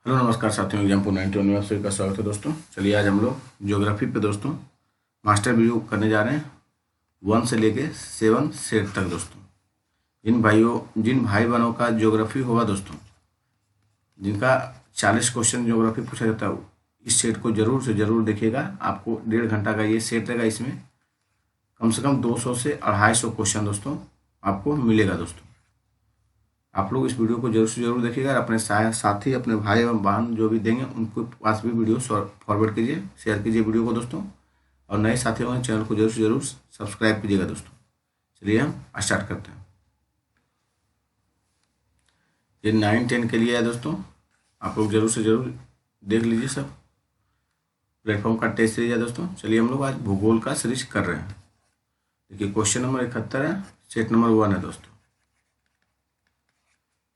Hello नमस्कार साथियों, example 91 में आप सभी का स्वागत है दोस्तों। चलिए आज हम लोग ज्योग्राफी पे दोस्तों मास्टर वीडियो करने जा रहे हैं 1 से लेके 7 सेट तक दोस्तों। जिन भाई बहनों का ज्योग्राफी होगा दोस्तों, जिनका 40 क्वेश्चन ज्योग्राफी पूछा जाता है, इस सेट को जरूर से जरूर देखिएगा। आपको 1.5 घंटा का ये सेट रहेगा। इसमें कम से कम 200 से 250 क्वेश्चन दोस्तों आपको मिलेगा दोस्तों। आप लोग इस वीडियो को जरूर से जरूर देखिएगा। अपने साथी, अपने भाई एवं बहन जो भी देंगे उनको पास भी वीडियो फॉरवर्ड कीजिए, शेयर कीजिए वीडियो को दोस्तों। और नए साथी होंगे चैनल को जरूर से जरूर सब्सक्राइब कीजिएगा दोस्तों। चलिए हम स्टार्ट करते हैं। ये 9-10 के लिए है दोस्तों, आप लोग जरूर से जरूर देख लीजिए। सब प्लेटफॉर्म का टेस्ट सीरीज है दोस्तों। चलिए हम लोग आज भूगोल का सीरीज कर रहे हैं। देखिए क्वेश्चन नंबर 71 है, सेट नंबर 1 है दोस्तों।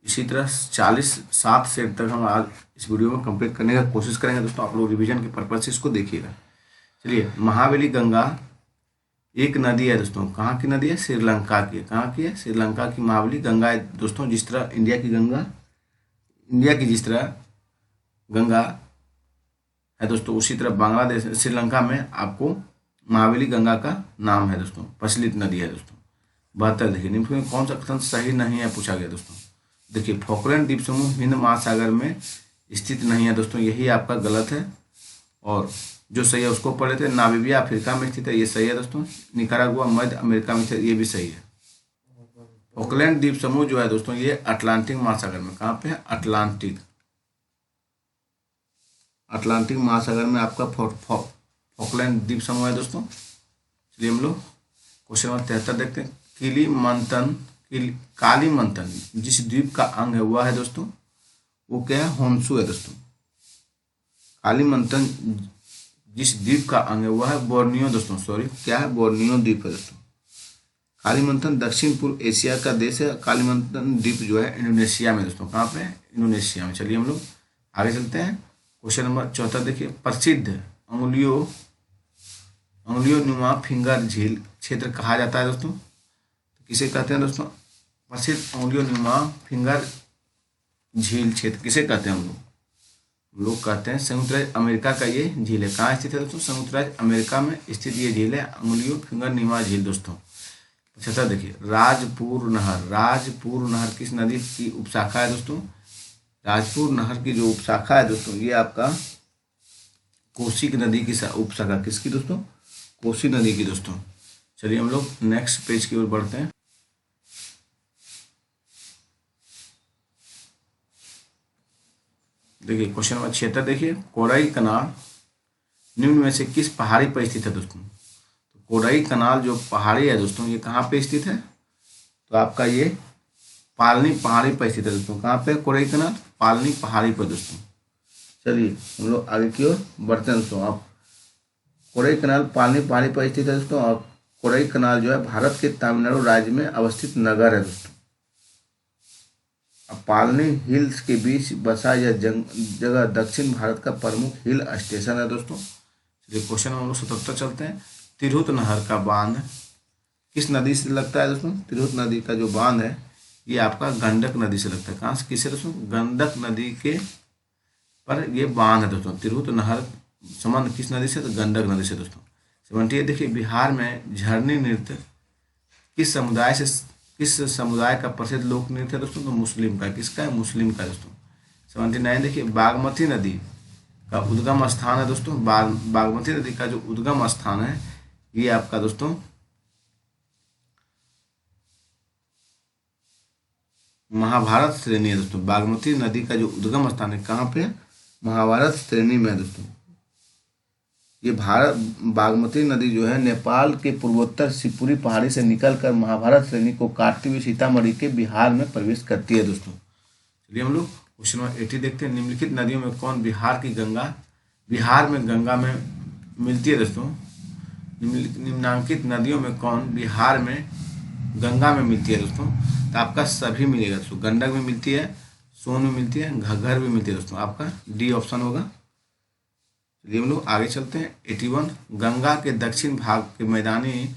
इसी तरह 7 सेट तक हम आज इस वीडियो में कंप्लीट करने का कोशिश करेंगे दोस्तों। आप लोग रिवीजन के पर्पज से इसको देखिएगा। चलिए, महावेली गंगा एक नदी है दोस्तों। कहाँ की नदी है? श्रीलंका की। कहाँ की है? श्रीलंका की महावेली गंगा है दोस्तों। जिस तरह इंडिया की जिस तरह गंगा है दोस्तों, उसी तरह बांग्लादेश श्रीलंका में आपको महावेली गंगा का नाम है दोस्तों। प्रचलित नदी है दोस्तों। 72 देखिए, निम्न में कौन सा कथन सही नहीं है पूछा गया दोस्तों। देखिए, फॉकलैंड द्वीप समूह हिंद महासागर में स्थित नहीं है दोस्तों, यही आपका गलत है। और जो सही है उसको पढ़ लेते हैं। नामीबिया अफ्रीका में स्थित है, ये सही है दोस्तों। निकारागुआ मध्य अमेरिका में स्थित, ये भी सही है। फॉकलैंड द्वीप समूह जो है दोस्तों, ये अटलांटिक महासागर में, कहाँ पे है? अटलांटिक महासागर में आपका फॉकलैंड द्वीप समूह है दोस्तों। चलिए हम लोग क्वेश्चन नंबर 73 देखते हैं। कालीमंथन जिस द्वीप का अंग है वह है दोस्तों, वो क्या है? होन्शु है दोस्तों। कालीमंथन जिस द्वीप का अंग है वह है बोर्नियो दोस्तों। सॉरी, क्या है? बोर्नियो द्वीप है दोस्तों। कालीमंथन दक्षिण पूर्व एशिया का देश है। कालीमंथन द्वीप जो है इंडोनेशिया में दोस्तों। कहाँ पे? इंडोनेशिया में। चलिए हम लोग आगे चलते हैं। क्वेश्चन नंबर 74 देखिए। प्रसिद्ध अंगुलियों नुमा फिंगर झील क्षेत्र कहा जाता है दोस्तों। किसे कहते हैं दोस्तों? प्रसिद्ध अंगुलियों नुमा फिंगर झील क्षेत्र किसे कहते हैं? हम लोग कहते हैं संयुक्त राज्य अमेरिका का ये झील है। कहाँ स्थित है दोस्तों? संयुक्त राज्य अमेरिका में स्थित ये झील है, अंगुलियों फिंगर नुमा झील दोस्तों। 75 देखिए। राजपुर नहर किस नदी की उपशाखा है दोस्तों? राजपुर नहर की जो उपशाखा है दोस्तों, ये आपका कोसी की नदी की उपशाखा। किसकी दोस्तों? कोसी नदी की दोस्तों। चलिए हम लोग नेक्स्ट पेज की ओर बढ़ते हैं। देखिए क्वेश्चन नंबर 76 देखिए। कोरई कनाल निम्न में से किस पहाड़ी पर स्थित है दोस्तों? तो कोरई कनाल जो पहाड़ी है दोस्तों, ये कहाँ पे स्थित है? तो आपका ये पालनी पहाड़ी पर स्थित है दोस्तों। कहाँ पे कोरई कनाल? पालनी पहाड़ी पर दोस्तों। चलिए हम लोग आगे की ओर बढ़ते हैं दोस्तों। आप कोरई कनाल पालनी पहाड़ी पर स्थित है दोस्तों। और कोरई कनाल जो है भारत के तमिलनाडु राज्य में अवस्थित नगर है दोस्तों। पालनी हिल्स के बीच बसा यह जगह दक्षिण भारत का प्रमुख हिल स्टेशन है दोस्तों। चलिए क्वेश्चन नंबर 77 चलते हैं। तिरहुत नहर का बांध किस नदी से लगता है दोस्तों? तिरहुत नदी का जो बांध है ये आपका गंडक नदी से लगता है। कहाँ से? किससे दोस्तों? गंडक नदी के पर ये बांध है दोस्तों। तिरहुत नहर संबंध किस नदी से? तो गंडक नदी से दोस्तों। 78 देखिए। बिहार में झरनी नृत्य किस समुदाय का प्रसिद्ध लोक नृत्य है दोस्तों? तो मुस्लिम का। किसका है? मुस्लिम का दोस्तों। 79 देखिए। बागमती नदी का उद्गम स्थान है दोस्तों। बागमती नदी का जो उद्गम स्थान है ये आपका दोस्तों महाभारत श्रेणी है दोस्तों। बागमती नदी का जो उद्गम स्थान है कहाँ पे? महाभारत श्रेणी में है दोस्तों। ये बागमती नदी जो है नेपाल के पूर्वोत्तर शिवपुरी पहाड़ी से निकलकर महाभारत श्रेणी को काटते हुए सीतामढ़ी के बिहार में प्रवेश करती है दोस्तों। चलिए हम लोग क्वेश्चन नंबर 80 देखते हैं। निम्नलिखित नदियों में कौन बिहार में गंगा में मिलती है दोस्तों? निम्नांकित नदियों में कौन बिहार में गंगा में मिलती है दोस्तों? तो आपका सभी मिलेगा दोस्तों। गंडक में मिलती है, सोन में मिलती है, घग्गर भी मिलती है दोस्तों। आपका डी ऑप्शन होगा। चलिए हम लोग आगे चलते हैं। 81। गंगा के दक्षिण भाग के मैदानी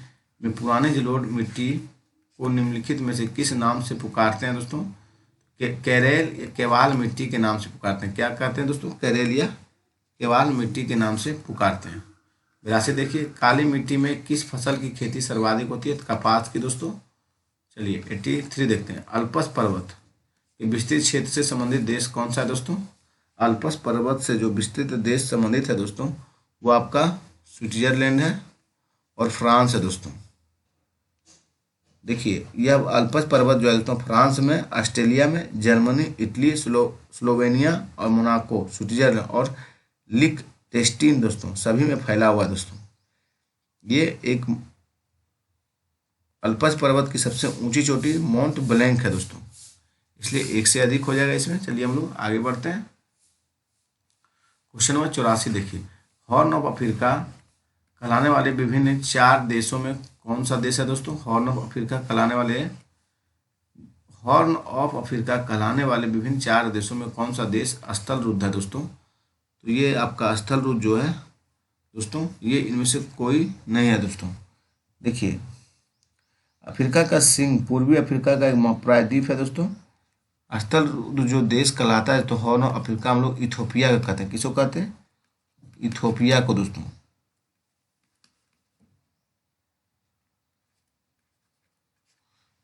में पुराने जलोढ़ मिट्टी को निम्नलिखित में से किस नाम से पुकारते हैं दोस्तों? केरेल या केवाल मिट्टी के नाम से पुकारते हैं। क्या कहते हैं दोस्तों? केरेल या केवाल मिट्टी के नाम से पुकारते हैं। 82 देखिए, काली मिट्टी में किस फसल की खेती सर्वाधिक होती है? कपास की दोस्तों। चलिए 83 देखते हैं, अल्पस पर्वत के विस्तृत क्षेत्र से संबंधित देश कौन सा है दोस्तों? अल्पस पर्वत से जो विस्तृत देश संबंधित है दोस्तों, वो आपका स्विट्जरलैंड है और फ्रांस है दोस्तों। देखिए, यह अल्पस पर्वत जो है दोस्तों, फ्रांस में, ऑस्ट्रेलिया में, जर्मनी, इटली, स्लोवेनिया और मोनाको, स्विट्जरलैंड और लिechtenstein दोस्तों, सभी में फैला हुआ है दोस्तों। ये एक अल्पस पर्वत की सबसे ऊंची चोटी माउंट ब्लैंक है दोस्तों, इसलिए एक से अधिक हो जाएगा इसमें। चलिए हम लोग आगे बढ़ते हैं। क्वेश्चन नंबर 84 देखिए, हॉर्न ऑफ अफ्रीका कहलाने वाले विभिन्न 4 देशों में कौन सा देश है दोस्तों? हॉर्न ऑफ अफ्रीका कहलाने वाले विभिन्न 4 देशों में कौन सा देश स्थल रुद्ध है दोस्तों? तो ये आपका स्थल रुद्ध जो है दोस्तों, ये इनमें से कोई नहीं है दोस्तों। देखिए, अफ्रीका का सिंह पूर्वी अफ्रीका का एक प्रायद्वीप है दोस्तों। स्थल रुद्ध जो देश कहलाता है तो हॉर्न ऑफ अफ्रीका हम लोग इथोपिया का कहते हैं। किसको कहते हैं? इथोपिया को दोस्तों।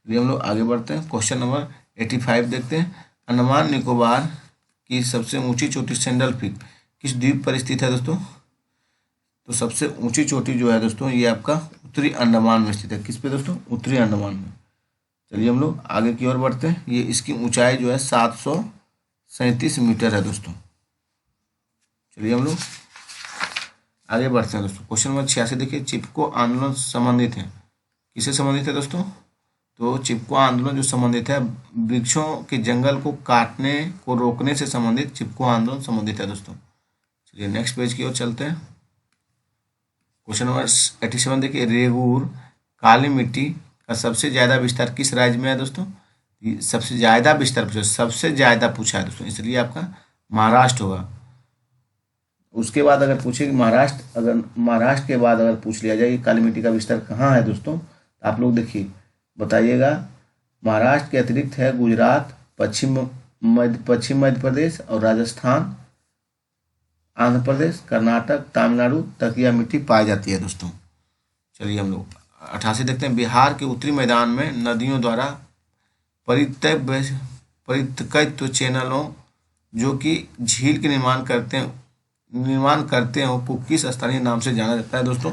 हम लोग आगे बढ़ते हैं। क्वेश्चन नंबर 85 देखते हैं, अंडमान निकोबार की सबसे ऊंची चोटी सैंडल पीक किस द्वीप पर स्थित है दोस्तों? तो सबसे ऊंची चोटी जो है दोस्तों, ये आपका उत्तरी अंडमान में स्थित है। किस पे दोस्तों? उत्तरी अंडमान में। चलिए हम लोग आगे की ओर बढ़ते हैं। ये इसकी ऊंचाई जो है 737 मीटर है दोस्तों। चलिए हम लोग आगे बढ़ते हैं दोस्तों। क्वेश्चन नंबर 86 देखिए, चिपको आंदोलन संबंधित है, किससे संबंधित है दोस्तों? तो चिपको आंदोलन जो संबंधित है वृक्षों के जंगल को काटने को रोकने से संबंधित चिपको आंदोलन संबंधित है दोस्तों। चलिए नेक्स्ट पेज की ओर चलते हैं। क्वेश्चन नंबर 87 देखिए, रेगूर काली मिट्टी का सबसे ज्यादा विस्तार किस राज्य में है दोस्तों? सबसे ज्यादा विस्तार पूछा, सबसे ज्यादा पूछा है दोस्तों, इसलिए आपका महाराष्ट्र होगा। उसके बाद अगर पूछे कि महाराष्ट्र के बाद अगर पूछ लिया जाए कि काली मिट्टी का विस्तार कहाँ है दोस्तों, तो आप लोग देखिए बताइएगा। महाराष्ट्र के अतिरिक्त है गुजरात, पश्चिम मध्य प्रदेश और राजस्थान, आंध्र प्रदेश, कर्नाटक, तमिलनाडु तक यह मिट्टी पाई जाती है दोस्तों। चलिए हम लोग 88 देखते हैं, बिहार के उत्तरी मैदान में नदियों द्वारा परित्यक्त चैनलों जो कि झील के निर्माण करते हैं वो किस स्थानीय नाम से जाना जाता है दोस्तों?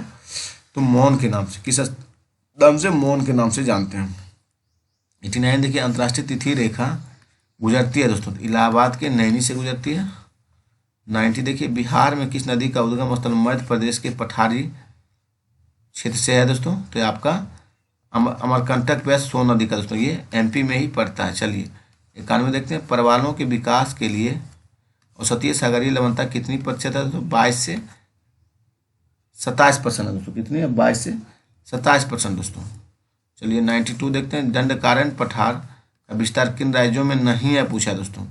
तो मौन के नाम से। किस नाम से? मौन के नाम से जानते हैं। 89 देखिए, अंतर्राष्ट्रीय तिथि रेखा गुजरती है दोस्तों, इलाहाबाद के नैनी से गुजरती है। 90 देखिए, बिहार में किस नदी का उद्गम स्थल मध्य प्रदेश के पठारी क्षेत्र से है दोस्तों? तो ये आपका अमरकंटक व्यास सोन नदी का दोस्तों, ये एमपी में ही पड़ता है। चलिए 91 देखते हैं, परवालों के विकास के लिए औसतीय सागरीय लवणता कितनी प्रतिशत है दोस्तों? 22 से 27% है दोस्तों। कितनी है? 22 से 27% दोस्तों। चलिए 92 देखते हैं, दंडकारण्य पठार का विस्तार किन राज्यों में नहीं है पूछा दोस्तों?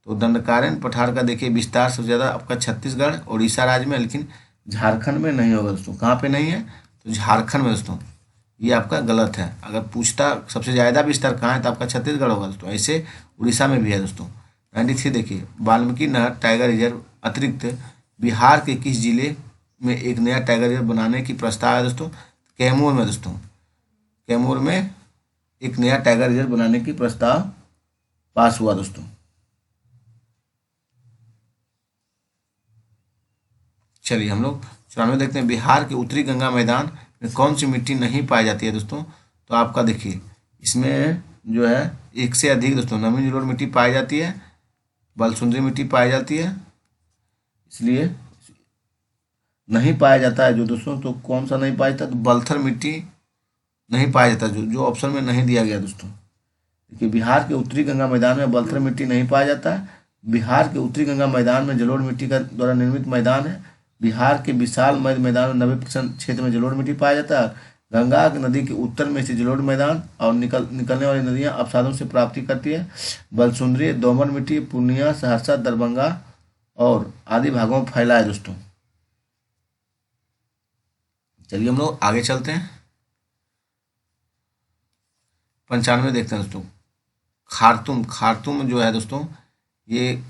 तो दंडकारण्य पठार का देखिए विस्तार सबसे ज़्यादा आपका छत्तीसगढ़ उड़ीसा राज्य में, लेकिन झारखंड में नहीं होगा दोस्तों। कहाँ पे नहीं है? तो झारखंड में दोस्तों। ये आपका गलत है। अगर पूछता सबसे ज़्यादा विस्तार कहाँ है तो आपका छत्तीसगढ़ होगा दोस्तों। ऐसे उड़ीसा में भी है दोस्तों। 93 देखिए, वाल्मीकि नहर टाइगर रिजर्व अतिरिक्त बिहार के किस जिले में एक नया टाइगर रिजर्व बनाने की प्रस्ताव है दोस्तों? कैमूर में दोस्तों। कैमूर में एक नया टाइगर रिजर्व बनाने की प्रस्ताव पास हुआ दोस्तों। चलिए हम लोग 94 देखते हैं, बिहार के उत्तरी गंगा मैदान में कौन सी मिट्टी नहीं पाई जाती है दोस्तों? तो आपका देखिए इसमें जो है एक से अधिक दोस्तों नवीन जलोढ़ मिट्टी पाई जाती है, बलसुंदरी मिट्टी पाई जाती है, इसलिए नहीं पाया जाता है जो दोस्तों। तो कौन सा नहीं पाया जाता? तो बलथर मिट्टी नहीं पाया जाता, जो ऑप्शन में नहीं दिया गया दोस्तों। देखिए, बिहार के उत्तरी गंगा मैदान में बलथर मिट्टी नहीं पाया जाता है। बिहार के उत्तरी गंगा मैदान में जलोढ़ मिट्टी का द्वारा निर्मित मैदान है। बिहार के विशाल मध्य मैदान में 90% क्षेत्र में जलोढ़ मिट्टी पाया जाता है। गंगा नदी के उत्तर में स्थित जलोढ़ मैदान और निकलने वाली नदियां अवसादों से प्राप्ति करती है। बलसुंदरी दोमट मिट्टी पूर्णिया, सहरसा, दरभंगा और आदि भागों में फैला है दोस्तों। चलिए हम लोग आगे चलते हैं। 95 देखते हैं दोस्तों, खार्तूम, खार्तूम जो है दोस्तों ये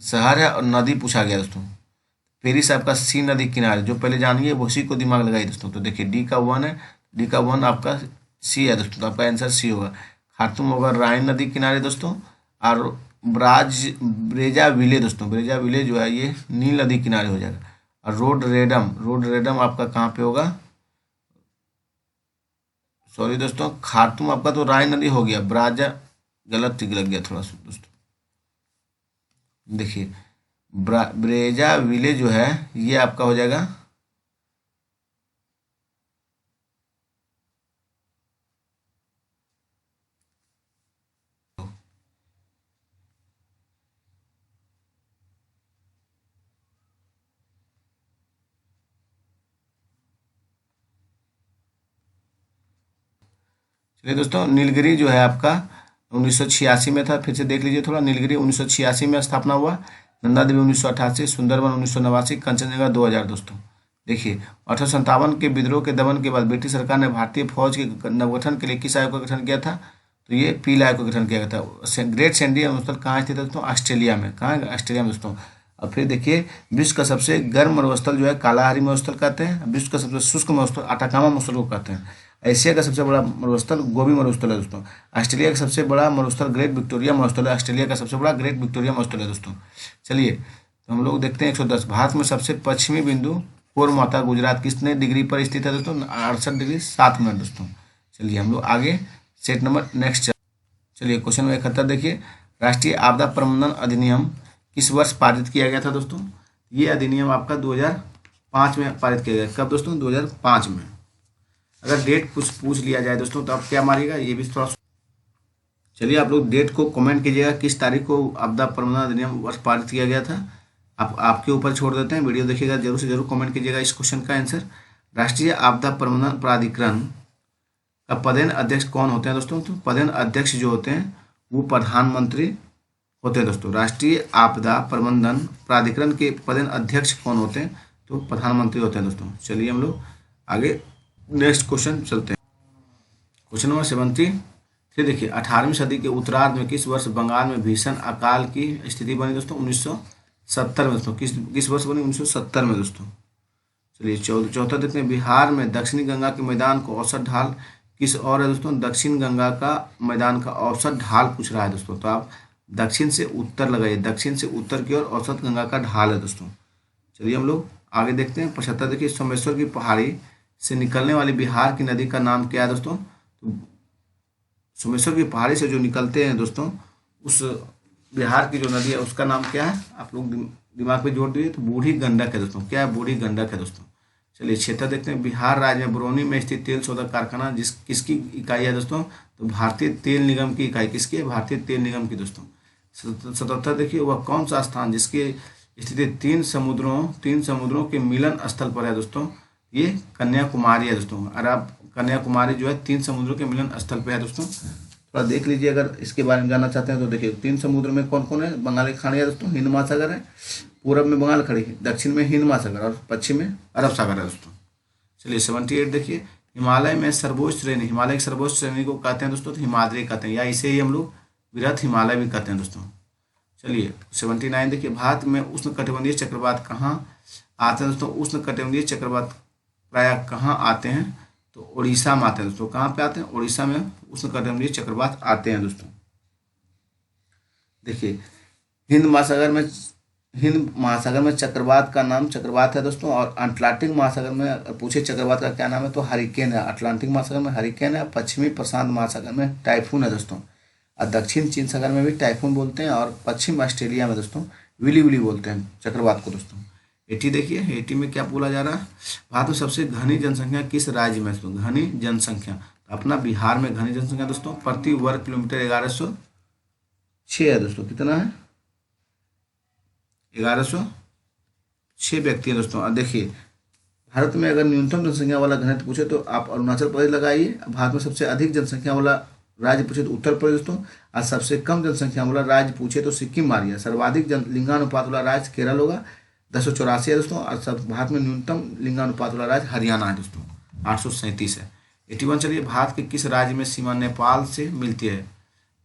शहर है और नदी पूछा गया दोस्तों। पेरिस आपका सी नदी किनारे, जो पहले जानिए वो उसी को दिमाग लगाइए दोस्तों। तो देखिए डी का 1 है, डी का 1 आपका सी है दोस्तों, तो आपका आंसर सी होगा। खार्तूम होगा राइन नदी किनारे दोस्तों। और ब्रेजा विले दोस्तों, ब्रेजा विले जो है ये नील नदी किनारे हो जाएगा। और रोड रेडम आपका कहाँ पे होगा, सॉरी दोस्तों, खार्तूम आपका तो राइन नदी हो गया, ब्राजा गलत टिक लग गया थोड़ा सा दोस्तों। देखिए ब्रेजा विले जो है ये आपका हो जाएगा चलिए दोस्तों, नीलगिरी जो है आपका 1986 में था। फिर से देख लीजिए थोड़ा, नीलगिरी 1986 में स्थापना हुआ, नंदा देवी 1988, सुंदरबन 1989, कंचनजंगा 2000 दोस्तों। देखिए 1857 के विद्रोह के दमन के बाद ब्रिटिश सरकार ने भारतीय फौज के नवगठन के लिए किस आयोग का गठन किया था, तो ये पील आयोग का गठन किया गया था। ग्रेट सैंडी मरुस्थल कहाँ स्थित है दोस्तों, ऑस्ट्रेलिया में। कहाँ है, ऑस्ट्रेलिया में दोस्तों। और फिर देखिए विश्व का सबसे गर्म मरुस्थल जो है कालाहारी मरुस्थल कहते हैं। विश्व का सबसे शुष्क मरुस्थल अटाकामा मरुस्थल को कहते हैं। एशिया का सबसे बड़ा मरुस्थल गोबी मरुस्थल है दोस्तों। ऑस्ट्रेलिया का सबसे बड़ा मरुस्थल ग्रेट विक्टोरिया मरुस्थल है। ऑस्ट्रेलिया का सबसे बड़ा ग्रेट विक्टोरिया मरुस्थल है दोस्तों। चलिए तो हम लोग देखते हैं 110। भारत में सबसे पश्चिमी बिंदु कोरमाता गुजरात कितने डिग्री पर स्थित है दोस्तों, 68 डिग्री 7 मिनट दोस्तों। चलिए हम लोग आगे सेट नंबर नेक्स्ट। चलिए क्वेश्चन नंबर 71 देखिए, राष्ट्रीय आपदा प्रबंधन अधिनियम किस वर्ष पारित किया गया था दोस्तों। ये अधिनियम आपका 2005 में पारित किया गया। कब दोस्तों, 2005 में। अगर डेट कुछ पूछ लिया जाए दोस्तों तो आप क्या मारिएगा, ये भी थोड़ा। चलिए आप लोग डेट को कमेंट कीजिएगा, किस तारीख को आपदा प्रबंधन अधिनियम वर्ष पारित किया गया था। आपके ऊपर छोड़ देते हैं, वीडियो देखिएगा, जरूर से जरूर कमेंट कीजिएगा इस क्वेश्चन का आंसर। राष्ट्रीय आपदा प्रबंधन प्राधिकरण का पदेन अध्यक्ष कौन होते हैं दोस्तों, तो पदेन अध्यक्ष जो होते हैं वो प्रधानमंत्री होते हैं दोस्तों। राष्ट्रीय आपदा प्रबंधन प्राधिकरण के पदेन अध्यक्ष कौन होते हैं, तो प्रधानमंत्री होते हैं दोस्तों। चलिए हम लोग आगे नेक्स्ट क्वेश्चन चलते हैं। क्वेश्चन नंबर 73 फिर देखिए, 18वीं सदी के उत्तरार्ध में किस वर्ष बंगाल में भीषण अकाल की स्थिति बनी दोस्तों, 1970 में दोस्तों। किस वर्ष बनी, 1970 में दोस्तों। चलिए चौथा देखते हैं, बिहार में दक्षिणी गंगा के मैदान को औसत ढाल किस और है दोस्तों, दक्षिण गंगा का मैदान का औसत ढाल पूछ रहा है दोस्तों। तो आप दक्षिण से उत्तर लगाइए, दक्षिण से उत्तर की ओर औसत गंगा का ढाल है दोस्तों। चलिए हम लोग आगे देखते हैं। 75 देखिए, सोमेश्वर की पहाड़ी से निकलने वाली बिहार की नदी का नाम क्या है दोस्तों। तो सोमेश्वर की पहाड़ी से जो निकलते हैं दोस्तों, उस बिहार की जो नदी है उसका नाम क्या है, आप लोग दिमाग में जोड़ दीजिए। तो बूढ़ी गंडक है दोस्तों। क्या है, बूढ़ी गंडक है दोस्तों। चलिए क्षेत्र देखते हैं, बिहार राज्य में बरौनी में स्थित तेल शोधक कारखाना किसकी इकाई है दोस्तों, तो भारतीय तेल निगम की इकाई। किसकी है, भारतीय तेल निगम की दोस्तों। 77 देखिए, वह कौन सा स्थान जिसकी स्थिति तीन समुद्रों के मिलन स्थल पर है दोस्तों, ये कन्याकुमारी है दोस्तों। और आप कन्याकुमारी जो है 3 समुद्रों के मिलन स्थल पे है दोस्तों। थोड़ा देख लीजिए, अगर इसके बारे में जानना चाहते हैं तो देखिए 3 समुद्र में कौन कौन है, बंगाल की खाड़ी है दोस्तों, हिंद महासागर है, पूरब में बंगाल खाड़ी है, दक्षिण में हिंद महासागर और पश्चिम में अरब सागर है दोस्तों। चलिए 78 देखिए, हिमालय में सर्वोच्च श्रेणी, हिमालय की सर्वोच्च श्रेणी को कहते हैं दोस्तों, तो हिमाद्री कहते हैं, या इसे ही हम लोग वृहत हिमालय भी कहते हैं दोस्तों। चलिए 79 देखिए, भारत में उष्णकटिबंधीय चक्रवात कहाँ आते हैं दोस्तों। उष्णकटिबंधीय चक्रवात प्रायः कहाँ आते हैं, तो उड़ीसा में आते हैं दोस्तों। कहाँ पे आते हैं, उड़ीसा में उष्णकटिबंधीय चक्रवात आते हैं दोस्तों। देखिए हिंद महासागर में चक्रवात का नाम चक्रवात है दोस्तों। और अटलांटिक महासागर में पूछे चक्रवात का क्या नाम है, तो हरिकेन है। अटलांटिक महासागर में हरिकेन है, पश्चिमी प्रशांत महासागर में टाइफून है दोस्तों। और दक्षिण चीन सागर में भी टाइफून बोलते हैं। और पश्चिम ऑस्ट्रेलिया में दोस्तों विली विली बोलते हैं चक्रवात को दोस्तों। 80 देखिए, 80 में क्या बोला जा रहा है, भारत में सबसे घनी जनसंख्या किस राज्य में दोस्तों, घनी जनसंख्या। तो अपना बिहार में घनी जनसंख्या दोस्तों प्रति वर्ग किलोमीटर 1106 है दोस्तों। कितना है, 1106 व्यक्ति है दोस्तों। और देखिए भारत में अगर न्यूनतम जनसंख्या वाला घनत्व पूछे तो आप अरुणाचल प्रदेश लगाइए। भारत में सबसे अधिक जनसंख्या वाला राज्य पूछे तो उत्तर प्रदेश दोस्तों। और सबसे कम जनसंख्या वाला राज्य पूछे तो सिक्किम मारिए। सर्वाधिक लिंगानुपात वाला राज्य केरल होगा, 1084 है दोस्तों। और सब भारत में न्यूनतम लिंगानुपात वाला राज्य हरियाणा है दोस्तों, 837 है। 81 चलिए, भारत के किस राज्य में सीमा नेपाल से मिलती है।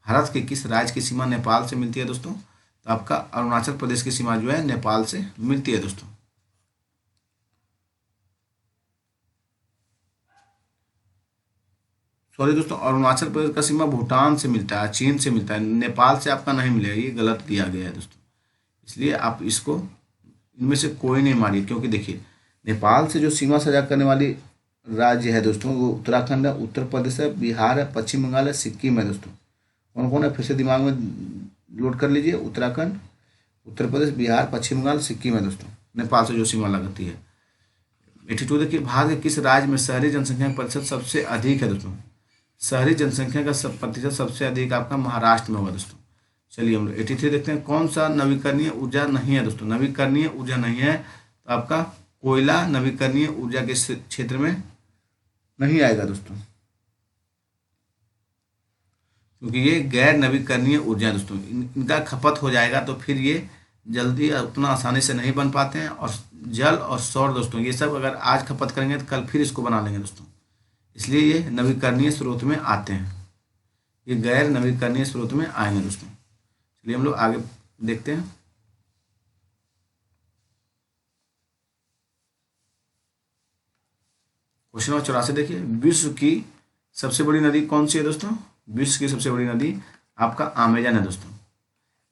भारत के किस राज्य की सीमा नेपाल से मिलती है दोस्तों? तो आपका अरुणाचल प्रदेश की सीमा जो है नेपाल से मिलती है दोस्तों। सॉरी दोस्तों, अरुणाचल प्रदेश का सीमा भूटान से मिलता है, चीन से मिलता है, नेपाल से आपका नहीं मिलेगा, ये गलत दिया गया है दोस्तों। इसलिए आप इसको इनमें से कोई नहीं मानिए, क्योंकि देखिए नेपाल से जो सीमा साझा करने वाली राज्य है दोस्तों वो उत्तराखंड है, उत्तर प्रदेश है, बिहार है, पश्चिम बंगाल है, सिक्किम है दोस्तों। कौन कौन है फिर से दिमाग में लोड कर लीजिए, उत्तराखंड, उत्तर प्रदेश, बिहार, पश्चिम बंगाल, सिक्किम है दोस्तों, नेपाल से जो सीमा लगती है। 82 देखिए, भारत के किस राज्य में शहरी जनसंख्या का प्रतिशत सबसे अधिक है दोस्तों? शहरी जनसंख्या का प्रतिशत सबसे अधिक आपका महाराष्ट्र में होगा दोस्तों। चलिए हम लोग 83 देखते हैं, कौन सा नवीकरणीय ऊर्जा नहीं है दोस्तों? नवीकरणीय ऊर्जा नहीं है तो आपका कोयला नवीकरणीय ऊर्जा के क्षेत्र में नहीं आएगा दोस्तों, क्योंकि ये गैर नवीकरणीय ऊर्जा है दोस्तों। इनका खपत हो जाएगा तो फिर ये जल्दी उतना आसानी से नहीं बन पाते हैं। और जल और सौर दोस्तों, ये सब अगर आज खपत करेंगे तो कल फिर इसको बना लेंगे दोस्तों, इसलिए ये नवीकरणीय स्रोत में आते हैं, ये गैर नवीकरणीय स्रोत में आएंगे दोस्तों। चलिए हम लोग आगे देखते हैं। क्वेश्चन नंबर 84 देखिए, विश्व की सबसे बड़ी नदी कौन सी है दोस्तों? विश्व की सबसे बड़ी नदी आपका अमेजन है दोस्तों।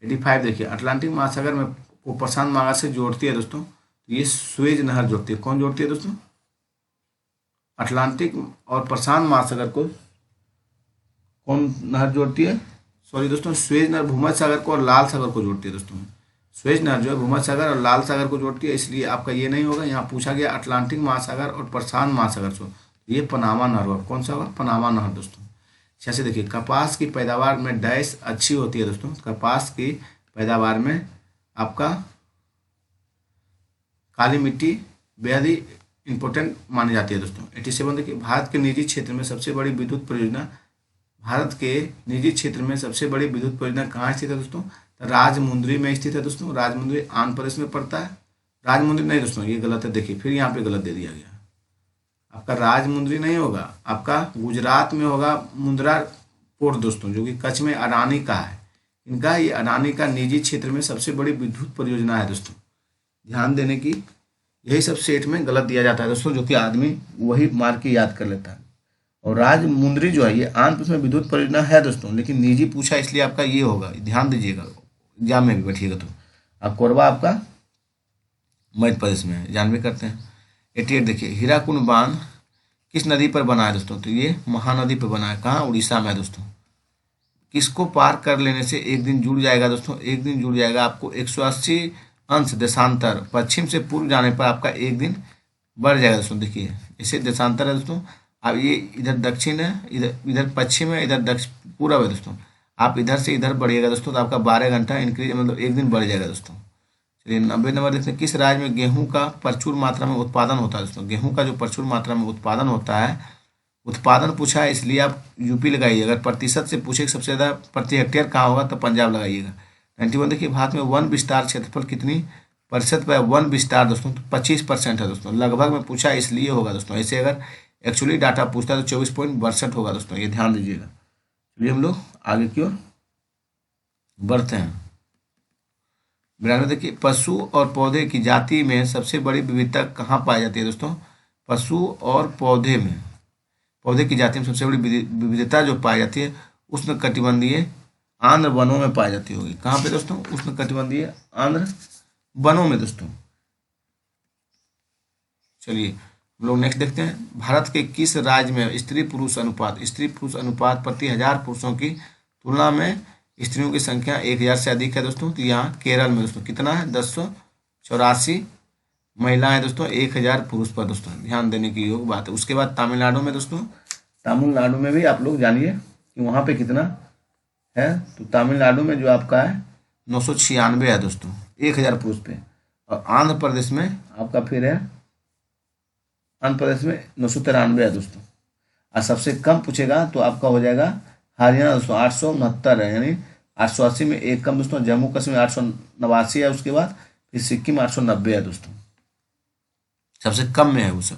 85 देखिए, अटलांटिक महासागर में को प्रशांत महासागर से जोड़ती है दोस्तों, तो ये स्वेज नहर जोड़ती है। कौन जोड़ती है दोस्तों? अटलांटिक और प्रशांत महासागर को कौन नहर जोड़ती है? सॉरी दोस्तों, स्वेज नहर भूमध्य सागर को और लाल सागर को जोड़ती है दोस्तों। स्वेज नहर जो है भूमध्य सागर और लाल सागर को जोड़ती है, इसलिए आपका ये नहीं होगा। यहाँ पूछा गया अटलांटिक महासागर और प्रशांत महासागर से, ये पनामा नहर होगा। कौन सा होगा? पनामा नहर दोस्तों। जैसे देखिए, कपास की पैदावार में डैश अच्छी होती है दोस्तों। कपास की पैदावार में आपका काली मिट्टी बेहद ही इंपॉर्टेंट मानी जाती है दोस्तों। 87 देखिए, भारत के निजी क्षेत्र में सबसे बड़ी विद्युत परियोजना, भारत के निजी क्षेत्र में सबसे बड़ी विद्युत परियोजना कहाँ स्थित है दोस्तों? राजमुंदरी में स्थित है दोस्तों। राजमुंदरी आंध्र प्रदेश में पड़ता है। राजमुंदरी नहीं दोस्तों, ये गलत है। देखिए फिर यहाँ पे गलत दे दिया गया, आपका राजमुंदरी नहीं होगा, आपका गुजरात में होगा मुंद्रा पोर्ट दोस्तों, जो कि कच्छ में अडानी का है। इनका ये अडानी का निजी क्षेत्र में सबसे बड़ी विद्युत परियोजना है दोस्तों। ध्यान देने की, यही सब सेट में गलत दिया जाता है दोस्तों, जो कि आदमी वही मार के याद कर लेता है। और राजमुंदरी जो है ये आंध्र प्रदेश में विद्युत परियोजना है दोस्तों, लेकिन निजी पूछा इसलिए आपका ये होगा, ध्यान दीजिएगा, एग्जाम में भी बैठिएगा तो। अब कोरबा आपका मध्य प्रदेश में है, जान भी करते हैं। 88 देखिए, हीराकुंड बांध किस नदी पर बना है दोस्तों? तो ये महानदी पर बना है। कहाँ? उड़ीसा में है दोस्तों। किसको पार कर लेने से एक दिन जुड़ जाएगा दोस्तों? एक दिन जुड़ जाएगा आपको 180 अंश देशांतर, पश्चिम से पूर्व जाने पर आपका एक दिन बढ़ जाएगा दोस्तों। देखिए इसे देशांतर है दोस्तों। अब ये इधर दक्षिण है, इधर इधर पश्चिम है, इधर दक्षिण पूरब है दोस्तों। आप इधर से इधर बढ़िएगा दोस्तों तो आपका 12 घंटा इंक्रीज, मतलब एक दिन बढ़ जाएगा दोस्तों। चलिए 90 नंबर देखते हैं, किस राज्य में गेहूं का प्रचुर मात्रा में उत्पादन होता है दोस्तों? गेहूं का जो प्रचुर मात्रा में उत्पादन होता है, उत्पादन पूछा है इसलिए आप यूपी लगाइए। अगर प्रतिशत से पूछे सबसे ज़्यादा प्रति हेक्टेयर कहाँ होगा तो पंजाब लगाइएगा। 91 देखिए, भारत में वन विस्तार क्षेत्रफल कितनी प्रतिशत पर? वन विस्तार दोस्तों तो 25% है दोस्तों। लगभग में पूछा इसलिए होगा दोस्तों, ऐसे अगर एक्चुअली डाटा पूछता है तो 24.62 होगा दोस्तों, ये ध्यान दीजिएगा। चलिए हम लोग आगे की ओर बढ़ते हैं। 92 देखिए, पशु और पौधे की जाति में सबसे बड़ी विविधता कहाँ पाई जाती है दोस्तों? पशु और पौधे में, पौधे की जाति में सबसे बड़ी विविधता जो पाई जाती है उष्णकटिबंधीय आंध्र वनों में पाई जाती होगी। कहाँ पे दोस्तों? उष्णकटिबंधीय आंध्र वनों में दोस्तों। चलिए हम लोग नेक्स्ट देखते हैं, भारत के किस राज्य में स्त्री पुरुष अनुपात प्रति 1000 पुरुषों की तुलना में स्त्रियों की संख्या 1000 से अधिक है दोस्तों? तो यहाँ केरल में दोस्तों कितना है? 1084 महिलाएं दोस्तों 1000 पुरुष पर दोस्तों, ध्यान देने की योग बात है। उसके बाद तमिलनाडु में दोस्तों, तमिलनाडु में भी आप लोग जानिए कि वहाँ पे कितना है। तो तमिलनाडु में जो आपका है 996 है दोस्तों 1000 पुरुष पे। और आंध्र प्रदेश में आपका फिर है, आंध्र प्रदेश में 993 है दोस्तों। और सबसे कम पूछेगा तो आपका हो जाएगा हरियाणा दोस्तों, 869 है, यानी 880 में एक कम दोस्तों। जम्मू कश्मीर 889 है, उसके बाद फिर सिक्किम 890 है दोस्तों, सबसे कम में है वो सब।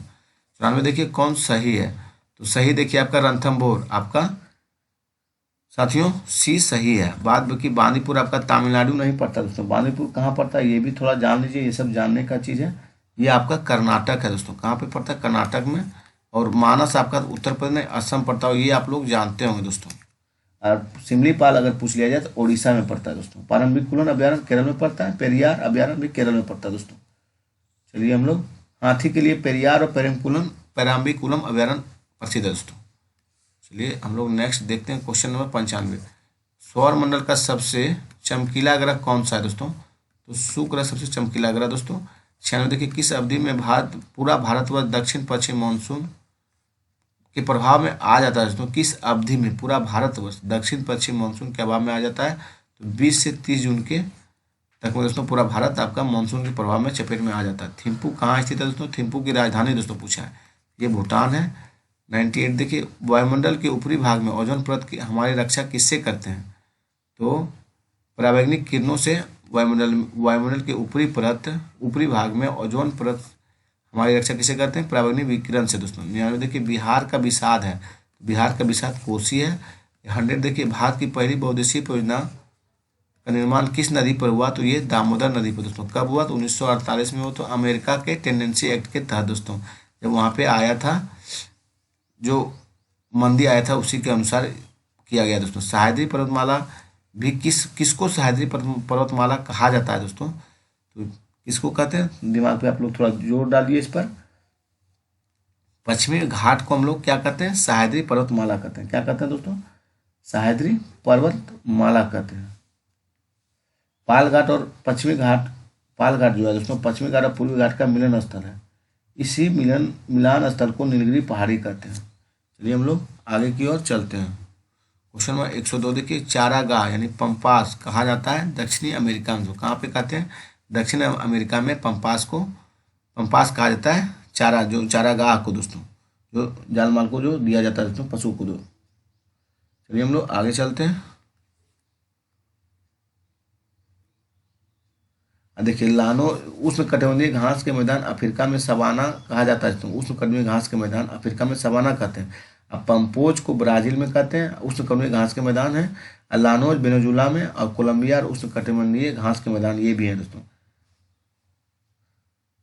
94 देखिए कौन सही है? तो सही देखिए आपका रणथंभौर आपका साथियों सी सही है। बाद बाकी बांदीपुर आपका तमिलनाडु नहीं पड़ता दोस्तों, बांदीपुर कहाँ पड़ता है ये भी थोड़ा जान लीजिए, ये सब जानने का चीज़ है। ये आपका कर्नाटक है दोस्तों, कहाँ पे पड़ता है, कर्नाटक में। और मानस आपका उत्तर प्रदेश में, असम पड़ता है, ये आप लोग जानते होंगे दोस्तों। और सिमलीपाल अगर पूछ लिया जाए तो ओडिशा में पड़ता है दोस्तों। पारम्बिकुलम अभ्यारण्य केरल में पड़ता है, पेरियार अभ्यारण्य भी केरल में पड़ता है दोस्तों। चलिए हम लोग हाथी के लिए पेरियार और पेराम्बिकुलम अभ्यारण्य प्रसिद्ध है दोस्तों। चलिए हम लोग नेक्स्ट देखते हैं क्वेश्चन नंबर 95। सौर मंडल का सबसे चमकीला ग्रह कौन सा है दोस्तों? तो शुक्र सबसे चमकीला ग्रह दोस्तों। 96 देखिए, किस अवधि में पूरा भारतवर्ष दक्षिण पश्चिम मानसून के प्रभाव में आ जाता है दोस्तों? किस अवधि में पूरा भारतवर्ष दक्षिण पश्चिम मानसून के प्रभाव में आ जाता है? तो 20 से 30 जून के तक में दोस्तों पूरा भारत आपका मानसून के प्रभाव में चपेट में आ जाता है। थिम्पू कहाँ स्थित है दोस्तों? थिम्पू की राजधानी दोस्तों पूछा है, ये भूटान है। 98 देखिए, वायुमंडल के ऊपरी भाग में ओजोन परत की हमारी रक्षा किससे करते हैं? तो परावैंगनिक किरणों से वायुमंडल के ऊपरी भाग में ओजोन परत हमारी रक्षा किसे करते हैं? परावैंगनिक विकिरण से दोस्तों। 99 देखिए, बिहार का विषाद है, बिहार का विषाद कोसी है। 100 देखिए, भारत की पहली बहुउद्देशीय परियोजना का निर्माण किस नदी पर हुआ? तो ये दामोदर नदी पर दोस्तों। कब हुआ? तो 1948 में हुआ। तो अमेरिका के टेंडेंसी एक्ट के तहत दोस्तों, जब वहाँ पे आया था, जो मंदी आया था उसी के अनुसार किया गया दोस्तों। सह्याद्री पर्वतमाला भी किसको सह्याद्री पर्वतमाला कहा जाता है दोस्तों? तो किसको कहते हैं? दिमाग पे आप लोग थोड़ा जोर डालिए इस पर। पश्चिमी घाट को हम लोग क्या कहते हैं? सह्याद्री पर्वतमाला कहते हैं। क्या कहते हैं दोस्तों? सह्याद्री पर्वतमाला कहते हैं। पाल घाट और पश्चिमी घाट, पाल घाट जो है दोस्तों पश्चिमी घाट और पूर्वी घाट का मिलन स्थल है। इसी मिलान स्थल को नीलगिरी पहाड़ी कहते हैं। चलिए हम लोग आगे की ओर चलते हैं। क्वेश्चन नंबर 102 देखिए, चारागाह यानी पंपास कहा जाता है दक्षिणी अमेरिका में। कहाँ पे कहते हैं? दक्षिण अमेरिका में पंपास कहा जाता है। चारागाह को दोस्तों, जो जान माल को जो दिया जाता है दोस्तों, पशु को दो। चलिए हम लोग आगे चलते हैं। देखिए, लानो उष्णकटिबंधीय घास के मैदान अफ्रीका में सवाना कहा जाता है। उष्णकटिबंधीय घास के मैदान अफ्रीका में सवाना कहते हैं। अब पंपोज को ब्राजील में कहते हैं, उष्णकटिबंधीय घास के मैदान है। लानोज वेनेजुला में, और कोलंबिया और उष्णकटिबंधीय घास के मैदान ये भी है दोस्तों।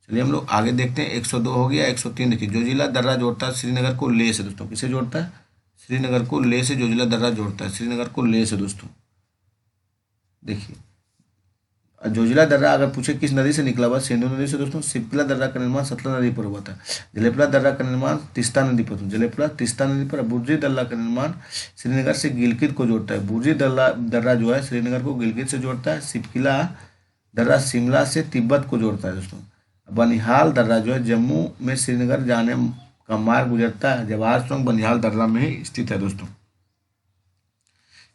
चलिए हम लोग आगे देखते हैं। 102 हो गया। 103 देखिए, जोजिला दर्रा जोड़ता है श्रीनगर को लेह से दोस्तों। किसे जोड़ता है? श्रीनगर को लेह से जोजिला दर्रा जोड़ता है, श्रीनगर को लेह से दोस्तों। देखिए, जोजिला दर्रा अगर पूछे किस नदी से निकला हुआ? सिंधु नदी से दोस्तों। सिपला दर्रा का निर्माण सतलज नदी पर हुआ था। जलेपला दर्रा का निर्माण तीस्ता नदी पर, जलेपला तीस्ता नदी पर। बुर्जी दर्रा का निर्माण श्रीनगर से गिलगित को जोड़ता है। बुर्जी दर्रा जो है श्रीनगर को गिलगित से जोड़ता है। सिपकिला दर्रा शिमला से तिब्बत को जोड़ता है दोस्तों। बनिहाल दर्रा जो है जम्मू में श्रीनगर जाने का मार्ग गुजरता है। जवाहर सुरंग बनिहाल दर्रा में ही स्थित है दोस्तों।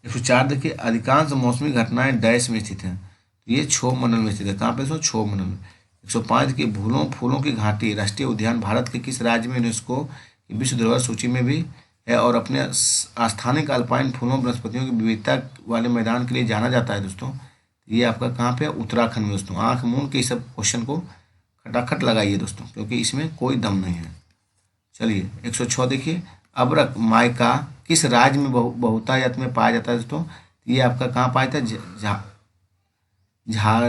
104 देखिए, अधिकांश मौसमी घटनाएं डैश में स्थित हैं। ये क्षोभ मंडल में स्थित है। कहाँ पे? क्षोभ मंडल में। 105 की फूलों की घाटी राष्ट्रीय उद्यान भारत के किस राज्य में यूनेस्को की विश्व धरोहर सूची में भी है और अपने स्थानिक अल्पाइन फूलों वनस्पतियों की विविधता वाले मैदान के लिए जाना जाता है दोस्तों? ये आपका कहाँ पे है? उत्तराखंड में दोस्तों। आंख मूंद के इस सब क्वेश्चन को खटाखट लगाइए दोस्तों, क्योंकि इसमें कोई दम नहीं है। चलिए 106 देखिए, अबरक मायका किस राज्य में बहुतायत में पाया जाता है दोस्तों? ये आपका कहाँ पाया जाता है?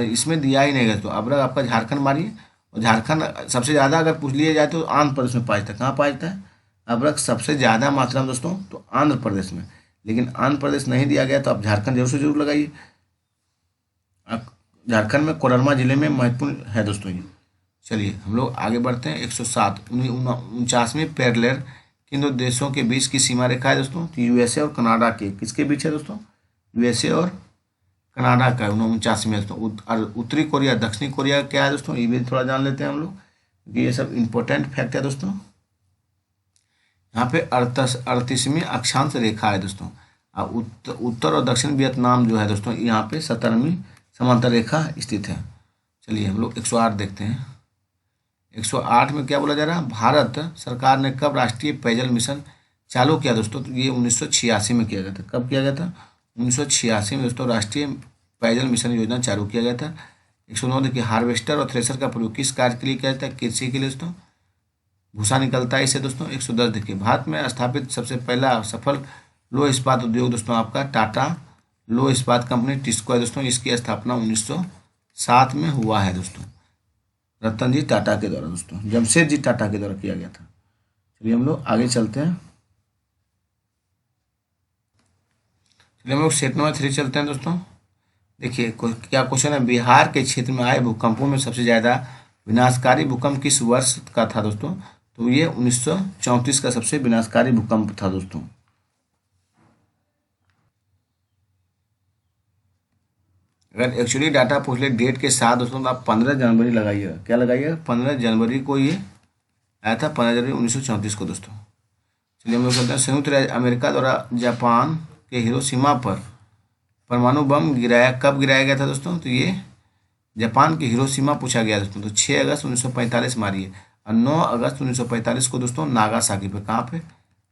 इसमें दिया ही नहीं गया तो अबरक आपका झारखंड मारिए। और झारखंड सबसे ज़्यादा अगर पूछ लिया जाए तो आंध्र प्रदेश में पाया जाता है। कहाँ पाया जाता है अबरक सबसे ज़्यादा मात्रा में दोस्तों? तो आंध्र प्रदेश में। लेकिन आंध्र प्रदेश नहीं दिया गया तो आप झारखंड जरूर से जरूर लगाइए। झारखंड में कोडरमा जिले में महत्वपूर्ण है दोस्तों ये। चलिए हम लोग आगे बढ़ते हैं। 107 49वीं पैरेलल किन दो देशों के बीच की सीमा रेखा है दोस्तों? यूएसए और कनाडा के। किसके बीच है दोस्तों? यूएसए और कनाडा का 49वीं है दोस्तों। उत्तरी कोरिया दक्षिणी कोरिया क्या है दोस्तों? ये भी थोड़ा जान लेते हैं हम लोग, क्योंकि ये सब इंपॉर्टेंट फैक्ट है दोस्तों। यहाँ पे 38वीं अक्षांश रेखा है दोस्तों। उत्तर और दक्षिण वियतनाम जो है दोस्तों, यहाँ पे 17वीं समांतर रेखा स्थित है। चलिए हम लोग 108 देखते हैं। 108 में क्या बोला जा रहा है? भारत सरकार ने कब राष्ट्रीय पेयजल मिशन चालू किया दोस्तों? तो ये 1986 में किया गया था। कब किया गया था? 1986 में दोस्तों राष्ट्रीय पेयजल मिशन योजना चालू किया गया था। 109 देखिए, हार्वेस्टर और थ्रेशर का प्रयोग किस कार्य के लिए किया जाता है? कृषि के लिए दोस्तों। भूसा निकलता है इससे दोस्तों। 110 देखिए, भारत में स्थापित सबसे पहला सफल लो इस्पात उद्योग दोस्तों आपका टाटा लो इस्पात कंपनी टिस्को है दोस्तों। इसकी स्थापना 1907 में हुआ है दोस्तों, रतन जी टाटा के द्वारा दोस्तों, जमशेद जी टाटा के द्वारा किया गया था। चलिए हम लोग आगे चलते हैं। चलिए हम लोग सेट नंबर 3 चलते हैं दोस्तों। देखिए क्या क्वेश्चन है, बिहार के क्षेत्र में आए भूकंपों में सबसे ज़्यादा विनाशकारी भूकंप किस वर्ष का था दोस्तों? तो ये 1934 का सबसे विनाशकारी भूकंप था दोस्तों। अगर एक्चुअली डाटा पूछ ले डेट के साथ दोस्तों तो आप 15 जनवरी लगाइएगा। क्या लगाइएगा? 15 जनवरी को ये आया था, 15 जनवरी 1934 को दोस्तों। चलिए हम लोग कहते हैं संयुक्त राज्य अमेरिका द्वारा जापान के हिरोशिमा पर परमाणु बम गिराया कब गिराया गया था दोस्तों? तो ये जापान के हिरोशिमा पूछा गया दोस्तों। तो 6 अगस्त 1945 मारिए, और 9 अगस्त 1945 को दोस्तों नागासाकी पे, कहाँ पे?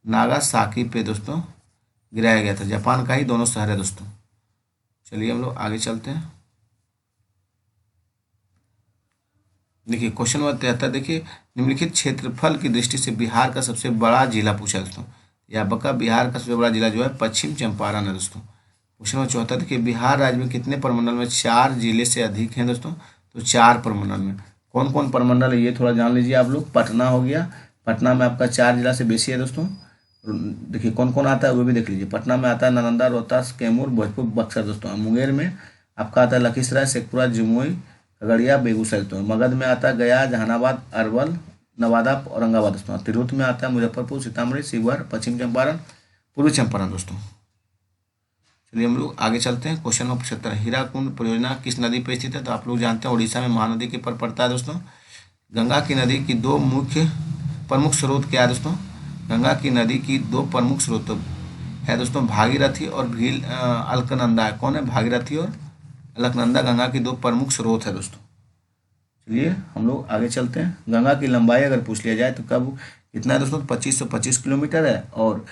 नागासाकी पे दोस्तों गिराया गया था। जापान का ही दोनों शहर है दोस्तों। चलिए हम लोग आगे चलते हैं। देखिए क्वेश्चन नंबर 73, देखिए निम्नलिखित क्षेत्रफल की दृष्टि से बिहार का सबसे बड़ा जिला पूछा है दोस्तों। या बका बिहार का सबसे बड़ा जिला जो है पश्चिम चंपारण है दोस्तों। क्वेश्चन नंबर 74, देखिए बिहार राज्य में कितने प्रमंडल में 4 जिले से अधिक हैं दोस्तों? तो 4 प्रमंडल में। कौन कौन प्रमंडल है ये थोड़ा जान लीजिए आप लोग। पटना हो गया, पटना में आपका 4 जिला से बेसी है दोस्तों। देखिए कौन कौन आता है वो भी देख लीजिए। पटना में आता है नालंदा, रोहतास, कैमूर, भोजपुर, बक्सर दोस्तों। मुंगेर में आपका आता है लखीसराय, शेखपुरा, जमुई, खगड़िया, बेगूसराय दोस्तों। मगध में आता है गया, जहानाबाद, अरवल, नवादा, औरंगाबाद दोस्तों। तिरहुत में आता है मुजफ्फरपुर, सीतामढ़ी, शिवहर, पश्चिम चंपारण, पूर्वी चंपारण दोस्तों। चलिए हम लोग आगे चलते हैं। क्वेश्चन नंबर 75, हीराकुंड परियोजना किस नदी पर स्थित है? तो आप लोग जानते हैं उड़ीसा में महानदी के पर पड़ता है दोस्तों। गंगा की नदी की 2 मुख्य प्रमुख स्रोत क्या है दोस्तों? गंगा की नदी की 2 प्रमुख स्रोत है दोस्तों, भागीरथी और भील अलकनंदा है। कौन है? भागीरथी और अलकनंदा गंगा की 2 प्रमुख स्रोत है दोस्तों। चलिए हम लोग आगे चलते हैं। गंगा की लंबाई अगर पूछ लिया जाए तो कब कितना है दोस्तों? 2525 किलोमीटर है। और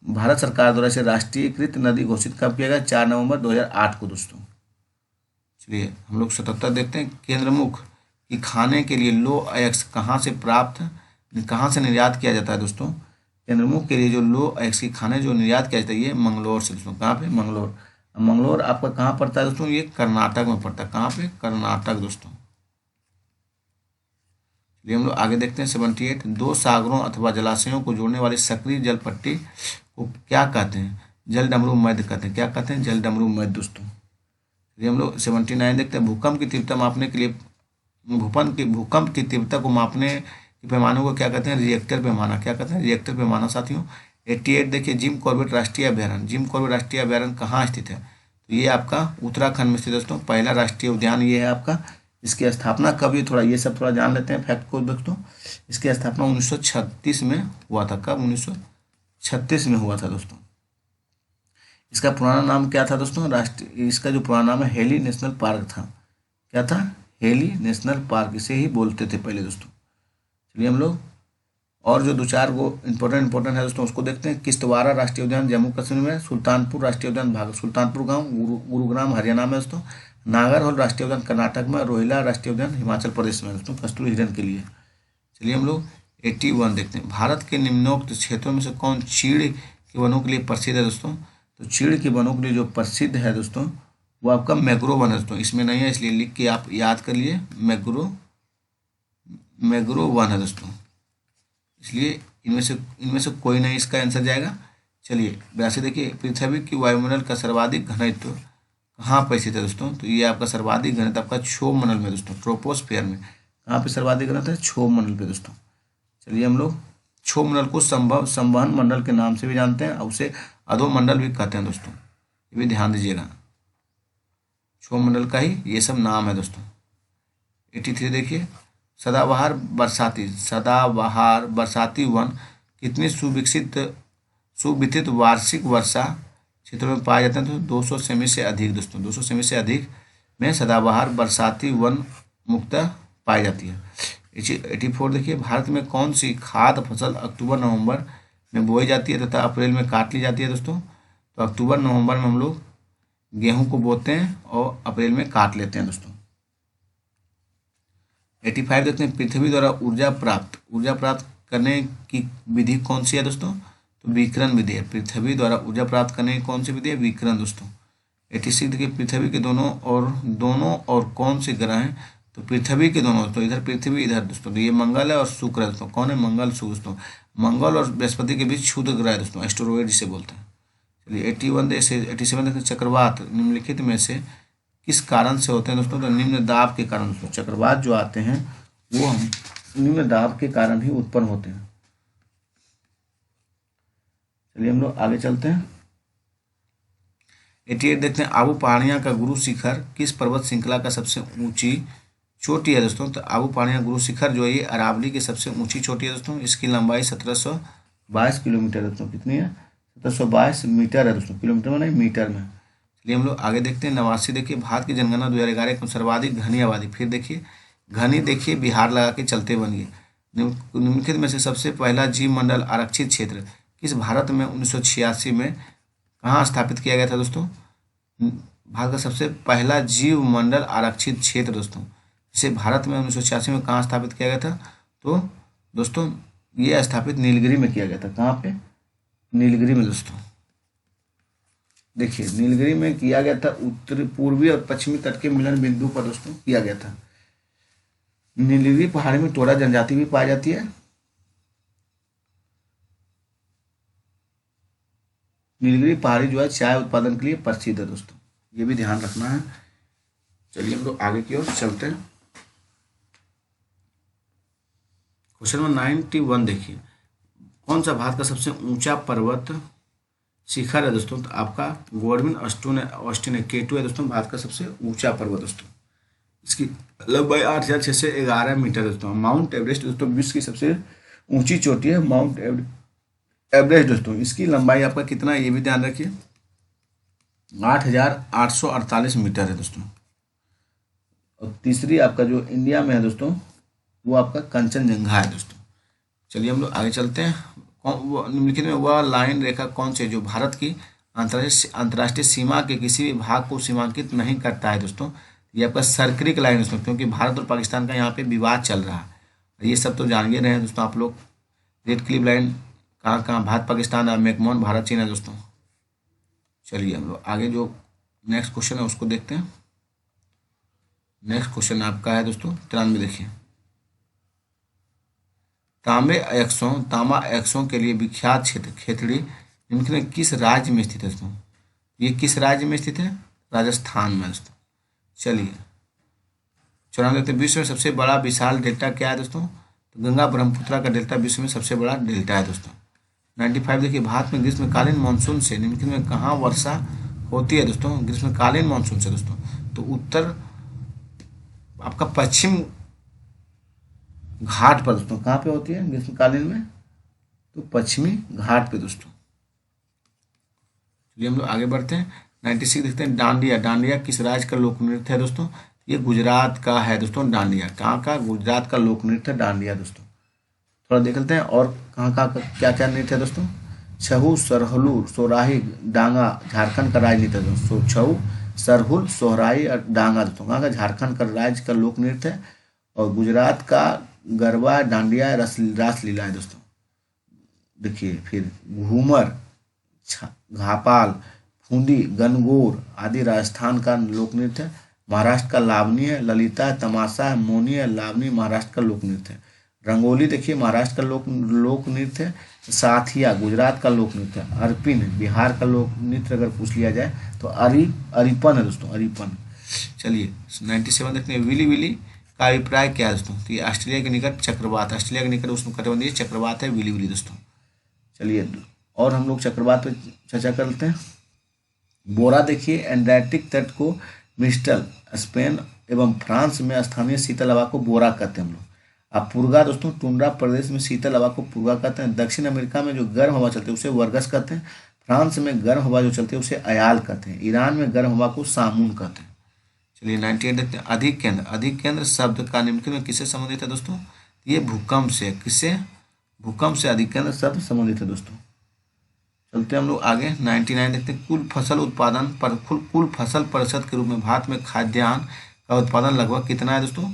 भारत सरकार द्वारा इसे राष्ट्रीयकृत नदी घोषित कब किया गया? 4 नवंबर 2008 को दोस्तों। चलिए हम लोग 77 देखते हैं। केंद्रमुख की खाने के लिए लो अयस्क कहाँ से निर्यात किया जाता है दोस्तों? केंद्रमुख के लिए जो लो अयस्क की खाने जो निर्यात किया जाता है ये मंगलोर से दोस्तों। कहाँ पे? मंगलोर। मंगलोर आपका कहाँ पड़ता है दोस्तों? ये कर्नाटक में पड़ता है। कहाँ पे? कर्नाटक दोस्तों। चलिए हम लोग आगे देखते हैं। 78, 2 सागरों अथवा जलाशयों को जोड़ने वाली सक्रिय जल पट्टी को क्या कहते हैं? जल डमरू मध्य कहते हैं। क्या कहते हैं? जल डमरू मध्य दोस्तों। चलिए हम लोग 79 देखते हैं। भूकंप की तीव्रता मापने के लिए भूकंप की तीव्रता को मापने के पैमाने को क्या कहते हैं? रिएक्टर पैमाना। क्या कहते हैं? रिएक्टर पैमाना साथियों। 88 देखिए, जिम कॉर्बेट राष्ट्रीय अभ्यारण्य। जिम कॉर्बेट राष्ट्रीय अभ्यारण्य कहाँ स्थित है? तो ये आपका उत्तराखंड में स्थित दोस्तों। पहला राष्ट्रीय उद्यान ये है आपका। इसकी स्थापना कब? ये थोड़ा ये सब थोड़ा जान लेते हैं फैक्ट को दोस्तों। इसकी स्थापना 1936 में हुआ था। कब? 1936 में हुआ था दोस्तों। इसका पुराना नाम क्या था दोस्तों? इसका जो पुराना नाम है हेली नेशनल पार्क था। क्या था? हेली नेशनल पार्क, इसे ही बोलते थे पहले दोस्तों। चलिए हम लोग और जो 2-4 वो इंपॉर्टेंट है दोस्तों उसको देखते हैं। किश्तवाड़ा राष्ट्रीय उद्यान जम्मू कश्मीर में। सुल्तानपुर राष्ट्रीय उद्यान सुल्तानपुर गांव गुरुग्राम हरियाणा में दोस्तों। नागरहोल राष्ट्रीय उद्यान कर्नाटक में। रोहिला राष्ट्रीय उद्यान हिमाचल प्रदेश में दोस्तों, कस्तूरी हिरन के लिए। चलिए हम लोग 81 देखते हैं। भारत के निम्नोक्त क्षेत्रों में से कौन चीड़ के वनों के लिए प्रसिद्ध है दोस्तों? तो चीड़ के वनों के लिए जो प्रसिद्ध है दोस्तों वो आपका मैग्रोव वन है दोस्तों। इसमें नहीं है इसलिए लिख के आप याद कर लिए। मैग्रोव वन है दोस्तों, इसलिए इनमें से कोई नहीं इसका आंसर जाएगा। चलिए 82 देखिए। पृथ्वी की वायुमंडल का सर्वाधिक घनत्व कहाँ पर स्थित है दोस्तों? तो ये आपका सर्वाधिक घनत्व आपका क्षोभ मंडल में दोस्तों, ट्रोपोस्फेयर में। कहाँ पे सर्वाधिक घनत्व है? क्षोभ मंडल पे दोस्तों। चलिए हम लोग क्षोभ मंडल को संवहन मंडल के नाम से भी जानते हैं और उसे अधोमंडल भी कहते हैं दोस्तों, ये भी ध्यान दीजिएगा। क्षोभ मंडल का ही ये सब नाम है दोस्तों। 83 देखिए। सदाबहार बरसाती वन कितनी सुविकसित वार्षिक वर्षा क्षेत्रों में पाए जाते हैं? तो 200 सेमी से अधिक दोस्तों। 200 सेमी से अधिक में सदाबहार बरसाती वन मुक्ता पाई जाती है। 84 देखिए। भारत में कौन सी खाद्य फसल अक्टूबर नवंबर में बोई जाती है तथा अप्रैल में काट ली जाती है दोस्तों? तो अक्टूबर नवंबर में हम लोग गेहूं को बोते हैं और अप्रैल में काट लेते हैं दोस्तों। 85 देखते हैं। पृथ्वी द्वारा ऊर्जा प्राप्त करने की विधि कौन सी है दोस्तों? तो विकिरण विधि है। पृथ्वी द्वारा ऊर्जा प्राप्त करने की कौन सी विधि है? विकिरण दोस्तों। 86 देखिए, पृथ्वी के दोनों और कौन से ग्रह हैं? तो पृथ्वी के दोनों, तो इधर पृथ्वी इधर दोस्तों, तो ये मंगल है और शुक्र है दोस्तों। कौन है? मंगल शुक्र दोस्तों। मंगल और बृहस्पति के बीच क्षुद्र ग्रह है दोस्तों, एस्टेरॉयड जिसे बोलते हैं। चलिए 87 देखते चक्रवात निम्नलिखित में से किस कारण से होते हैं दोस्तों? तो निम्न दाब के कारण दोस्तों। चक्रवात जो आते हैं वो हम निम्न दाब के कारण ही उत्पन्न होते हैं। चलिए हम लोग आगे चलते हैं। 88 देखते हैं, आबू पहाड़ियाँ का गुरु शिखर किस पर्वत श्रृंखला का सबसे ऊंची चोटी है दोस्तों? तो आबू पहाड़ियाँ गुरु शिखर जो है ये अरावली की सबसे ऊंची चोटी है दोस्तों। इसकी लंबाई 1722 किलोमीटर दोस्तों। कितनी है? 1722 मीटर है दोस्तों, किलोमीटर में नहीं, मीटर में। चलिए हम लोग आगे देखते हैं। 89 देखिए, भारत की जनगणना 2011 में सर्वाधिक घनी आबादी, फिर देखिए घनी देखिए बिहार लगा के चलते बनिए। निम्नलिखित में से सबसे पहला जीव मंडल आरक्षित क्षेत्र किस भारत में 1986 में कहाँ स्थापित किया गया था दोस्तों? भारत का सबसे पहला जीव मंडल आरक्षित क्षेत्र दोस्तों, इसे भारत में 1986 में कहाँ स्थापित किया गया था? तो दोस्तों ये स्थापित नीलगिरी में किया गया था। कहाँ पे? नीलगिरी में दोस्तों। देखिए नीलगिरी में किया गया था, उत्तरी पूर्वी और पश्चिमी तट के मिलन बिंदु पर दोस्तों किया गया था। नीलगिरी पहाड़ी में टोरा जनजाति भी पाई जाती है। नीलगिरी पहाड़ी जो है चाय उत्पादन के लिए प्रसिद्ध है दोस्तों, ये भी ध्यान रखना है। चलिए हम लोग आगे की ओर चलते हैं। क्वेश्चन नंबर 91 देखिए, कौन सा भारत का सबसे ऊंचा पर्वत शिखर है दोस्तों? तो आपका गॉडविन ऑस्टिन है, K2 है दोस्तों, भारत का सबसे ऊंचा पर्वत दोस्तों। इसकी लंबाई 8611 मीटर दोस्तों। माउंट एवरेस्ट दोस्तों विश्व की सबसे ऊंची चोटी है, माउंट एवरेस्ट दोस्तों। इसकी लंबाई आपका कितना है ये भी ध्यान रखिए, 8848 मीटर है दोस्तों। और तीसरी आपका जो इंडिया में है दोस्तों वो आपका कंचनजंगा है दोस्तों। चलिए हम लोग आगे चलते हैं। निम्नलिखित में वह लाइन रेखा कौन सी है जो भारत की अंतर्राष्ट्रीय सीमा के किसी भी भाग को सीमांकित नहीं करता है दोस्तों? ये आपका सर्करिक लाइन दोस्तों, क्योंकि भारत और पाकिस्तान का यहाँ पे विवाद चल रहा है। ये सब तो जान रहे हैं दोस्तों आप लोग। रेड क्लिफ लाइन कहाँ भारत पाकिस्तान और मैकमोहन भारत चीन है दोस्तों। चलिए हम लोग आगे जो नेक्स्ट क्वेश्चन है उसको देखते हैं। नेक्स्ट क्वेश्चन आपका है दोस्तों 93। देखिए, तांबा एक्सों के लिए विख्यात क्षेत्र खेतड़ी निम्नलिखित में किस राज्य में स्थित है दोस्तों? ये किस राज्य में स्थित है? राजस्थान में दोस्तों। चलिए 94 विश्व में सबसे बड़ा विशाल डेल्टा क्या है दोस्तों? तो गंगा ब्रह्मपुत्रा का डेल्टा विश्व में सबसे बड़ा डेल्टा है दोस्तों। 95 देखिए, भारत में ग्रीष्मकालीन मानसून से निम्नलिखित में कहाँ वर्षा होती है दोस्तों? ग्रीष्मकालीन मानसून से दोस्तों तो उत्तर आपका पश्चिम घाट पर दोस्तों। कहाँ पे होती है ग्रीष्मकालीन में? तो पश्चिमी घाट पे दोस्तों। चलिए हम लोग आगे बढ़ते हैं। 96 देखते हैं, डांडिया किस राज्य का लोक नृत्य है दोस्तों? ये गुजरात का है दोस्तों डांडिया। कहाँ का? गुजरात का लोक नृत्य डांडिया दोस्तों। थोड़ा देख लेते हैं और कहाँ क्या क्या नृत्य है दोस्तों। छहू, सरहुल, सोराही, डांगा झारखंड का राज्य नृत्य है दोस्तों। छहू, सरहुल, सोहराई और डांगा दोस्तों कहाँ का? झारखंड का राज्य का लोक नृत्य है। और गुजरात का गरबा, डांडिया, रासलीला है दोस्तों। देखिए फिर घूमर, घापाल, फूंदी, गनगौर आदि राजस्थान का लोक नृत्य है। महाराष्ट्र का लावनी है, ललिता है, तमाशा है, मोनी है, लावनी महाराष्ट्र का लोक नृत्य है। रंगोली देखिए महाराष्ट्र का लोक नृत्य है। साथिया गुजरात का लोक नृत्य है। अर्पिन बिहार का लोक नृत्य अगर पूछ लिया जाए तो अरिपन है दोस्तों, अरिपन। चलिए 97 देखते हैं, विली विली का अभिप्राय क्या है दोस्तों? तो ये ऑस्ट्रेलिया के निकट चक्रवात, ऑस्ट्रेलिया के निकट उष्णकटिबंधीय चक्रवात है विली विली दोस्तों। चलिए और हम लोग चक्रवात पर चर्चा करते हैं। बोरा देखिए, एंटार्क्टिक तट को मिस्टल, स्पेन एवं फ्रांस में स्थानीय शीतल हवा को बोरा कहते हैं हम लोग। अब पुर्गा दोस्तों, टुंड्रा प्रदेश में शीतल हवा को पुर्गा कहते हैं। दक्षिण अमेरिका में जो गर्म हवा चलती है उसे वर्गस कहते हैं। फ्रांस में गर्म हवा जो चलती है उसे अयाल कहते हैं। ईरान में गर्म हवा को सामून कहते हैं। चलिए 98 देखते हैं, अधिक केंद्र शब्द का निम्नलिखित में किससे संबंधित है दोस्तों? ये भूकंप से। किससे? भूकंप से अधिक केंद्र शब्द संबंधित है दोस्तों। चलते हैं हम लोग आगे। 99 देखते हैं, कुल फसल प्रतिशत के रूप में भारत में खाद्यान्न का उत्पादन लगभग कितना है दोस्तों?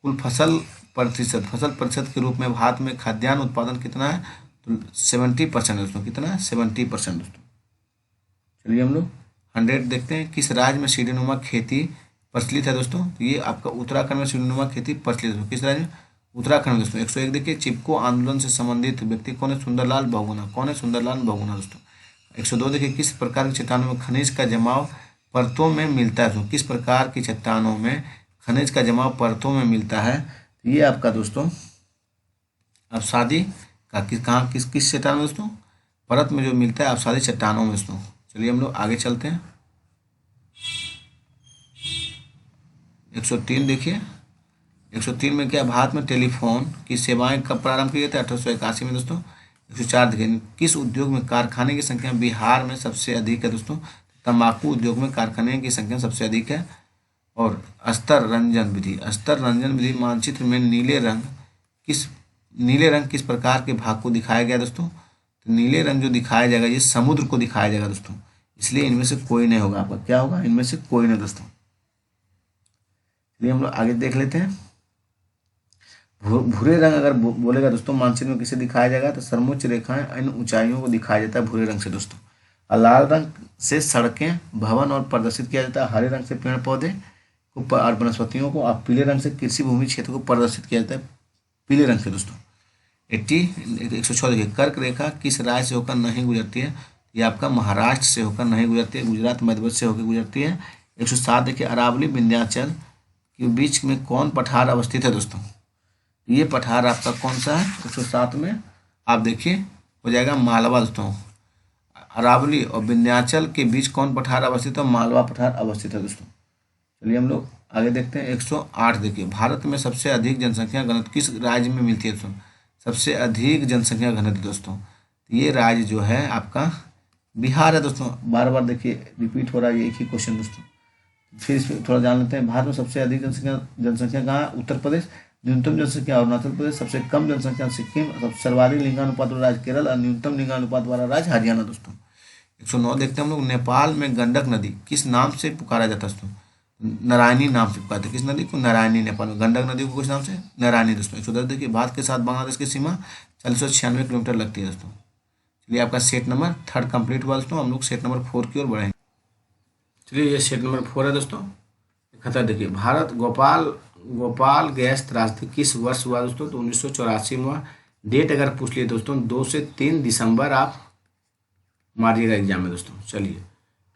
कुल फसल प्रतिशत के रूप में भारत में खाद्यान्न उत्पादन कितना है? तो 70% दोस्तों, कितना 70% दोस्तों। चलिए हम लोग 100 देखते हैं, किस राज्य में सीढ़ीनुमा खेती प्रचलित है दोस्तों। तो ये आपका उत्तराखंड में सीढ़ीनुमा खेती प्रचलित है। किस राज्य में? उत्तराखंड में दोस्तों। 101 देखिए, चिपको आंदोलन से संबंधित व्यक्ति कौन है? सुंदरलाल बहुगुणा। कौन है? सुंदरलाल बहुगुणा दोस्तों। 102 देखिए, किस प्रकार की चट्टानों में खनिज का जमाव परतों में मिलता है दोस्तों। किस प्रकार की चट्टानों में खनिज का जमाव परतों में मिलता है? तो ये आपका दोस्तों अवसादी का कहाँ किस किस चट्टान में दोस्तों? परत में जो मिलता है अवसादी चट्टानों में दोस्तों। चलिए हम लोग आगे चलते हैं। 103 देखिए, 103 में क्या, भारत में टेलीफोन की सेवाएं कब प्रारंभ की गई थी? 1881 में दोस्तों। 104 देखिए, किस उद्योग में कारखाने की संख्या बिहार में सबसे अधिक है दोस्तों? तंबाकू उद्योग में कारखाने की संख्या सबसे अधिक है। और स्तर रंजन विधि मानचित्र में नीले रंग किस प्रकार के भाग को दिखाया गया दोस्तों? तो नीले रंग जो दिखाया जाएगा ये समुद्र को दिखाया जाएगा दोस्तों, इसलिए इनमें से कोई नहीं होगा आपका। क्या होगा? इनमें से कोई नहीं दोस्तों। चलिए हम लोग आगे देख लेते हैं। भूरे रंग अगर बोलेगा दोस्तों मानचित्र में किसे दिखाया जाएगा? तो सर्वोच्च रेखाएं इन ऊंचाइयों को दिखाया जाता है भूरे रंग से दोस्तों। और लाल रंग से सड़कें, भवन और प्रदर्शित किया जाता है। हरे रंग से पेड़ पौधे को और वनस्पतियों को, और पीले रंग से कृषि भूमि क्षेत्र को प्रदर्शित किया जाता है पीले रंग से दोस्तों। 106 देखिए, कर्क रेखा किस राज्य से होकर नहीं गुजरती है? ये आपका महाराष्ट्र से होकर नहीं गुजरती है, गुजरात मध्य प्रदेश से होकर गुजरती है। 107 देखिए, अरावली विंध्याचल के बीच में कौन पठार अवस्थित है दोस्तों? ये पठार आपका कौन सा है? 107 में आप देखिए हो जाएगा मालवा दोस्तों। अरावली और विंध्याचल के बीच कौन पठार अवस्थित है? मालवा पठार अवस्थित है दोस्तों। चलिए हम लोग आगे देखते हैं। 108 देखिए, भारत में सबसे अधिक जनसंख्या घनत्व किस राज्य में मिलती है दोस्तों? सबसे अधिक जनसंख्या घनत्व दोस्तों, ये राज्य जो है आपका बिहार है दोस्तों। बार बार देखिए रिपीट हो रहा है ये एक ही क्वेश्चन दोस्तों, फिर इसमें थोड़ा जान लेते हैं। भारत में सबसे अधिक जनसंख्या कहाँ है? उत्तर प्रदेश। न्यूनतम जनसंख्या अरुणाचल प्रदेश। सबसे कम जनसंख्या सिक्किम। सर्वाधिक लिंगानुपात वाला राज्य केरल, और न्यूनतम लिंगानुपात वाला राज्य हरियाणा दोस्तों। 109 देखते हैं हम लोग, नेपाल में गंडक नदी किस नाम से पुकारा जाता है दोस्तों? नारायणी नाम से पुकारते हैं। किस नदी को? नारायणी। नेपाल में गंडक नदी को किस नाम से? नारायणी दोस्तों। 110 देखिए, भारत के साथ बांग्लादेश की सीमा 496 किलोमीटर लगती है दोस्तों। चलिए आपका सेट नंबर 3 कंप्लीट हुआ दोस्तों। हम लोग सेट नंबर 4 की ओर बढ़ेंगे। चलिए ये सेट नंबर 4 है दोस्तों। खतर देखिए, भारत गोपाल गैस त्रासदी किस वर्ष हुआ दोस्तों? तो 1984 में हुआ। डेट अगर पूछ लिए दोस्तों 2 से 3 दिसंबर आप मारिएगा एग्जाम में दोस्तों। चलिए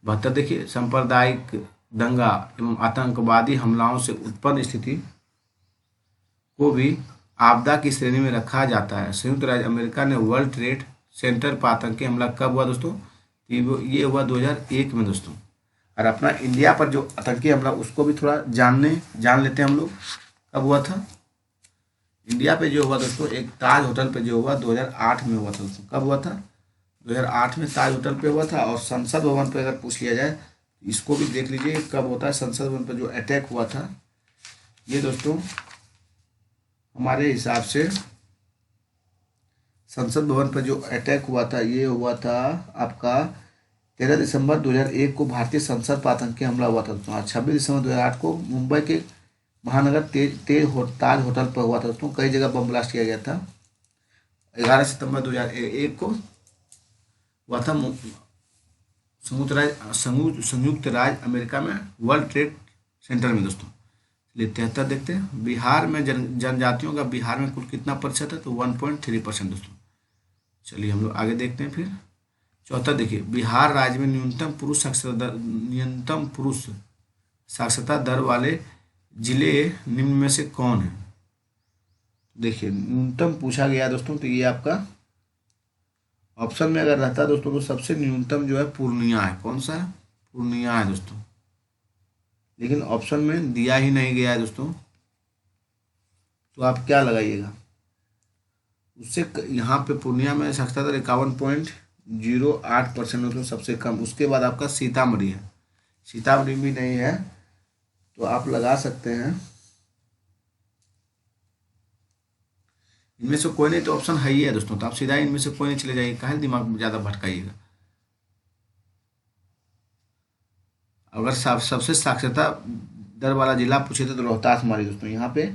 72 देखिए, सांप्रदायिक दंगा एवं आतंकवादी हमलाओं से उत्पन्न स्थिति को भी आपदा की श्रेणी में रखा जाता है। संयुक्त राज्य अमेरिका ने वर्ल्ड ट्रेड सेंटर पर आतंकी हमला कब हुआ दोस्तों? ये हुआ 2001 में दोस्तों। और अपना इंडिया पर जो आतंकी हमला उसको भी थोड़ा जान लेते हैं हम लोग, कब हुआ था। इंडिया पे जो हुआ दोस्तों, एक ताज होटल पे जो हुआ 2008 में हुआ था दोस्तों। कब हुआ था? 2008 में ताज होटल पे हुआ था। और संसद भवन पे अगर पूछ लिया जाए इसको भी देख लीजिए कब होता है। संसद भवन पर जो अटैक हुआ था ये दोस्तों हमारे हिसाब से संसद भवन पर जो अटैक हुआ था ये हुआ था आपका 13 दिसंबर 2001 को भारतीय संसद पर आतंकी हमला हुआ था दोस्तों। 26 दिसंबर 2008 को मुंबई के महानगर ताज होटल पर हुआ था दोस्तों। कई जगह बम ब्लास्ट किया गया था। 11 सितंबर 2001 को हुआ था संयुक्त राज्य अमेरिका में वर्ल्ड ट्रेड सेंटर में दोस्तों। चलिए 73 देखते हैं, बिहार में जनजातियों का बिहार में कुल कितना प्रतिशत है? तो 1.3% दोस्तों। चलिए हम लोग आगे देखते हैं फिर। 74 देखिए, बिहार राज्य में न्यूनतम पुरुष साक्षरता दर वाले जिले निम्न में से कौन है? देखिए न्यूनतम पूछा गया दोस्तों, तो ये आपका ऑप्शन में अगर रहता है दोस्तों तो सबसे न्यूनतम जो है पूर्णिया है। कौन सा है? पूर्णिया है दोस्तों, लेकिन ऑप्शन में दिया ही नहीं गया है दोस्तों। तो आप क्या लगाइएगा उससे? यहाँ पे पूर्णिया में साक्षरता दर 51.08% दोस्तों, सबसे कम। उसके बाद आपका सीतामढ़ी है। सीतामढ़ी भी नहीं है तो आप लगा सकते हैं इनमें से कोई नहीं, तो ऑप्शन है ही है दोस्तों। तो आप सीधा इनमें से कोई नहीं चले जाइए, काहे दिमाग में ज़्यादा भटकाइएगा। अगर सबसे साक्षरता दर वाला जिला पूछे तो रोहतास हमारी दोस्तों, यहाँ पे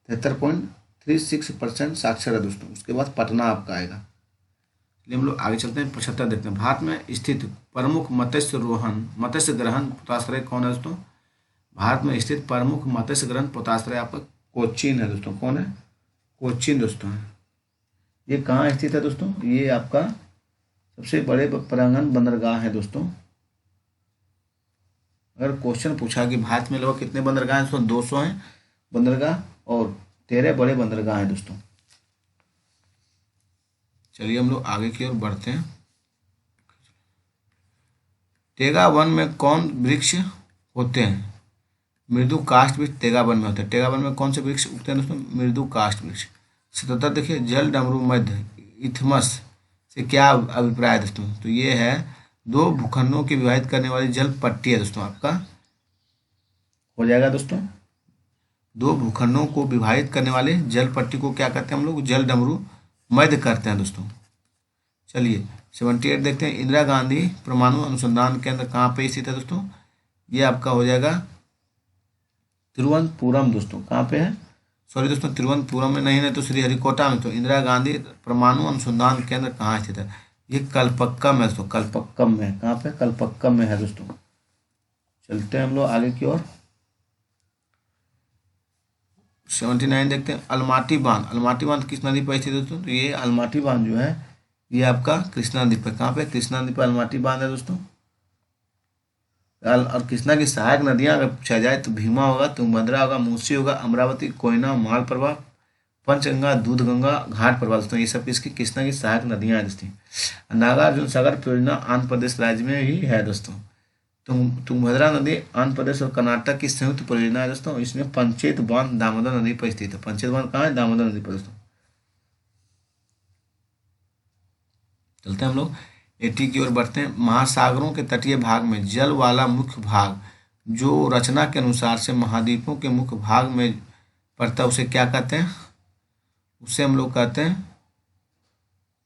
73.36% साक्षर है दोस्तों। उसके बाद पटना आपका आएगा। चलिए हम लोग आगे चलते हैं। 75 देखते हैं। भारत में स्थित प्रमुख मत्स्य ग्रहण पोताश्रय कौन है दोस्तों? भारत में स्थित प्रमुख मत्स्य ग्रहण पोताश्रय आपका कोचीन है दोस्तों। कौन है? कोचीन दोस्तों है। ये कहाँ स्थित है दोस्तों? ये आपका सबसे बड़े परांगण बंदरगाह है दोस्तों। अगर क्वेश्चन पूछा कि भारत में लगभग कितने बंदरगाह हैं दोस्तों? 200 हैं बंदरगाह और 13 बड़े बंदरगाह हैं दोस्तों। चलिए हम लोग आगे की ओर बढ़ते हैं। तेगा वन में कौन वृक्ष होते हैं? मृदु काष्ठ वृक्ष तेगा वन में होते हैं। तेगा वन में कौन से वृक्ष उगते हैं दोस्तों? मृदु काष्ठ वृक्ष। 77 देखिए, जल डमरू मध्य इथमस से क्या अभिप्राय है दोस्तों? तो ये है 2 भूखंडों की विभाजित करने वाली जल पट्टी है दोस्तों। आपका हो जाएगा दोस्तों। 2 भूखंडों को विभाजित करने वाले जल पट्टी को क्या कहते हैं हम लोग? जल डमरू मध्य करते हैं दोस्तों। चलिए 78 देखते हैं। इंदिरा गांधी परमाणु अनुसंधान केंद्र कहाँ पे स्थित है दोस्तों? ये आपका हो जाएगा तिरुवनंतपुरम दोस्तों। कहाँ पे है? सॉरी दोस्तों, तिरुवनंतपुरम में नहीं है तो श्रीहरिकोटा में। तो इंदिरा गांधी परमाणु अनुसंधान केंद्र कहाँ स्थित है? ये कलपक्कम है दोस्तों। कलपक्कम में। कहाँ पे? कलपक्कम में है दोस्तों। चलते हैं हम लोग आगे की ओर। 79 देखते हैं। अलमाटी बांध। अलमाटी बांध किस नदी पर स्थित है दोस्तों? तो ये अलमाटी बांध जो है ये आपका कृष्णा नदी पर। कहाँ पे? कृष्णा नदी पर अलमाटी बांध है दोस्तों। और कृष्णा की सहायक नदियां अगर पूछा जाए तो भीमा होगा, तुंगभद्रा होगा, मूसी होगा, अमरावती, कोयना, मालप्रभा, पंचगंगा, दूधगंगा, घाट प्रभा दोस्तों। ये सब किसकी? कृष्णा की सहायक नदियां हैं दोस्तों। नागार्जुन सागर परियोजना आंध्र प्रदेश राज्य में ही है दोस्तों। तुंगभद्रा नदी आंध्र प्रदेश और कर्नाटक की संयुक्त परियोजना है दोस्तों। इसमें पंचेत बांध दामोदर नदी पर स्थित है। पंचेत बांध कहाँ है? दामोदर नदी पर दोस्तों। चलते हैं हम लोग 80 की ओर बढ़ते हैं। महासागरों के तटीय भाग में जल वाला मुख्य भाग जो रचना के अनुसार से महाद्वीपों के मुख्य भाग में पड़ता है उसे क्या कहते हैं? उसे हम लोग कहते हैं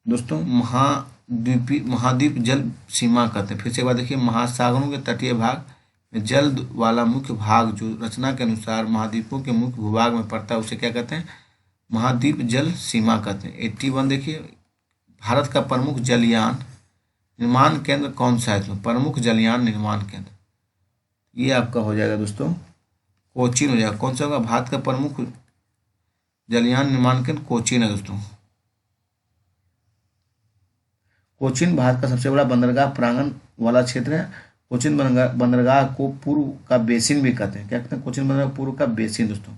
दोस्तों महाद्वीप जल सीमा कहते हैं। फिर से एक बार देखिए, महासागरों के तटीय भाग में जल वाला मुख्य भाग जो रचना के अनुसार महाद्वीपों के मुख्य भूभाग में पड़ता है उसे क्या कहते हैं? महाद्वीप जल सीमा कहते हैं। 81 देखिए, भारत का प्रमुख जलयान निर्माण केंद्र कौन सा है इसमें? प्रमुख जलयान निर्माण केंद्र ये आपका हो जाएगा दोस्तों कोचीन हो जाएगा। कौन सा होगा? भारत का प्रमुख जलयान निर्माण केंद्र कोचीन है दोस्तों। कोचीन भारत का सबसे बड़ा बंदरगाह प्रांगण वाला क्षेत्र है। कोचीन बंदरगाह को पूर्व का बेसिन भी कहते हैं। क्या कहते हैं? कोचीन बंदरगाह पूर्व का बेसिन दोस्तों।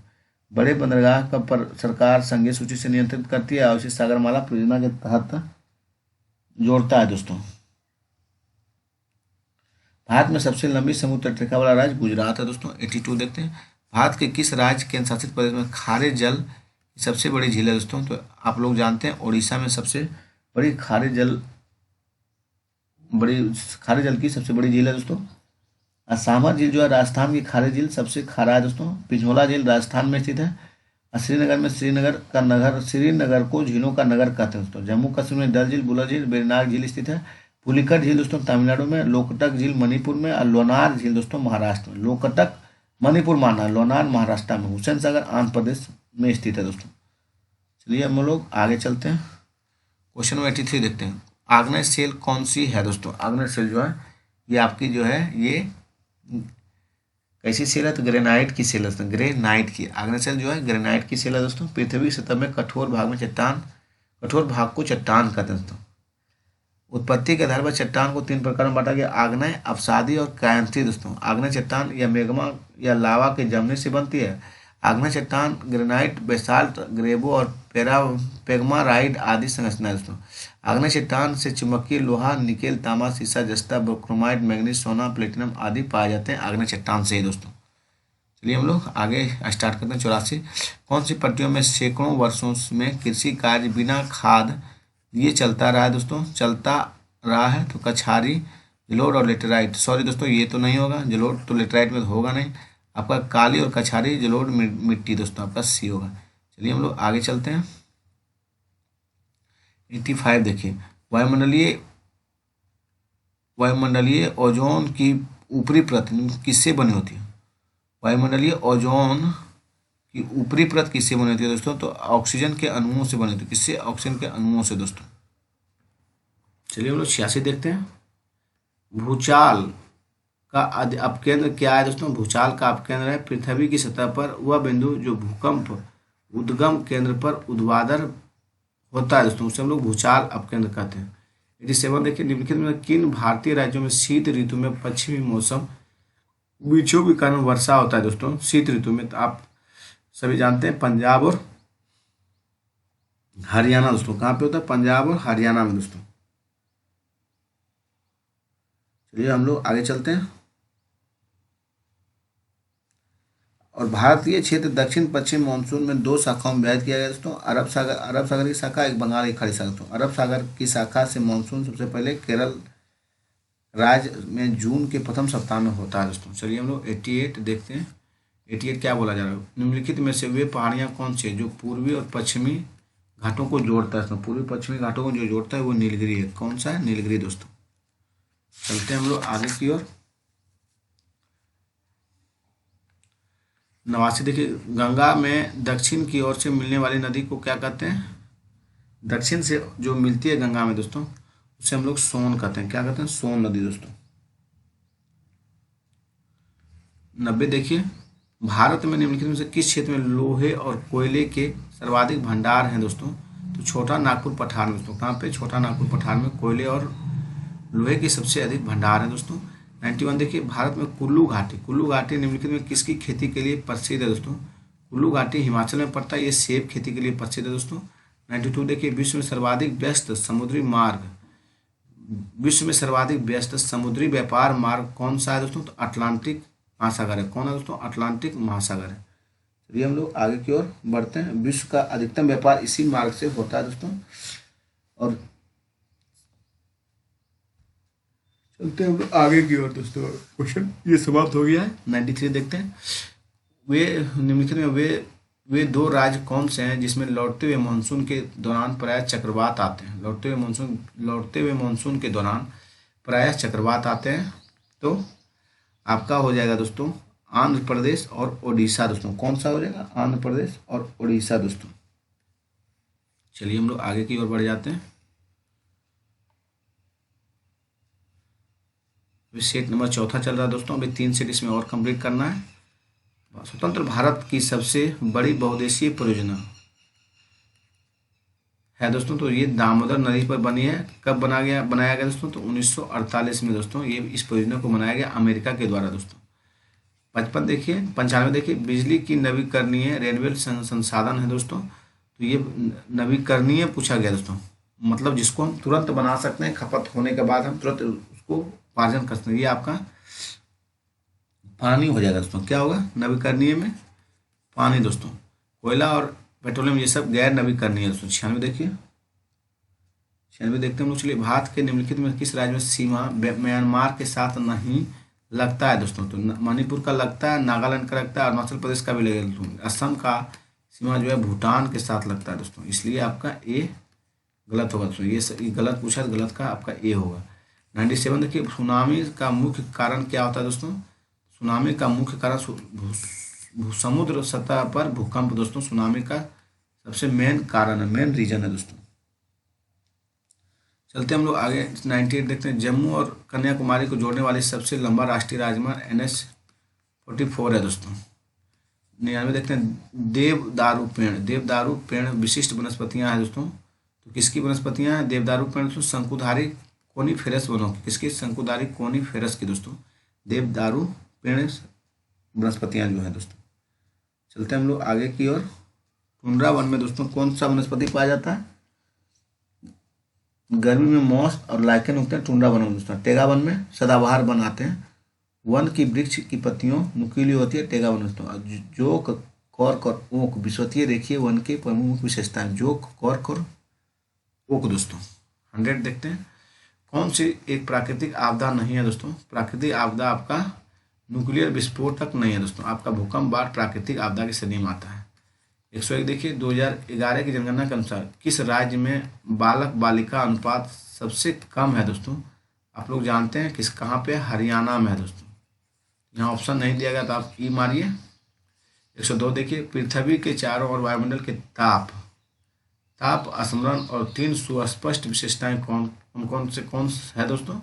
बड़े बंदरगाह का पर सरकार संघीय सूची से नियंत्रित करती है और इसे सागरमाला परियोजना के तहत जोड़ता है दोस्तों। भारत में सबसे लंबी समुद्र तटरेखा वाला राज्य गुजरात है दोस्तों। 82 देखते हैं। भारत के किस राज्य केंद्र शासित प्रदेश में खारे जल की सबसे बड़ी झील है दोस्तों? तो आप लोग जानते हैं उड़ीसा में सबसे बड़ी खारे जल की सबसे बड़ी झील है दोस्तों। असामा झील जो है राजस्थान की खारे झील सबसे खारा है दोस्तों। पिछोला झील राजस्थान में स्थित है। श्रीनगर में श्रीनगर को झीलों का नगर कहते हैं दोस्तों। जम्मू कश्मीर में डल झील, बुलर झील, बेरनाग झील स्थित है। पुलिकट झील दोस्तों तमिलनाडु में, लोकटक झील मणिपुर में और लोनार झील दोस्तों महाराष्ट्र में। लोकटक मणिपुर माना, लोनार महाराष्ट्र में, हुसैन सागर आंध्र प्रदेश में स्थित है दोस्तों। चलिए हम लोग आगे चलते हैं। क्वेश्चन नंबर 83 देखते हैं। आग्नेय सेल कौन सी है दोस्तों? आग्नेय सेल जो है ये आपकी जो है ये कैसी सेल है? तो ग्रेनाइट की सेल है दोस्तों। ग्रेनाइट की आग्नेय सेल जो है ग्रेनाइट की सेल है दोस्तों। पृथ्वी सतह में कठोर भाग को चट्टान कहते हैं दोस्तों। उत्पत्ति के आधार पर चट्टान को 3 प्रकार में बांटा गया। आग्नेय, अपसादी और कायांत्री दोस्तों। आग्नेय चट्टान या मैग्मा या लावा के जमने से बनती है। आग्नेय चट्टान ग्रेनाइट, बेसाल्ट, ग्रेवो और पेगमाराइट आदि संरचना दोस्तों। आग्नेय चट्टान से चुंबकीय लोहा, निकेल, तांबा, सीसा, जस्ता, क्रोमाइट, मैग्नीज, सोना, प्लेटिनम आदि पाए जाते हैं आग्नेय चट्टान से ही दोस्तों। चलिए हम लोग आगे स्टार्ट करते हैं। 84 कौन सी पट्टियों में सैकड़ों वर्षों में कृषि कार्य बिना खाद ये चलता रहा है दोस्तों? चलता रहा है तो कछारी, जलोढ़ और लेटेराइट। सॉरी दोस्तों, ये तो नहीं होगा। जलोढ़ तो लेटेराइट में तो होगा नहीं। आपका काली और कछारी जलोढ़ मिट्टी दोस्तों आपका सी होगा। चलिए हम लोग आगे चलते हैं। 85 देखिए। वायुमंडलीय ओजोन की ऊपरी परत किससे बनी होती है? वायुमंडलीय ओजोन की ऊपरी परत किससे बनी होती है दोस्तों? तो ऑक्सीजन के अणुओं से बनी होती है। किससे? ऑक्सीजन के अणुओं से दोस्तों। चलिए हम लोग 86 देखते हैं। भूचाल का अपकेंद्र क्या है दोस्तों? भूचाल का अपकेंद्र है पृथ्वी की सतह पर वह बिंदु जो भूकंप उद्गम केंद्र पर ऊर्ध्वाधर होता है दोस्तों, उसे हम लोग भूचाल अपकेंद्र कहते हैं। 87 देखिए, निम्नलिखित में किन भारतीय राज्यों में शीत ऋतु में पश्चिमी मौसम विक्षोभ के कारण वर्षा होता है दोस्तों? शीत ऋतु में तो आप सभी जानते हैं पंजाब और हरियाणा दोस्तों। कहाँ पे होता है? पंजाब और हरियाणा में दोस्तों। चलिए हम लोग आगे चलते हैं। और भारतीय क्षेत्र दक्षिण पश्चिम मानसून में दो शाखाओं में विभाजित किया गया दोस्तों। अरब सागर की शाखा, एक बंगाल की खाड़ी शाखा। दोस्तों अरब सागर की शाखा से मानसून सबसे पहले केरल राज्य में जून के प्रथम सप्ताह में होता है दोस्तों। चलिए हम लोग 88 देखते हैं। 88 क्या बोला जा रहा है? निम्नलिखित में से वे पहाड़ियाँ कौन सी है जो पूर्वी और पश्चिमी घाटों को जोड़ता है? दोस्तों पूर्वी पश्चिमी घाटों को जो जोड़ता है वो नीलगिरी है। कौन सा है? नीलगिरी दोस्तों। चलते हैं हम लोग आगे की ओर। 89 देखिए, गंगा में दक्षिण की ओर से मिलने वाली नदी को क्या कहते हैं? दक्षिण से जो मिलती है गंगा में दोस्तों उसे हम लोग सोन कहते हैं। क्या कहते हैं? सोन नदी दोस्तों। 90 देखिए, भारत में निम्नलिखित में से किस क्षेत्र में लोहे और कोयले के सर्वाधिक भंडार हैं दोस्तों? तो छोटा नागपुर पठार में दोस्तों। कहाँ पे? छोटा नागपुर पठार में कोयले और लोहे के सबसे अधिक भंडार हैं दोस्तों। 91 देखिए, भारत में कुल्लू घाटी निम्नलिखित में किसकी खेती के लिए प्रसिद्ध है दोस्तों? कुल्लू घाटी हिमाचल में पड़ता है, ये सेब खेती के लिए प्रसिद्ध है दोस्तों। 92 देखिए, विश्व में सर्वाधिक व्यस्त समुद्री व्यापार मार्ग कौन सा है दोस्तों? तो अटलांटिक महासागर है। कौन है दोस्तों? अटलांटिक महासागर है। चलिए हम लोग आगे की ओर बढ़ते हैं। विश्व का अधिकतम व्यापार इसी मार्ग से होता है दोस्तों। और चलते हैं हम लोग आगे की ओर दोस्तों। क्वेश्चन ये समाप्त हो गया है। 93 देखते हैं। वे निम्नलिखित में वे दो राज्य कौन से हैं जिसमें लौटते हुए मानसून के दौरान प्रायः चक्रवात आते हैं? लौटते हुए मानसून के दौरान प्रायः चक्रवात आते हैं। तो आपका हो जाएगा दोस्तों आंध्र प्रदेश और ओडिशा दोस्तों। कौन सा हो जाएगा? आंध्र प्रदेश और ओडिशा दोस्तों। चलिए हम लोग आगे की ओर बढ़ जाते हैं। सेट नंबर 4 चल रहा है दोस्तों। अभी 3 सेट इसमें और कंप्लीट करना है। स्वतंत्र भारत की सबसे बड़ी बहुउद्देशीय परियोजना है दोस्तों, तो ये दामोदर नदी पर बनी है। कब बनाया गया दोस्तों? तो 1948 में दोस्तों ये इस परियोजना को बनाया गया अमेरिका के द्वारा दोस्तों। 95 देखिए, बिजली की नवीकरणीय रेन्यूएबल संसाधन है दोस्तों। तो ये नवीकरणीय पूछा गया दोस्तों, मतलब जिसको हम तुरंत बना सकते हैं, खपत होने के बाद हम तुरंत उसको उपार्जन कर सकते हैं। ये आपका पानी हो जाएगा दोस्तों। क्या होगा? नवीकरणीय में पानी दोस्तों। कोयला और पेट्रोलियम ये सब गैर नवीकरणीय है दोस्तों। 96 देखिए, 96 देखते हैं हम लोग। चलिए, भारत के निम्नलिखित में किस राज्य में सीमा म्यांमार के साथ नहीं लगता है दोस्तों? तो मणिपुर का लगता है, नागालैंड का लगता है, अरुणाचल प्रदेश का भी लगेगा दोस्तों। असम का सीमा जो है भूटान के साथ लगता है दोस्तों। इसलिए आपका ए गलत होगा दोस्तों। ये गलत पूछा तो गलत का आपका ए होगा। 97 देखिए, सुनामी का मुख्य कारण क्या होता है दोस्तों? सुनामी का मुख्य कारण समुद्र सतह पर भूकंप दोस्तों सुनामी का सबसे मेन कारण है, मेन रीजन है दोस्तों। चलते हम लोग आगे। 98 देखते हैं। जम्मू और कन्याकुमारी को जोड़ने वाली सबसे लंबा राष्ट्रीय राजमार्ग NH-44 है दोस्तों। 99 देखते हैं। देवदारू पेड़ विशिष्ट वनस्पतियां हैं दोस्तों। तो किसकी वनस्पतियां हैं देवदारू पेड़ दोस्तों? शंकुधारी कोनीफेरस वनों की। किसकी? शंकुधारी कोनीफेरस की दोस्तों देवदारू पेड़ वनस्पतियां जो है दोस्तों। चलते हैं हम लोग आगे की ओर। टुंड्रा वन में दोस्तों कौन सा वनस्पति पाया जाता है? गर्मी में मॉस और लाइकेन उगते हैं टुंड्रा वन में दोस्तों। टेगा वन में सदाबहार वन आते हैं। वन की वृक्ष की पत्तियों नुकीली होती है, टेगा वन दोस्तों। जोक, कॉर्क और ओक विश्वतीय देखिए वन के प्रमुख विशेषताएं। जोक, कॉर्क और ओक दोस्तों। 100 देखते हैं। कौन सी एक प्राकृतिक आपदा नहीं है दोस्तों? प्राकृतिक आपदा आपका न्यूक्लियर विस्फोटक नहीं है दोस्तों। आपका भूकंप बाढ़ प्राकृतिक आपदा की श्रेणी में आता है। 101 देखिए, 2011 की जनगणना के अनुसार किस राज्य में बालक बालिका अनुपात सबसे कम है दोस्तों? आप लोग जानते हैं किस कहाँ पे? हरियाणा में है दोस्तों। यहाँ ऑप्शन नहीं दिया गया तो आप ई मारिए। 102 देखिए, पृथ्वी के चारों ओर वायुमंडल के ताप, स्मरण और 3 सुस्पष्ट विशेषताएं कौन है दोस्तों? तो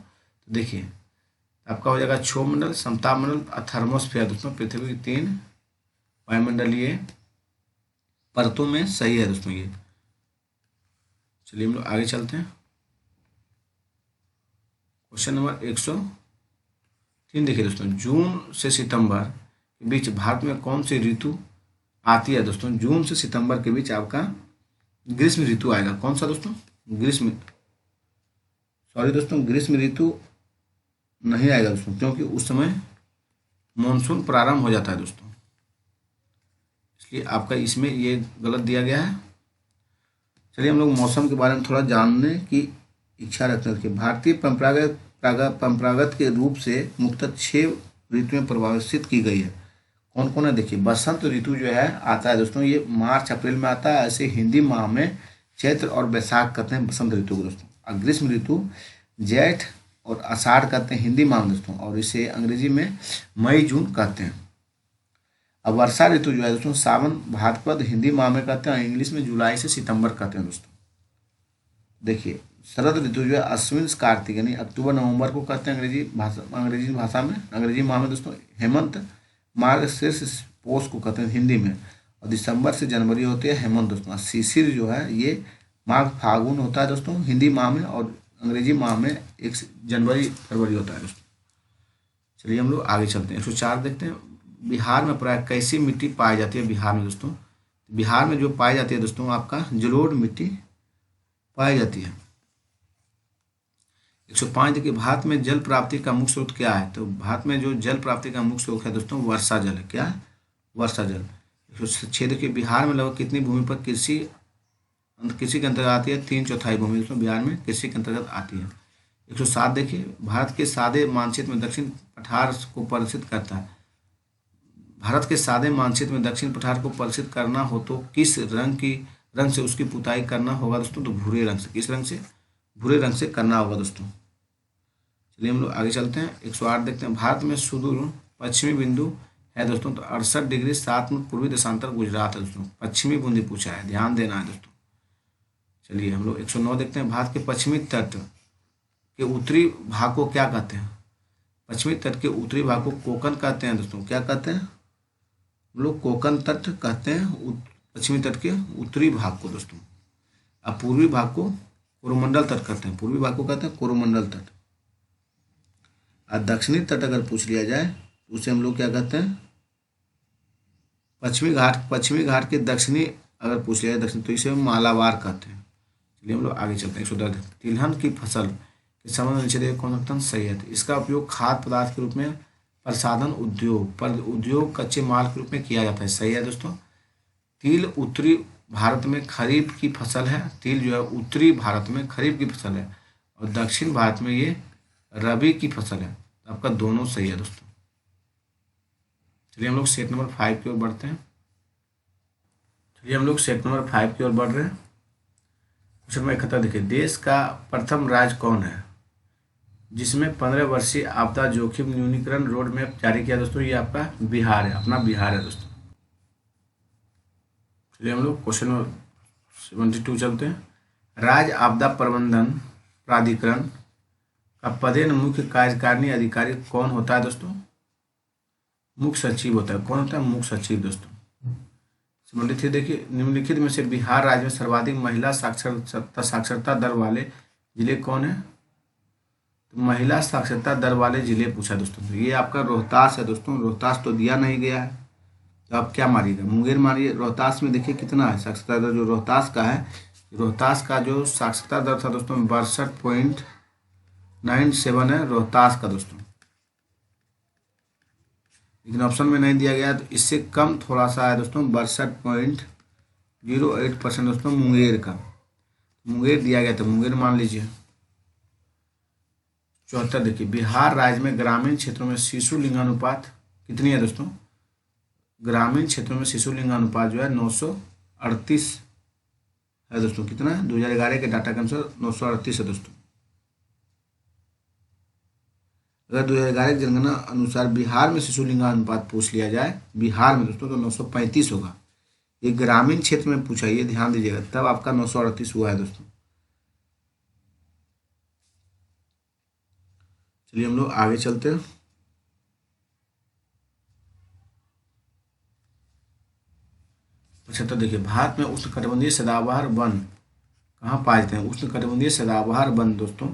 देखिए आपका हो जाएगा क्षोभमंडल, समताप मंडल, थर्मोस्फीयर दोस्तों, पृथ्वी की 3 वायुमंडलीय परतों में सही है दोस्तों ये। चलिए हम लोग आगे चलते हैं। क्वेश्चन नंबर 103 देखिए दोस्तों, जून से सितंबर के बीच भारत में कौन सी ऋतु आती है दोस्तों? जून से सितंबर के बीच आपका ग्रीष्म ऋतु आएगा। कौन सा दोस्तों? ग्रीष्म ऋतु नहीं आएगा दोस्तों, क्योंकि उस समय मानसून प्रारंभ हो जाता है दोस्तों, इसलिए आपका इसमें ये गलत दिया गया है। चलिए हम लोग मौसम के बारे में थोड़ा जानने की इच्छा रखते हैं कि भारतीय परंपरागत के रूप से मुख्यतः 6 ऋतुएं परिभाषित की गई है। कौन कौन है? देखिए बसंत ऋतु जो है आता है दोस्तों, ये मार्च अप्रैल में आता है। ऐसे हिंदी माह में चैत्र और बैसाख कहते हैं बसंत ऋतु को दोस्तों। और ग्रीष्म ऋतु जेठ और आषाढ़ कहते हैं हिंदी माह में दोस्तों, और इसे अंग्रेजी में मई जून कहते हैं। अब वर्षा ऋतु जो है दोस्तों सावन भाद्रपद हिंदी माह में कहते हैं, इंग्लिश में जुलाई से सितंबर कहते हैं दोस्तों। देखिए शरद ऋतु जो है अश्विन से कार्तिक यानी अक्टूबर नवंबर को कहते हैं अंग्रेजी माह में दोस्तों। हेमंत मार्गशीर्ष पोष को कहते हैं हिंदी में, और दिसंबर से जनवरी होती है हेमंत दोस्तों। शिशिर जो है ये माघ फागुन होता है दोस्तों हिंदी माह में, और अंग्रेजी माह में 1 जनवरी फरवरी होता है दोस्तों। चलिए हम लोग आगे चलते हैं। 104 देखते हैं, बिहार में प्राय कैसी मिट्टी पाई जाती है? बिहार में दोस्तों, बिहार में जो पाई जाती है दोस्तों आपका जलोढ़ मिट्टी पाई जाती है। 105 देखिए, भारत में जल प्राप्ति का मुख्य स्रोत क्या है? तो भारत में जो जल प्राप्ति का मुख्य स्रोत है दोस्तों वर्षा जल है। क्या है? वर्षा जल। 106 देखिए, बिहार में लगभग कितनी भूमि पर कृषि के अंतर्गत आती है? 3/4 भूमि दोस्तों बिहार में कृषि के अंतर्गत आती है। 107 देखिए, भारत के सादे मानचित्र में दक्षिण पठार को प्रदर्शित करता है। भारत के सादे मानचित्र में दक्षिण पठार को प्रदर्शित करना हो तो किस रंग से उसकी पुताई करना होगा दोस्तों? तो भूरे रंग से। किस रंग से? भूरे रंग से करना होगा दोस्तों। चलिए हम लोग आगे चलते हैं। 108 देखते हैं, भारत में सुदूर पश्चिमी बिंदु है दोस्तों, तो 68 डिग्री 7 मिनट पूर्वी देशांतर गुजरात है दोस्तों। पश्चिमी बूंदी पूछा है, ध्यान देना है दोस्तों। चलिए हम लोग 109 देखते हैं, भारत के पश्चिमी तट के उत्तरी भाग को क्या कहते हैं? पश्चिमी तट के उत्तरी भाग को कोकण कहते हैं दोस्तों। क्या कहते हैं? हम लोग कोकण तट कहते हैं पश्चिमी तट के उत्तरी भाग को दोस्तों। अब पूर्वी भाग को कोरोमंडल तट कहते हैं। पूर्वी भाग को कहते हैं कोरोमंडल तट। और दक्षिणी तट अगर पूछ लिया जाए तो उसे हम लोग क्या कहते हैं? पश्चिमी घाट के दक्षिणी अगर पूछ लिया जाए दक्षिण, तो इसे मालाबार कहते हैं। चलिए हम लोग आगे चलते हैं। 110 तिलहन की फसल के संबंध में नीचे देखिए कौन सा कथन सही है? इसका उपयोग खाद्य पदार्थ के रूप में प्रसाधन उद्योग कच्चे माल के रूप में किया जाता है। सही है दोस्तों। तिल उत्तरी भारत में खरीफ की फसल है। तिल जो है उत्तरी भारत में खरीफ की फसल है, और दक्षिण भारत में ये रबी की फसल है। तो आपका दोनों सही है दोस्तों। चलिए हम लोग सेट नंबर 5 की ओर बढ़ते हैं। बढ़ रहे हैं। क्वेश्चन नंबर 71 देखिए, देश का प्रथम राज्य कौन है जिसमें 15 वर्षीय आपदा जोखिम न्यूनीकरण रोड मैप जारी किया दोस्तों? ये आपका बिहार है, अपना बिहार है दोस्तों। चलिए हम लोग क्वेश्चन नंबर 72 चलते हैं। राज्य आपदा प्रबंधन प्राधिकरण का पदेन मुख्य कार्यकारिणी अधिकारी कौन होता है दोस्तों? मुख्य सचिव होता है। कौन होता है? मुख्य सचिव दोस्तों। 73 देखिए, निम्नलिखित में से बिहार राज्य में सर्वाधिक महिला साक्षरता दर वाले जिले कौन है? तो महिला साक्षरता दर वाले जिले पूछा दोस्तों। तो ये आपका रोहतास है दोस्तों। रोहतास तो दिया नहीं गया है, तो आप क्या मारिएगा? मुंगेर मारिए। रोहतास में देखिए कितना है साक्षरता दर जो रोहतास का है। रोहतास का जो साक्षरता दर था दोस्तों 62.97 है रोहतास का दोस्तों, लेकिन ऑप्शन में नहीं दिया गया, तो इससे कम थोड़ा सा है दोस्तों 62.08% दोस्तों मुंगेर का। मुंगेर दिया गया तो मुंगेर मान लीजिए। 74 देखिए, बिहार राज्य में ग्रामीण क्षेत्रों में शिशु लिंगानुपात कितनी है दोस्तों? ग्रामीण क्षेत्रों में शिशु लिंगानुपात जो है 938 है दोस्तों। कितना है? 2011 के डाटा के अनुसार 938 है दोस्तों। अगर 2011 की जनगणना अनुसार बिहार में शिशु लिंगानुपात पूछ लिया जाए बिहार में दोस्तों, तो 935 होगा। ये ग्रामीण क्षेत्र में पूछा, ये ध्यान दीजिएगा, तब आपका 938 हुआ है दोस्तों। चलिए हम लोग आगे चलते हैं। अच्छा तो देखिए, भारत में उष्णकटिबंधीय सदाबहार वन कहाँ पाए जाते हैं? उष्णकटिबंधीय सदाबहार वन दोस्तों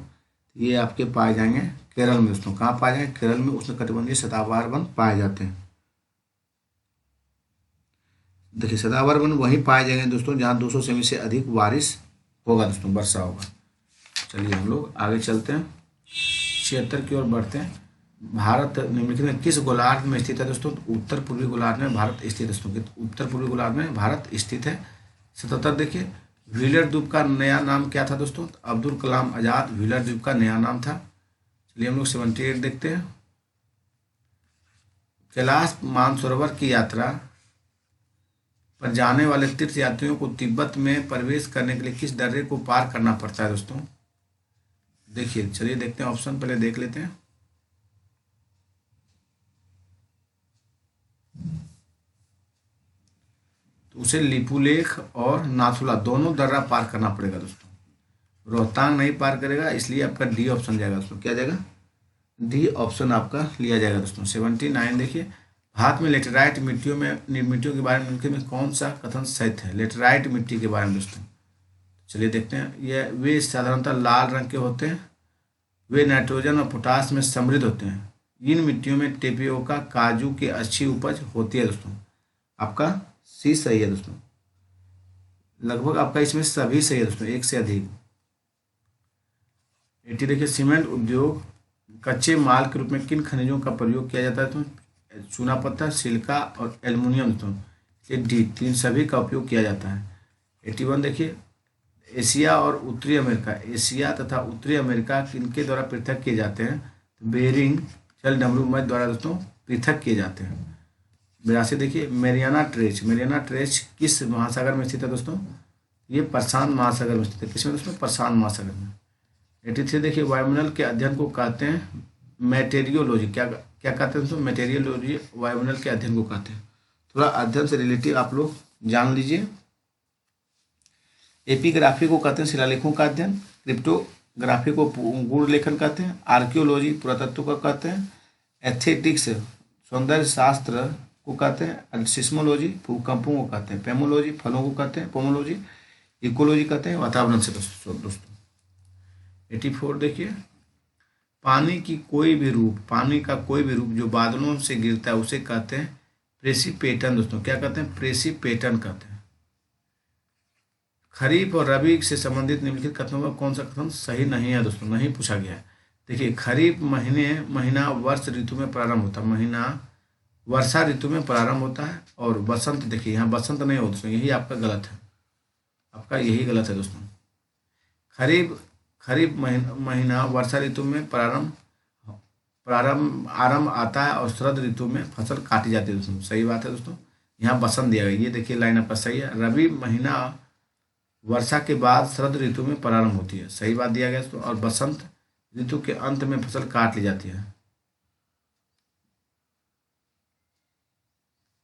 ये आपके पाए जाएंगे केरल में दोस्तों। कहाँ पाए जाएंगे? केरल में उष्णकटिबंधीय सदाबहार वन पाए जाते हैं। देखिए सदाबहार वन वहीं पाए जाएंगे दोस्तों जहाँ 200 सेमी से अधिक बारिश होगा दोस्तों, वर्षा होगा। चलिए हम लोग आगे चलते हैं, 76 की ओर बढ़ते हैं। भारत निम्नलिखित में किस गोलार्ध में स्थित है दोस्तों? उत्तर पूर्वी गोलार्ध में भारत स्थित है दोस्तों। उत्तर पूर्वी गोलार्ध में भारत स्थित है। 77 देखिए, व्हीलर द्वीप का नया नाम क्या था दोस्तों? अब्दुल कलाम आजाद व्हीलर द्वीप का नया नाम था। चलिए हम लोग 78 देखते हैं। कैलाश मानसरोवर की यात्रा पर जाने वाले तीर्थ यात्रियों को तिब्बत में प्रवेश करने के लिए किस दर्रे को पार करना पड़ता है दोस्तों? देखिए चलिए देखते हैं, ऑप्शन पहले देख लेते हैं। तो उसे लिपुलेख और नाथुला दोनों दर्रा पार करना पड़ेगा दोस्तों। रोहतांग नहीं पार करेगा, इसलिए आपका डी ऑप्शन जाएगा दोस्तों। क्या जाएगा? डी ऑप्शन आपका लिया जाएगा दोस्तों। 79 देखिए, भारत में लेटेराइट मिट्टियों के बारे में कौन सा कथन सत्य है? लेटेराइट मिट्टी के बारे में दोस्तों चलिए देखते हैं। यह वे साधारणतः लाल रंग के होते हैं, वे नाइट्रोजन और पोटास में समृद्ध होते हैं। इन मिट्टियों में टेपियोका काजू की अच्छी उपज होती है दोस्तों। आपका सी सही है दोस्तों। लगभग आपका इसमें सभी सही है दोस्तों, एक से अधिक। 80 देखिए, सीमेंट उद्योग कच्चे माल के रूप में किन खनिजों का प्रयोग किया जाता है? तो चूना पत्थर, सिलिका और एल्युमिनियम दोस्तों, ये डी तीन सभी का उपयोग किया जाता है। 81 देखिए, एशिया और उत्तरी अमेरिका, एशिया तथा उत्तरी अमेरिका किनके द्वारा पृथक किए जाते हैं? तो बेरिंग जल डमरू मध्य द्वारा दोस्तों पृथक किए जाते हैं। 82 देखिए, मेरियाना ट्रेंच किस महासागर में स्थित है दोस्तों? ये प्रशांत महासागर में स्थित है। किसमें दोस्तों? प्रशांत महासागर में। 83 देखिए, वायुमंडल के अध्ययन को कहते हैं मेटेरियोलॉजी। क्या कहते हैं दोस्तों? मेटेरियोलॉजी वायुमंडल के अध्ययन को कहते हैं। थोड़ा अध्ययन से रिलेटिव आप लोग जान लीजिए। एपिग्राफी को कहते हैं शिलालेखों का अध्ययन, क्रिप्टोग्राफी को गूढ़ लेखन कहते हैं, आर्कियोलॉजी पुरातत्व को कहते हैं, एस्थेटिक्स सौंदर्य शास्त्र को कहते हैं, सिस्मोलॉजी भूकंपों को कहते हैं, पेमोलॉजी फलों को कहते हैं, पोमोलॉजी इकोलॉजी कहते हैं वातावरण से दोस्तों। 84 देखिए, पानी का कोई भी रूप जो बादलों से गिरता है उसे कहते हैं प्रेसिपिटेशन दोस्तों। क्या कहते हैं? प्रेसिपिटेशन कहते हैं। खरीफ और रबी से संबंधित निम्नलिखित कथनों का कौन सा कथन सही नहीं है दोस्तों? नहीं पूछा गया है। देखिए, खरीफ महीना वर्ष ऋतु में प्रारंभ होता है, महीना वर्षा ऋतु में प्रारंभ होता है। और बसंत देखिए, यहाँ बसंत नहीं हो दोस्तों, यही आपका गलत है, आपका यही गलत है दोस्तों। खरीफ महीना वर्षा ऋतु में आरंभ आता है और शरद ऋतु में फसल काटी जाती है दोस्तों। सही बात है दोस्तों, यहाँ बसंत दिया गया। ये देखिए लाइन आपका सही है। रबी महीना वर्षा के बाद शरद ऋतु में प्रारंभ होती है, सही बात दिया गया दोस्तों। और बसंत ऋतु के अंत में फसल काट ली जाती है,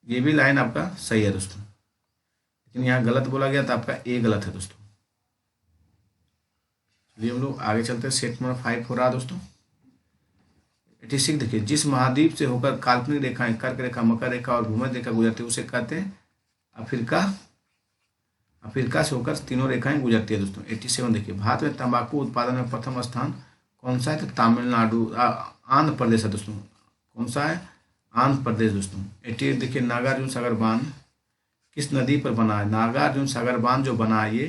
ये भी लाइन आपका सही है दोस्तों। लेकिन यहाँ गलत बोला गया तो आपका ए गलत है दोस्तों। चलिए हम लोग आगे चलते हैं। सेट नंबर 5 हो रहा दोस्तों। 86 देखिए, जिस महाद्वीप से होकर काल्पनिक रेखाएं कर्क रेखा, मकर रेखा और भूमध्य रेखा गुजरती है उसे कहते हैं अफ्रीका से होकर तीनों रेखाएं गुजरती है दोस्तों। 87 देखिए, भारत में तंबाकू उत्पादन में प्रथम स्थान कौन सा है? तो तमिलनाडु आंध्र प्रदेश है दोस्तों। कौन सा है? आंध्र प्रदेश दोस्तों। 88 देखिए, नागार्जुन सागर बांध किस नदी पर बना है? नागार्जुन सागर बांध जो बना है ये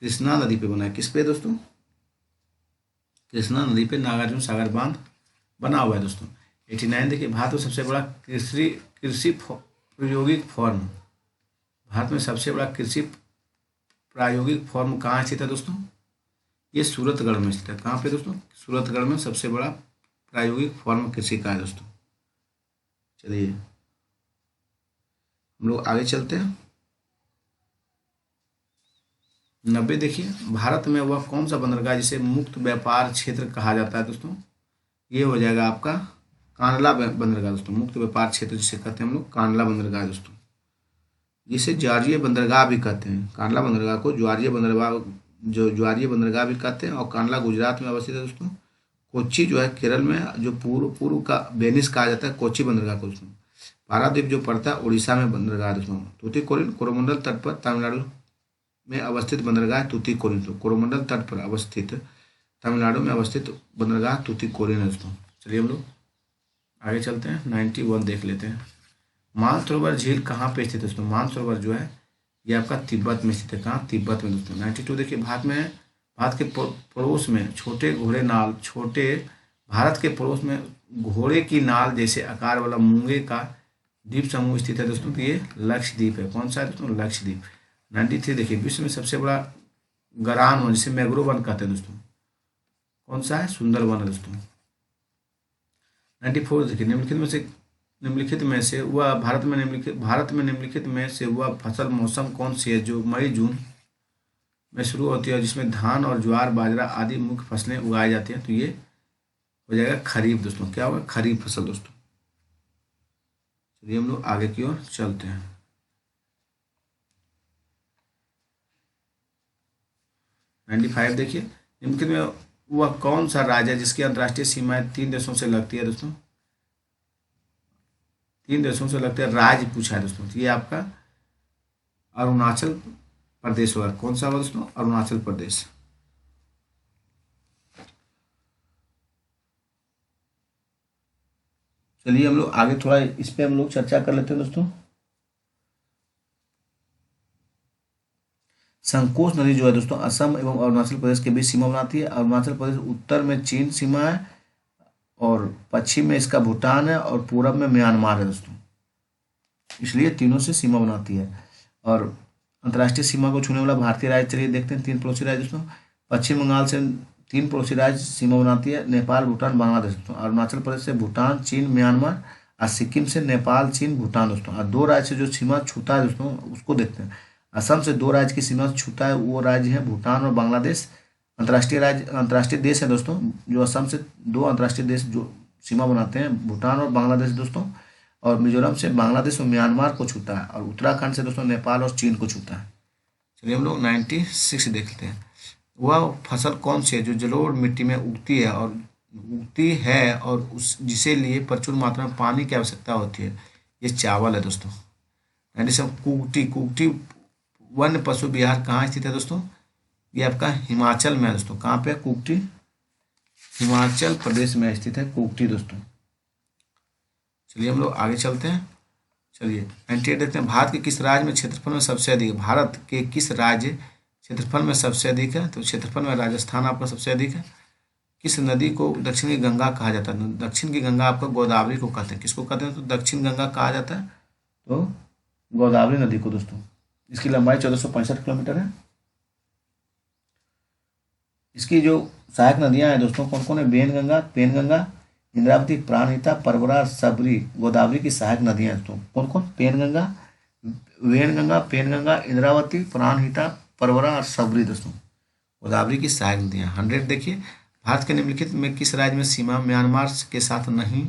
कृष्णा नदी पे बना है। किस पे दोस्तों? कृष्णा नदी पे नागार्जुन सागर बांध बना हुआ है दोस्तों। 89 देखिए, भारत में सबसे बड़ा कृषि प्रायोगिक फॉर्म, भारत में सबसे बड़ा कृषि प्रायोगिक फॉर्म कहाँ स्थित है दोस्तों? ये सूरतगढ़ में स्थित है। कहाँ पे दोस्तों? सूरतगढ़ में सबसे बड़ा प्रायोगिक फॉर्म कृषि का है दोस्तों। चलिए हम लोग आगे चलते हैं। 90 देखिए, भारत में वह कौन सा बंदरगाह जिसे मुक्त व्यापार क्षेत्र कहा जाता है दोस्तों? ये हो जाएगा आपका कांडला बंदरगाह दोस्तों। मुक्त व्यापार क्षेत्र जिसे कहते हैं हम लोग कांडला बंदरगाह दोस्तों। जिसे ज्वारीय बंदरगाह भी कहते हैं। कांडला बंदरगाह को ज्वारीय बंदरगाह, जो ज्वारीय बंदरगाह भी कहते हैं। और कांडला गुजरात में अवस्थित है दोस्तों। कोच्चि जो है केरल में, जो पूर्व पूर्व का वेनिस कहा जाता है कोच्चि बंदरगाह को दोस्तों। पारादीप जो पड़ता है उड़ीसा में बंदरगाह दोस्तों। तूतीकोरिन कोरोमंडल तट पर तमिलनाडु में अवस्थित बंदरगाह तूतीकोरिन। तो कोरोमंडल तट पर अवस्थित तमिलनाडु में अवस्थित बंदरगाह तूतीकोरिन है दोस्तों। चलिए हम लोग आगे चलते हैं, 91 देख लेते हैं। मानसरोवर झील कहाँ पे स्थित है दोस्तों? मानसरोवर जो है ये आपका तिब्बत में स्थित है। कहाँ? तिब्बत में दोस्तों। 92 देखिए, भारत के पड़ोस में छोटे घोड़े नाल, भारत के पड़ोस में घोड़े की नाल जैसे आकार वाला मूंगे का द्वीप समूह स्थित है दोस्तों। तो ये लक्षद्वीप है। कौन सा है दोस्तों? लक्षद्वीप। 93 देखिए, विश्व में सबसे बड़ा गरान वन जिसे मैंग्रोव वन कहते हैं दोस्तों, कौन सा है? सुंदरवन है दोस्तों। 94 देखिए, निम्नलिखित में से वह भारत में निम्नलिखित में से वह फसल मौसम कौन सी है जो मई जून में शुरू होती है, जिसमें धान और ज्वार बाजरा आदि मुख्य फसलें उगाई जाती हैं? तो ये हो जाएगा खरीफ दोस्तों। क्या होगा? खरीफ फसल दोस्तों। चलिए हम लोग आगे की ओर चलते हैं। 95 देखिए, निम्नलिखित में वह कौन सा राज्य है जिसकी अंतर्राष्ट्रीय सीमाएं 3 देशों से लगती है दोस्तों? 3 देशों से लगते हैं, राज्य पूछा है दोस्तों। ये आपका अरुणाचल प्रदेश होगा। कौन सा होगा दोस्तों? अरुणाचल प्रदेश। चलिए हम लोग आगे थोड़ा इस पे हम लोग चर्चा कर लेते हैं दोस्तों। संकोच नदी जो है दोस्तों असम एवं अरुणाचल प्रदेश के बीच सीमा बनाती है। अरुणाचल प्रदेश उत्तर में चीन सीमा है, और पश्चिम में इसका भूटान है, और पूरब में म्यांमार है दोस्तों। इसलिए तीनों से सीमा बनाती है। और अंतर्राष्ट्रीय सीमा को छूने वाला भारतीय राज्य, चलिए देखते हैं 3 पड़ोसी राज्य दोस्तों। पश्चिम बंगाल से 3 पड़ोसी राज्य सीमा बनाती है, नेपाल, भूटान, बांग्लादेश दोस्तों। अरुणाचल प्रदेश से भूटान, चीन, म्यांमार, और सिक्किम से नेपाल, चीन, भूटान दोस्तों। और 2 राज्य से जो सीमा छूता है दोस्तों उसको देखते हैं। असम से 2 राज्य की सीमा छूता है, वो राज्य है भूटान और बांग्लादेश। अंतर्राष्ट्रीय देश है दोस्तों जो असम से 2 अंतर्राष्ट्रीय देश जो सीमा बनाते हैं, भूटान और बांग्लादेश दोस्तों। और मिजोरम से बांग्लादेश और म्यांमार को छूता है, और उत्तराखंड से दोस्तों नेपाल और चीन को छूता है। चलिए हम लोग 96 देखते हैं। वह फसल कौन सी है जो जलोढ़ मिट्टी में उगती है और उस जिसे लिए प्रचुर मात्रा में पानी की आवश्यकता होती है? ये चावल है दोस्तों। 97 कुगटी वन्य पशु विहार कहाँ स्थित है दोस्तों? ये आपका हिमाचल में है दोस्तों। कहाँ पे? कुगटी, हिमाचल प्रदेश में स्थित है कुगटी दोस्तों। चलिए हम लोग आगे चलते हैं। चलिए 98 देखते हैं। भारत के किस राज्य में क्षेत्रफल में सबसे अधिक है? भारत के किस राज्य क्षेत्रफल में सबसे अधिक है? तो क्षेत्रफल में राजस्थान आपका सबसे अधिक है। किस नदी को दक्षिण की गंगा कहा जाता है? दक्षिण की गंगा आपका गोदावरी को कहते हैं। किसको कहते हैं? तो दक्षिण गंगा कहा जाता है, तो गोदावरी नदी को दोस्तों। इसकी लंबाई 1465 किलोमीटर है। इसकी जो सहायक नदियां हैं दोस्तों कौन कौन है? पेनगंगा, इंद्रावती, प्राणहिता, परवरा, सबरी, गोदावरी की सहायक नदियां हैं दोस्तों। कौन कौन? वेनगंगा, पेनगंगा, इंद्रावती, प्राणहिता, परवरा और सबरी दोस्तों, गोदावरी की सहायक नदियां। 100 देखिए, भारत के निम्नलिखित में किस राज्य में सीमा म्यांमार के साथ नहीं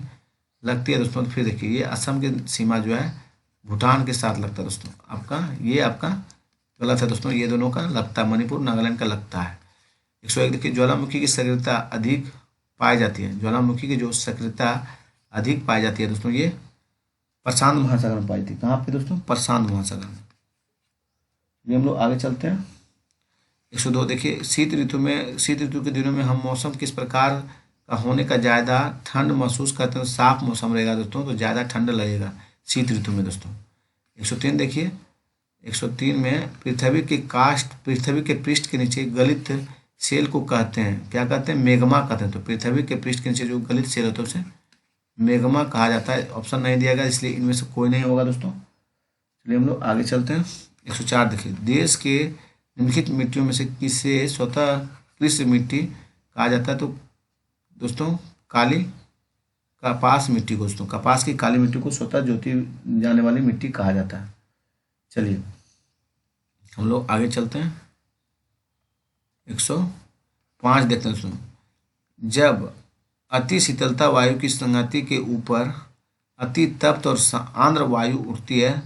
लगती है दोस्तों? तो फिर देखिए, ये असम की सीमा जो है भूटान के साथ लगता है दोस्तों। ये आपका गलत है दोस्तों, ये दोनों का लगता है, मणिपुर नागालैंड का लगता है। 101 देखिए, ज्वालामुखी की सक्रियता अधिक पाई जाती है। ज्वालामुखी की जो सक्रियता अधिक पाई जाती है दोस्तों, ये प्रशांत महासागर में पाई थी। कहाँ पे दोस्तों? प्रशांत महासागर में। ये हम लोग आगे चलते हैं। 102 देखिए, शीत ऋतु के दिनों में हम मौसम किस प्रकार का होने का ज़्यादा ठंड महसूस करते हैं? साफ मौसम रहेगा दोस्तों, तो ज़्यादा ठंड लगेगा शीत ऋतु में दोस्तों। 103 देखिए, 103 में पृथ्वी के पृष्ठ के नीचे गलित सेल को कहते हैं, क्या कहते हैं? मेगमा कहते हैं। तो पृथ्वी के पृष्ठ के नीचे जो गलित सेल होता है उसे मेगमा कहा जाता है। ऑप्शन नहीं दिया गया, इसलिए इनमें से कोई नहीं होगा दोस्तों। चलिए हम लोग आगे चलते हैं। 104 देखिए, देश के निम्नलिखित मिट्टियों में से किसे स्वतः कृषि मिट्टी कहा जाता है? तो दोस्तों काली कपास मिट्टी को दोस्तों, कपास की काली मिट्टी को स्वतः जोती जाने वाली मिट्टी कहा जाता है। चलिए हम लोग आगे चलते हैं। 105 देखते हैं दोस्तों, जब अति शीतलता वायु की संगति के ऊपर अति तप्त और आर्द्र वायु उठती है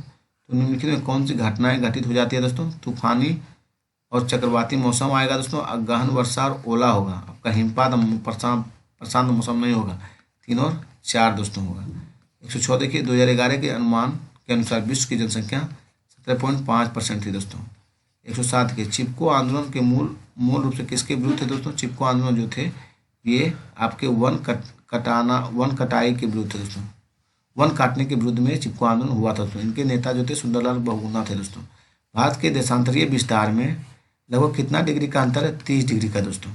तो निम्नलिखित में कौन सी घटनाएं घटित हो जाती है दोस्तों? तूफानी और चक्रवाती मौसम आएगा दोस्तों, गहन वर्षा और ओला होगा, आपका हिमपात प्रशांत मौसम नहीं होगा। 3 और 4 दोस्तों होगा। 106 देखिए, 2011 के अनुमान के अनुसार विश्व की जनसंख्या 17.5% थी दोस्तों। 107 के चिपको आंदोलन के मूल रूप से किसके विरुद्ध थे दोस्तों? चिपको आंदोलन जो थे ये आपके वन कटाई के विरुद्ध थे दोस्तों। वन काटने के विरुद्ध में चिपको आंदोलन हुआ था दोस्तों। इनके नेता जो थे सुंदरलाल बहुगुणा थे दोस्तों। भारत के देशांतरीय विस्तार में लगभग कितना डिग्री का अंतर है? 30 डिग्री का दोस्तों।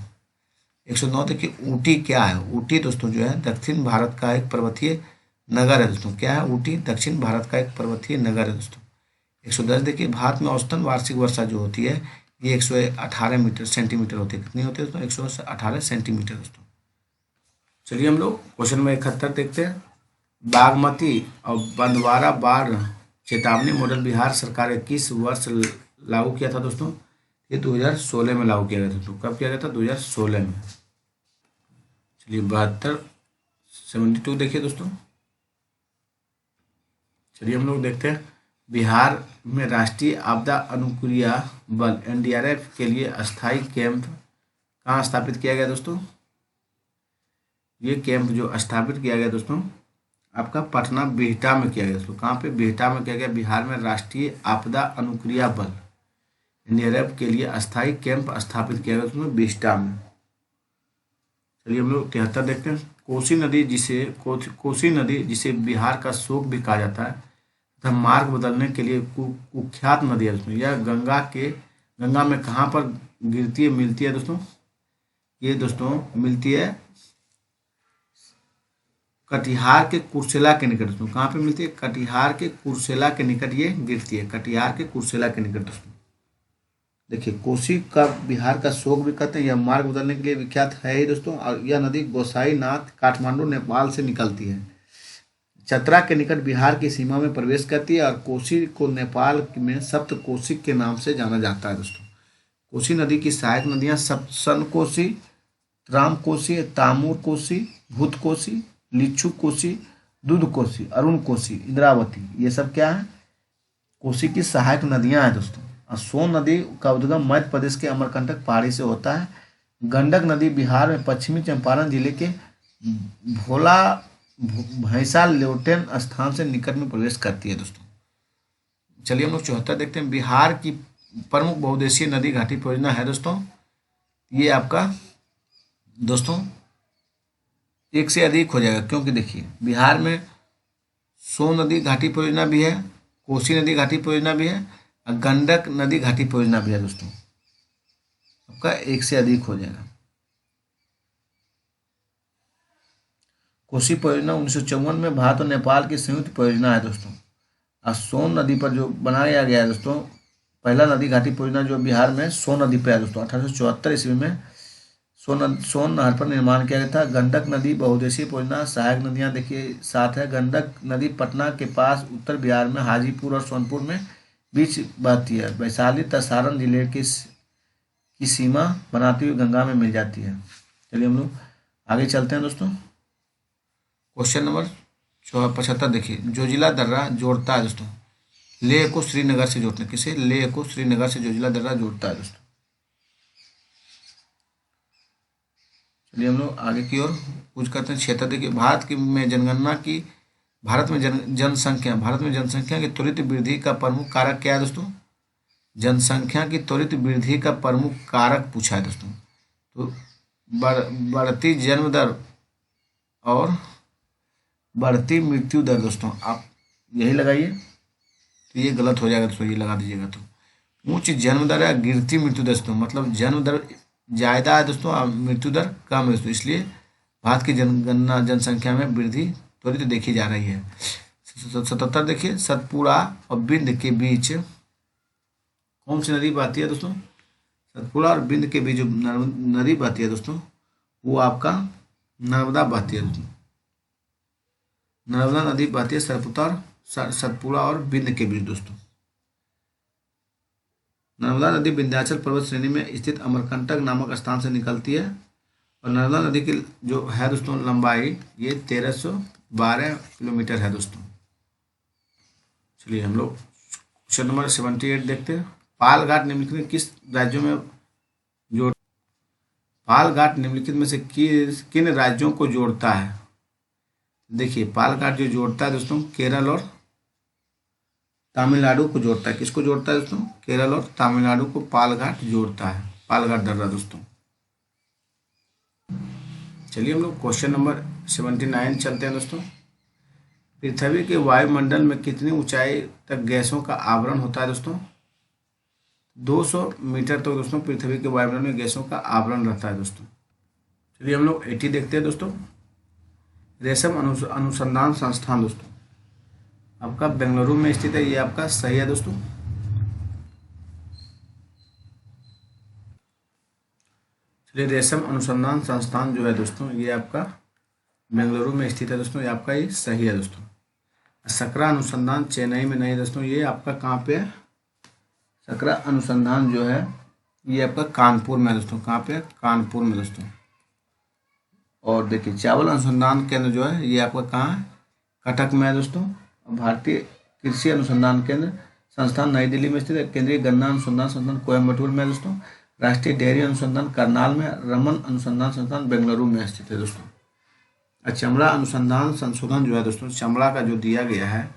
109 देखिए, ऊटी क्या है? ऊटी दोस्तों जो है दक्षिण भारत का एक पर्वतीय नगर है दोस्तों। क्या है ऊटी? दक्षिण भारत का एक पर्वतीय नगर है दोस्तों। 110 देखिए, भारत में औसतन वार्षिक वर्षा जो होती है ये 118 सेंटीमीटर होती है। कितनी होती है दोस्तों? 118 सेंटीमीटर दोस्तों। चलिए हम लोग क्वेश्चन नंबर 71 देखते हैं। बागमती और बंदवारा बाढ़ चेतावनी मॉडल बिहार सरकार ने किस वर्ष लागू किया था दोस्तों? ये 2016 में लागू किया गया था दोस्तों। कब किया गया था? 2016 में। चलिए 72 देखिए दोस्तों। चलिए हम लोग देखते हैं, बिहार में राष्ट्रीय आपदा अनुक्रिया बल एनडीआरएफ के लिए अस्थायी कैंप कहाँ स्थापित किया गया दोस्तों? ये कैंप जो स्थापित किया गया दोस्तों आपका पटना बिहटा में किया गया दोस्तों। कहाँ पे? बिहटा में किया गया। बिहार में राष्ट्रीय आपदा अनुक्रिया बल एनडीआरएफ के लिए अस्थायी कैंप स्थापित किया गया दोस्तों बिहटा में। चलिए हम लोग 73 देखते हैं। कोसी नदी जिसे बिहार का शोक भी कहा जाता है तथा मार्ग बदलने के लिए कुख्यात नदी है दोस्तों। यह गंगा में कहाँ पर मिलती है दोस्तों? ये दोस्तों मिलती है कटिहार के कुर्सेला के निकट दोस्तों। कहाँ पे मिलती है? कटिहार के कुर्सेला के निकट ये गिरती है। कटिहार के कुर्सेला के निकट दोस्तों। देखिए, कोसी का बिहार का शोक भी कहते हैं। यह मार्ग बदलने के लिए विख्यात है ही दोस्तों। और यह नदी गोसाईनाथ काठमांडू नेपाल से निकलती है। चतरा के निकट बिहार की सीमा में प्रवेश करती है और कोसी को नेपाल में सप्त कोसी के नाम से जाना जाता है दोस्तों। कोसी नदी की सहायक नदियां सन कोसी, राम कोसी, तामूर कोसी, भूत कोसी, लिच्छू कोसी, दूध कोसी, अरुण कोसी, इंद्रावती, ये सब क्या है? कोसी की सहायक नदियां हैं दोस्तों। और सोन नदी का उद्गम मध्य प्रदेश के अमरकंटक पहाड़ी से होता है। गंडक नदी बिहार में पश्चिमी चंपारण जिले के भोला भैंसा लेउटेन स्थान से निकट में प्रवेश करती है दोस्तों। चलिए हम लोग 74 देखते हैं। बिहार की प्रमुख बहुउद्देशीय नदी घाटी परियोजना है दोस्तों। ये आपका दोस्तों एक से अधिक हो जाएगा, क्योंकि देखिए बिहार में सोन नदी घाटी परियोजना भी है, कोसी नदी घाटी परियोजना भी है और गंडक नदी घाटी परियोजना भी है दोस्तों। आपका एक से अधिक हो जाएगा। कोसी परियोजना 1954 में भारत और नेपाल की संयुक्त परियोजना है दोस्तों। और सोन नदी पर जो बनाया गया है दोस्तों, पहला नदी घाटी परियोजना जो बिहार में सोन नदी पर है दोस्तों। 1874 ईस्वी में सोन नहर पर निर्माण किया गया था। गंडक नदी बहुउद्देशीय परियोजना। सहायक नदियां देखिए 7 है। गंडक नदी पटना के पास उत्तर बिहार में हाजीपुर और सोनपुर में बीच बहती है। वैशाली तथा सारण जिले की सीमा बनाती हुई गंगा में मिल जाती है। चलिए हम लोग आगे चलते हैं दोस्तों। क्वेश्चन नंबर 75 देखिए, जोजिला दर्रा जोड़ता है दोस्तों लेह को श्रीनगर से जोड़ते हैं। किसे? लेह को श्रीनगर से जोजिला दर्रा जोड़ता है दोस्तों। चलिए हम लोग आगे की ओर कुछ करते हैं। क्षेत्र देखिए, भारत में जनसंख्या की त्वरित वृद्धि का प्रमुख कारक क्या है दोस्तों? जनसंख्या की त्वरित वृद्धि का प्रमुख कारक पूछा है दोस्तों। तो बढ़ती जन्म दर और बढ़ती मृत्यु दर दोस्तों, आप यही लगाइए तो ये गलत हो जाएगा दोस्तों, ये लगा दीजिएगा। तो उच्च जन्म दर या गिरती मृत्यु दर दोस्तों, मतलब जन्म दर ज़्यादा है दोस्तों और मृत्यु दर कम है दोस्तों, इसलिए भारत की जनसंख्या में वृद्धि त्वरित देखी जा रही है। 77 देखिए, सतपुड़ा और बिंद के बीच कौन सी नदी बहती है दोस्तों? सतपुड़ा और बिंद के बीच जो नदी बहती है दोस्तों वो आपका नर्मदा बहती है दोस्तों। नर्मदा नदी बहती है सतपुड़ा और बिंद के बीच दोस्तों। नर्मदा नदी विंध्याचल पर्वत श्रेणी में स्थित अमरकंटक नामक स्थान से निकलती है और नर्मदा नदी की जो है दोस्तों लंबाई ये 1312 किलोमीटर है दोस्तों। चलिए हम लोग क्वेश्चन नंबर 78 देखते हैं। पालघाट निम्नलिखित में किस राज्यों में जोड़ पालघाट निम्नलिखित में से किन राज्यों को जोड़ता है? देखिए, पालघाट जो जोड़ता है दोस्तों केरल और तमिलनाडु को जोड़ता है। किसको जोड़ता है दोस्तों? केरल और तमिलनाडु को पालघाट जोड़ता है, पालघाट दर्रा दोस्तों। चलिए हम लोग क्वेश्चन नंबर 79 चलते हैं दोस्तों। पृथ्वी के वायुमंडल में कितनी ऊंचाई तक गैसों का आवरण होता है दोस्तों? 200 मीटर तक दोस्तों पृथ्वी के वायुमंडल में गैसों का आवरण रहता है दोस्तों। चलिए हम लोग 80 देखते हैं दोस्तों। रेशम अनुसंधान संस्थान दोस्तों आपका बेंगलुरु में स्थित है, ये आपका सही है दोस्तों। चलिए रेशम अनुसंधान संस्थान जो है दोस्तों ये आपका बेंगलुरु में स्थित है दोस्तों, ये आपका ये सही है दोस्तों। सकरा अनुसंधान चेन्नई में नहीं दोस्तों, ये आपका कहाँ पे है? सकरा अनुसंधान जो है ये आपका कानपुर में है दोस्तों। कहाँ पे है? कानपुर में दोस्तों। और देखिए चावल अनुसंधान केंद्र जो है ये आपका कहाँ है? कटक में है दोस्तों। भारतीय कृषि अनुसंधान केंद्र संस्थान नई दिल्ली में स्थित है। केंद्रीय गन्ना अनुसंधान संस्थान कोयम्बटूर में है दोस्तों। राष्ट्रीय डेयरी अनुसंधान करनाल में। रमन अनुसंधान संस्थान बेंगलुरु में स्थित है दोस्तों। चमड़ा अनुसंधान संशोधन जो है दोस्तों, चमड़ा का जो दिया गया है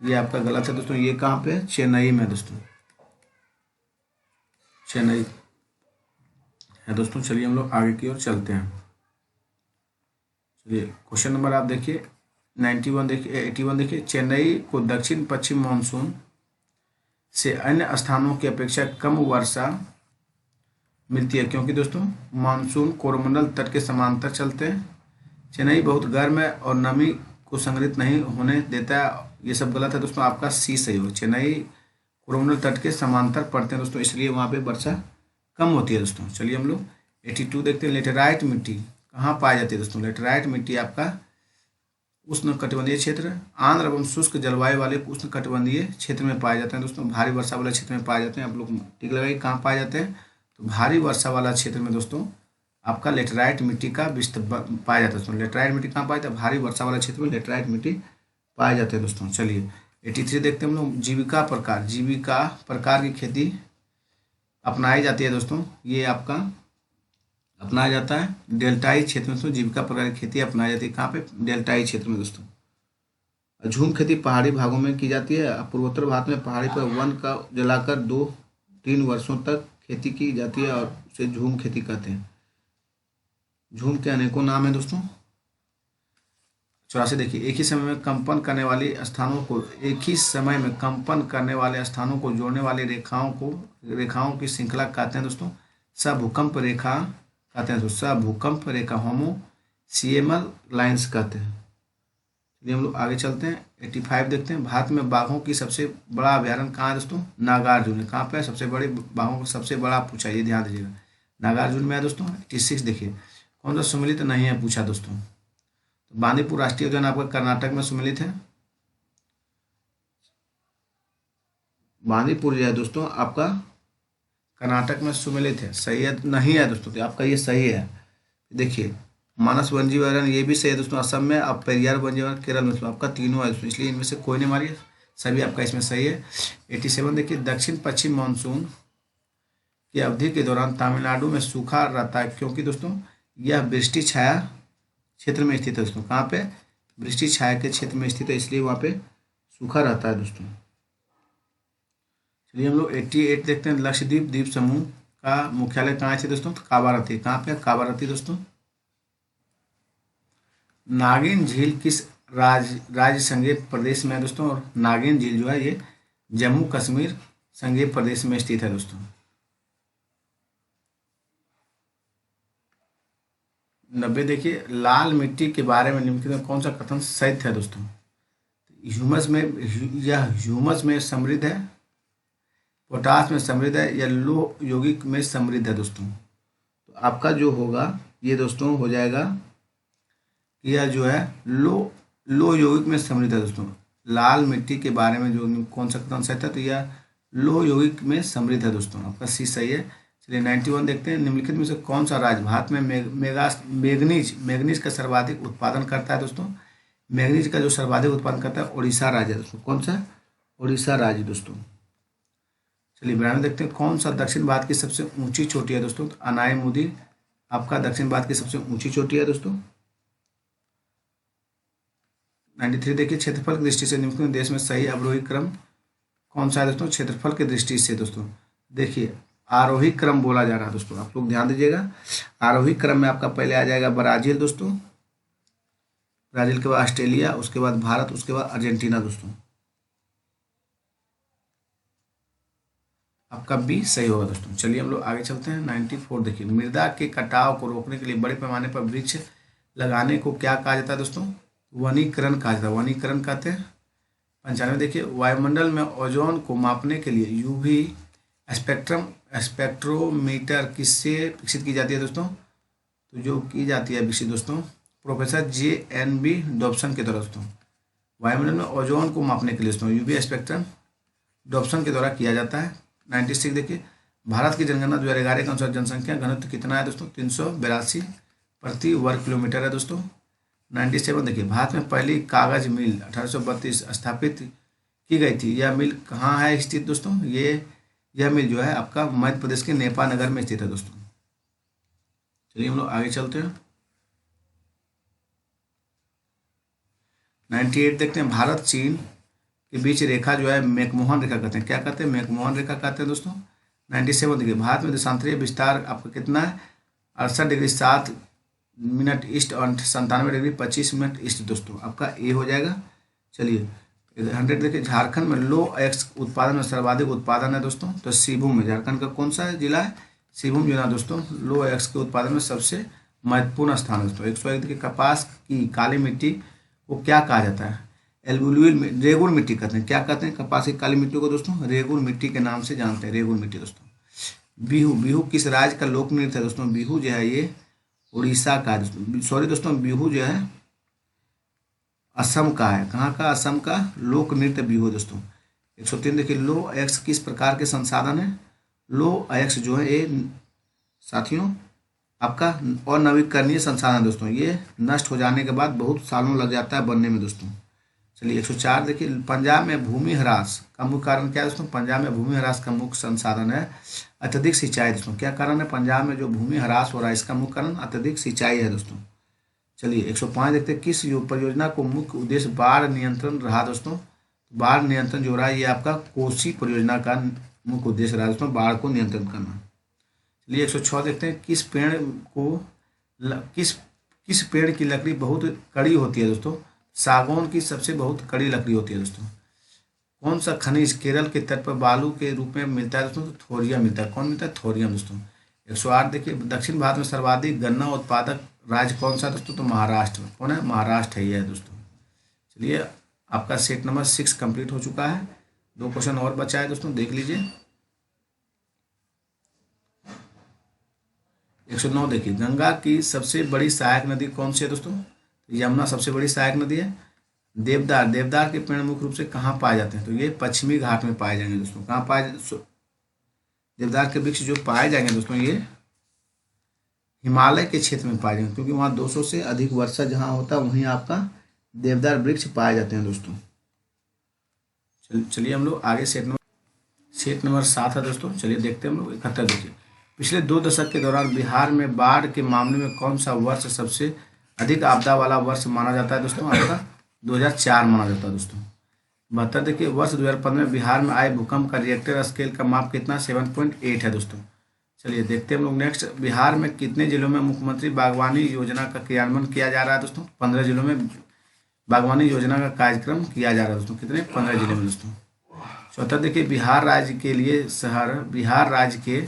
ये आपका गलत है दोस्तों। ये कहाँ पे है? चेन्नई में दोस्तों, चेन्नई है दोस्तों। चलिए हम लोग आगे की ओर चलते हैं। चलिए क्वेश्चन नंबर आप देखिए 91 देखिए 81 देखिए। चेन्नई को दक्षिण पश्चिम मानसून से अन्य स्थानों की अपेक्षा कम वर्षा मिलती है, क्योंकि दोस्तों मानसून कोरोमंडल तट के समांतर चलते हैं। चेन्नई बहुत गर्म है और नमी को संग्रहित नहीं होने देता है, ये सब गलत है दोस्तों। आपका सी सही हो। चेन्नई कोरोमंडल तट के समांतर पड़ते हैं दोस्तों, इसलिए वहाँ पे वर्षा कम होती है दोस्तों। चलिए हम लोग 82 देखते हैं। लेटेराइट मिट्टी कहाँ पाई जाती है दोस्तों? लेटेराइट मिट्टी आपका उष्णकटिबंधीय क्षेत्र, आर्द्र एवं शुष्क जलवायु वाले उष्णकटिबंधीय क्षेत्र में पाए जाते हैं दोस्तों। भारी वर्षा वाले क्षेत्र में पाए जाते हैं। आप लोग ठीक लगाइए कहाँ पाए जाते हैं, तो भारी वर्षा वाला क्षेत्र में दोस्तों आपका लेटेराइट मिट्टी का पाया जाता है दोस्तों। लेटेराइट मिट्टी कहाँ पाया जाता है? भारी वर्षा वाला क्षेत्र में लेटेराइट मिट्टी पाए जाते हैं दोस्तों। चलिए 83 देखते हैं हम लोग। जीविका प्रकार की खेती अपनाई जाती है दोस्तों, ये आपका अपनाया जाता है डेल्टाई क्षेत्र में दोस्तों। जीविका प्रकार की खेती अपनाई जाती है कहाँ पे? डेल्टाई क्षेत्र में दोस्तों। झूम खेती पहाड़ी भागों में की जाती है। पूर्वोत्तर भारत में पहाड़ी पर वन का जलाकर 2-3 वर्षों तक खेती की जाती है और उसे झूम खेती कहते हैं। झूम के अनेकों नाम है दोस्तों। 84 देखिए। एक ही समय में कंपन करने वाले स्थानों को जोड़ने वाली रेखाओं की श्रृंखला कहते हैं दोस्तों सभूकंप रेखा कहते हैं दोस्तों। सभूकंप रेखा होमोसीएमल लाइंस कहते हैं। चलिए हम लोग आगे चलते हैं। 85 देखते हैं। भारत में बाघों की सबसे बड़ा अभ्यारण्य कहाँ है दोस्तों? नागार्जुन है। कहाँ पे? सबसे बड़े बाघों का सबसे बड़ा पूछा, ये ध्यान दीजिएगा, नागार्जुन में है दोस्तों। 86 देखिए। कौन सा सम्मिलित नहीं है पूछा दोस्तों? तो बांदीपुर राष्ट्रीय उद्यान आपका कर्नाटक में सम्मिलित है। बांदीपुर जो है दोस्तों आपका कर्नाटक में सम्मिलित है। सही है नहीं है दोस्तों? तो आपका ये सही है। देखिए मानस वन्यजीव अभयारण्य ये भी सही है दोस्तों, असम में। अब पेरियार वन्यजीव अभयारण्य केरल में, तो आपका तीनों है दोस्तों, इसलिए इनमें से कोई नहीं मारिए, सभी आपका इसमें सही है। 87 देखिए। दक्षिण पश्चिम मानसून की अवधि के दौरान तमिलनाडु में सूखा रहता है, क्योंकि दोस्तों यह वृष्टि छाया क्षेत्र में स्थित है दोस्तों। कहाँ पे? वृष्टि छाया के क्षेत्र में स्थित है, इसलिए वहाँ पे सूखा रहता है दोस्तों। चलिए हम लोग 88 देखते हैं। लक्षद्वीप द्वीप समूह का मुख्यालय कहाँ है दोस्तों? तो कावारत्ती। कहाँ पे? कावारत्ती दोस्तों। नागिन झील किस राज्य संघीय प्रदेश में है दोस्तों? और नागिन झील जो है ये जम्मू कश्मीर संघीय प्रदेश में स्थित है दोस्तों। 90 देखिए। लाल मिट्टी के बारे में निम्नलिखित में कौन सा कथन सही है दोस्तों? ह्यूमस में समृद्ध है, पोटास में समृद्ध है, या लो यौगिक में समृद्ध है दोस्तों? तो आपका जो होगा ये दोस्तों हो जाएगा, यह जो है लो यौगिक में समृद्ध है दोस्तों। लाल मिट्टी के बारे में जो कौन सा कथन सही था, तो यह लो यौगिक में समृद्ध है दोस्तों। आपका सी सही है। चलिए 91 देखते हैं। निम्नलिखित में से कौन सा राज्य भारत में मैग्नीज का सर्वाधिक उत्पादन करता है दोस्तों? मैग्नीज का जो सर्वाधिक उत्पादन करता है उड़ीसा राज्य है दोस्तों। कौन सा? उड़ीसा राज्य दोस्तों। चलिए 92 देखते हैं, कौन सा दक्षिण भारत की सबसे ऊंची चोटी है दोस्तों? तो अनायमुदी आपका दक्षिण भारत की सबसे ऊंची चोटी है दोस्तों। 93 देखिए, क्षेत्रफल की दृष्टि से निम्नलिखित देश में सही अवरोही क्रम कौन सा है दोस्तों? क्षेत्रफल की दृष्टि से दोस्तों देखिए आरोही क्रम बोला जा रहा है दोस्तों, आप लोग ध्यान दीजिएगा। आरोही क्रम में आपका पहले आ जाएगा ब्राजील दोस्तों, ब्राजील के बाद ऑस्ट्रेलिया, उसके बाद भारत, उसके बाद अर्जेंटीना दोस्तों। आपका बी सही होगा दोस्तों। चलिए हम लोग आगे चलते हैं। 94 देखिए, मृदा के कटाव को रोकने के लिए बड़े पैमाने पर वृक्ष लगाने को क्या कहा जाता है दोस्तों? वनीकरण कहा जाता है, वनीकरण कहते हैं। 95 देखिए, वायुमंडल में ओजोन को मापने के लिए यूवी स्पेक्ट्रोमीटर किससे विकसित की जाती है दोस्तों? तो जो की जाती है विकसित दोस्तों प्रोफेसर JNB डॉब्सन के द्वारा दोस्तों। वायुमंडल में ओजोन को मापने के लिए दोस्तों यूवी स्पेक्ट्रम डॉब्सन के द्वारा किया जाता है। 96 देखिए, भारत की जनगणना 2011 के अनुसार जनसंख्या घनत्व कितना है दोस्तों? 382 प्रति वर्ग किलोमीटर है दोस्तों। 97 देखिए, भारत में पहली कागज मिल 1832 स्थापित की गई थी। यह मिल कहाँ है स्थित दोस्तों? यह मिल जो है आपका मध्य प्रदेश के नेपा नगर में स्थित है दोस्तों। चलिए हम लोग आगे चलते हैं। 98 देखते हैं, भारत चीन के बीच रेखा जो है मैकमोहन रेखा कहते हैं। क्या कहते हैं? मैकमोहन रेखा कहते हैं दोस्तों। 97 देखिए, भारत में देशांतरीय विस्तार आपका कितना है? 68 डिग्री 7 मिनट ईस्ट और 97 डिग्री 25 मिनट ईस्ट दोस्तों। आपका ए हो जाएगा। चलिए 100 देखिए, झारखंड में लो एक्स उत्पादन में सर्वाधिक उत्पादन है दोस्तों। तो सिंहभूम में, झारखंड का कौन सा जिला है? सिंहभूम जिला दोस्तों लो एक्स के उत्पादन में सबसे महत्वपूर्ण स्थान है दोस्तों। 101 देखिए, कपास की काली मिट्टी को क्या कहा जाता है? एल्बुलुइल रेगुर मिट्टी कहते हैं। क्या कहते हैं? कपास की काली मिट्टी को दोस्तों रेगुर मिट्टी के नाम से जानते हैं, रेगुर मिट्टी दोस्तों। बिहू, बिहू किस राज्य का लोक नृत्य है दोस्तों? बिहू जो है ये उड़ीसा का है सॉरी दोस्तों, बिहू जो है असम का है। कहाँ का? असम का लोक नृत्य बिहू दोस्तों। 103 देखिए, लो एक्स किस प्रकार के संसाधन है? लो एक्स जो है ये साथियों आपका अनवीकरणीय संसाधन दोस्तों, ये नष्ट हो जाने के बाद बहुत सालों लग जाता है बनने में दोस्तों। चलिए 104 देखिए, पंजाब में भूमि ह्रास का मुख्य कारण क्या है दोस्तों? पंजाब में भूमि ह्रास का मुख्य संसाधन है अत्यधिक सिंचाई दोस्तों। क्या कारण है पंजाब में जो भूमि ह्रास हो रहा है? इसका मुख्य कारण अत्यधिक सिंचाई है दोस्तों। चलिए 105 देखते हैं, किस परियोजना को मुख्य उद्देश्य बाढ़ नियंत्रण रहा दोस्तों? बाढ़ नियंत्रण जो रहा है ये आपका कोसी परियोजना का मुख्य उद्देश्य रहा दोस्तों, बाढ़ को नियंत्रण करना। चलिए 106 देखते हैं, किस पेड़ की लकड़ी बहुत कड़ी होती है दोस्तों? सागौन की सबसे बहुत कड़ी लकड़ी होती है दोस्तों। कौन सा खनिज केरल के तट पर बालू के रूप में मिलता है दोस्तों? तो थोरियम मिलता है। कौन मिलता है? थोरियम दोस्तों। 108 देखिए, दक्षिण भारत में सर्वाधिक गन्ना उत्पादक राज्य कौन सा दोस्तों? तो महाराष्ट्र। कौन है? महाराष्ट्र है यह दोस्तों। चलिए आपका सेट नंबर 6 कंप्लीट हो चुका है। 2 क्वेश्चन और बचा है दोस्तों, देख लीजिए। 109 देखिए, गंगा की सबसे बड़ी सहायक नदी कौन सी है दोस्तों? यमुना सबसे बड़ी सहायक नदी है। देवदार, देवदार के पेड़ मुख्य रूप से कहाँ पाए जाते हैं? तो ये पश्चिमी घाट में पाए जाएंगे दोस्तों। कहाँ पाए देवदार के वृक्ष जो पाए जाएंगे दोस्तों ये हिमालय के क्षेत्र में पाए जाएंगे, क्योंकि वहाँ 200 से अधिक वर्षा जहाँ होता है वहीं आपका देवदार वृक्ष पाए जाते हैं दोस्तों। चलिए हम लोग आगे सेट नंबर 7 है दोस्तों। चलिए देखते हैं हम लोग 71 देखिए, पिछले 2 दशक के दौरान बिहार में बाढ़ के मामले में कौन सा वर्ष सबसे अधिक आपदा वाला वर्ष माना जाता है दोस्तों? आपका 2004 माना जाता है दोस्तों। 72 देखिए, वर्ष 2015 में बिहार में आए भूकंप का रिएक्टर स्केल का माप कितना? 7.8 है दोस्तों। चलिए देखते हैं हम लोग नेक्स्ट, बिहार में कितने जिलों में मुख्यमंत्री बागवानी योजना का क्रियान्वयन किया जा रहा है दोस्तों? 15 जिलों में बागवानी योजना का कार्यक्रम किया जा रहा है दोस्तों। कितने? 15 जिले में दोस्तों। 74 देखिए, बिहार राज्य के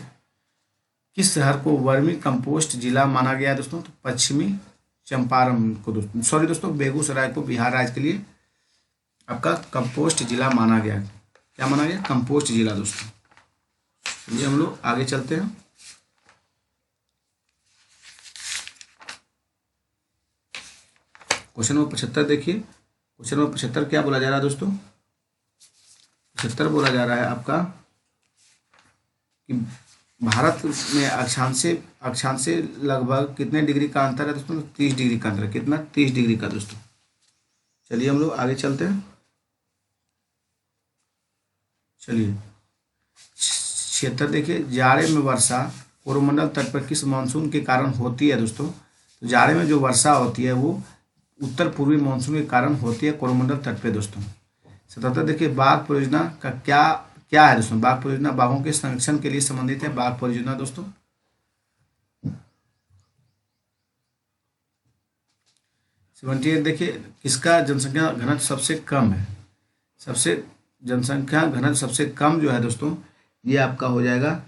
किस शहर को वर्मी कंपोस्ट जिला माना गया है दोस्तों? तो पश्चिमी चंपारण को दोस्तों, सॉरी दोस्तों, बेगूसराय को बिहार राज्य के लिए आपका कंपोस्ट जिला माना गया। क्या माना गया? कंपोस्ट जिला दोस्तों। चलिए हम लोग आगे चलते हैं। क्वेश्चन नंबर 75 देखिए, क्वेश्चन नंबर 75 क्या बोला जा रहा है दोस्तों? 75 बोला जा रहा है आपका कि भारत में अक्षांश से लगभग कितने डिग्री का अंतर है दोस्तों? 30 डिग्री का अंतर। कितना? 30 डिग्री का दोस्तों। चलिए हम लोग आगे चलते हैं। चलिए 76 देखिए, जाड़े में वर्षा कोरोमंडल तट पर किस मानसून के कारण होती है दोस्तों? तो जाड़े में जो वर्षा होती है वो उत्तर पूर्वी मानसून के कारण होती है कोरोमंडल तट पे दोस्तों। 77 देखिए, बाघ परियोजना का क्या क्या है दोस्तों? बाघ परियोजना बाघों के संरक्षण के लिए संबंधित है, बाघ परियोजना दोस्तों। 78 देखिए, किसका जनसंख्या घनत्व सबसे कम है? सबसे जनसंख्या घनत्व सबसे कम जो है दोस्तों, ये आपका हो जाएगा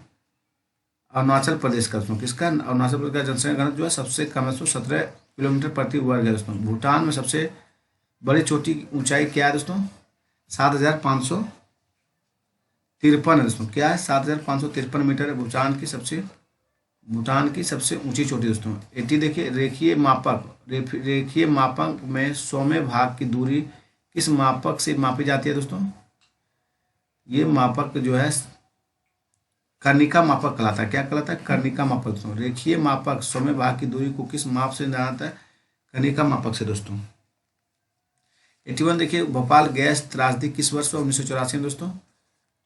अरुणाचल प्रदेश का दोस्तों। किसका? अरुणाचल प्रदेश का जनसंख्या घनत्व जो है सबसे कम है दोस्तों, 17 किलोमीटर प्रति वर्ग है दोस्तों। भूटान में सबसे बड़ी चोटी की ऊंचाई क्या है दोस्तों? 7,553 है दोस्तों। क्या है? 7,553 मीटर है भूटान की सबसे ऊंची चोटी दोस्तों। 80 देखिए, रेखीय मापक में 100वें भाग की दूरी किस मापक से मापी जाती है दोस्तों? ये मापक जो है कर्णिका मापक कहलाता है। क्या कहलाता है? कर्णिका मापक दोस्तों। रेखीय मापक 100वें भाग की दूरी को किस माप से जाना है? कर्णिका मापक से दोस्तों। 81 देखिए, भोपाल गैस त्रासदी किस वर्ष में? 1984 में दोस्तों।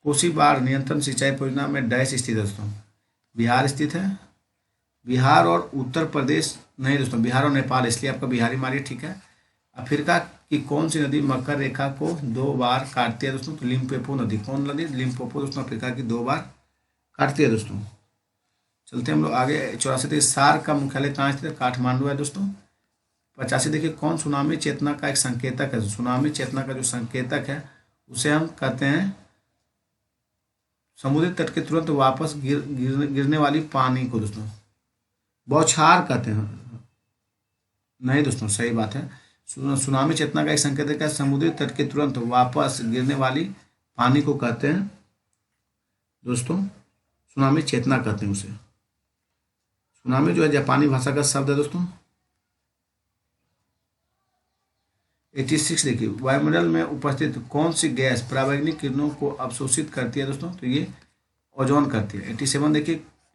कोसी बाढ़ नियंत्रण सिंचाई परियोजना में डैश स्थित है दोस्तों? बिहार स्थित है। बिहार और उत्तर प्रदेश नहीं दोस्तों, बिहार और नेपाल, इसलिए आपका बिहारी मारिए, ठीक है। अफ्रीका की कौन सी नदी मकर रेखा को 2 बार काटती है दोस्तों? तो लिम्पोपो नदी। कौन नदी? लिम्पोपो दोस्तों, अफ्रीका की 2 बार काटती है दोस्तों। चलते हैं हम लोग आगे। 84 देखिए, सार्क का मुख्यालय कहाँ स्थित है? काठमांडू है दोस्तों। 85 देखिए, कौन सुनामी चेतना का एक संकेतक है? सुनामी चेतना का जो संकेतक है उसे हम कहते हैं समुद्री तट के तुरंत वापस गिरने वाली पानी को दोस्तों बौछार कहते हैं। नहीं दोस्तों, सही बात है। सुनामी चेतना का एक संकेतक है समुद्री तट के तुरंत वापस गिरने वाली पानी को कहते हैं दोस्तों सुनामी चेतना कहते हैं उसे। सुनामी जो है जापानी भाषा का शब्द है दोस्तों। 86 देखिए, वायुमंडल में उपस्थित कौन सी गैस पराबैंगनी किरणों को अवशोषित करती है दोस्तों? तो ये ओजोन करती है। 87 देखिए,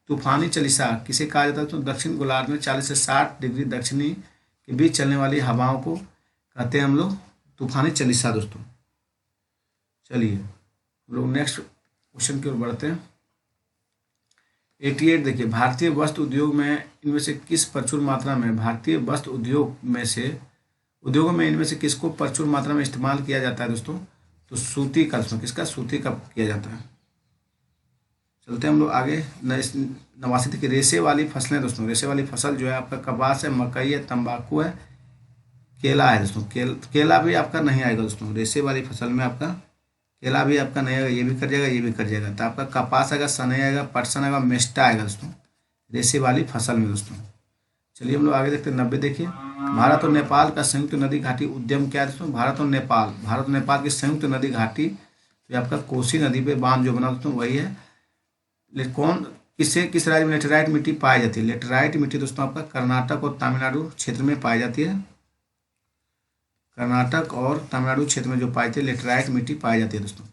तूफानी चालिसा किसे कहा जाता है दोस्तों? दक्षिण गोलार्ध में 40 से 60 डिग्री दक्षिणी के बीच चलने वाली हवाओं को कहते हैं हम लोग तूफानी चालिसा दोस्तों। चलिए हम लोग नेक्स्ट क्वेश्चन की ओर बढ़ते हैं। 88 देखिए, भारतीय वस्त्र उद्योग में इनमें से किस प्रचुर मात्रा में भारतीय वस्त्र उद्योगों में इनमें से किसको प्रचुर मात्रा में इस्तेमाल किया जाता है दोस्तों? तो सूती का दोस्तों। किसका? सूती का किया जाता है। चलते हैं हम लोग आगे। 89 देखिए, रेशे वाली फसलें दोस्तों। रेशे वाली फसल जो है आपका कपास है, मकई है, तंबाकू है, केला है दोस्तों। केला भी आपका नहीं आएगा दोस्तों। रेशे वाली फसल में आपका केला भी आपका नहीं आएगा, ये भी कर जाएगा, ये भी कर जाएगा। तो आपका कपास आएगा, सनई आएगा, पटसन आएगा, मेस्टा आएगा दोस्तों रेशे वाली फसल में दोस्तों। चलिए हम लोग आगे देखते हैं। 90 देखिए, भारत और नेपाल का संयुक्त नदी घाटी उद्यम क्या है दोस्तों? भारत और नेपाल की संयुक्त नदी घाटी तो आपका कोसी नदी पे बांध जो बना दोस्तों वही है। किस राज्य में लेटेराइट मिट्टी पाई जाती है? लेटेराइट मिट्टी दोस्तों आपका कर्नाटक और तमिलनाडु क्षेत्र में पाई जाती है। कर्नाटक और तमिलनाडु क्षेत्र में जो पाई जाती है लेटेराइट मिट्टी पाई जाती है दोस्तों।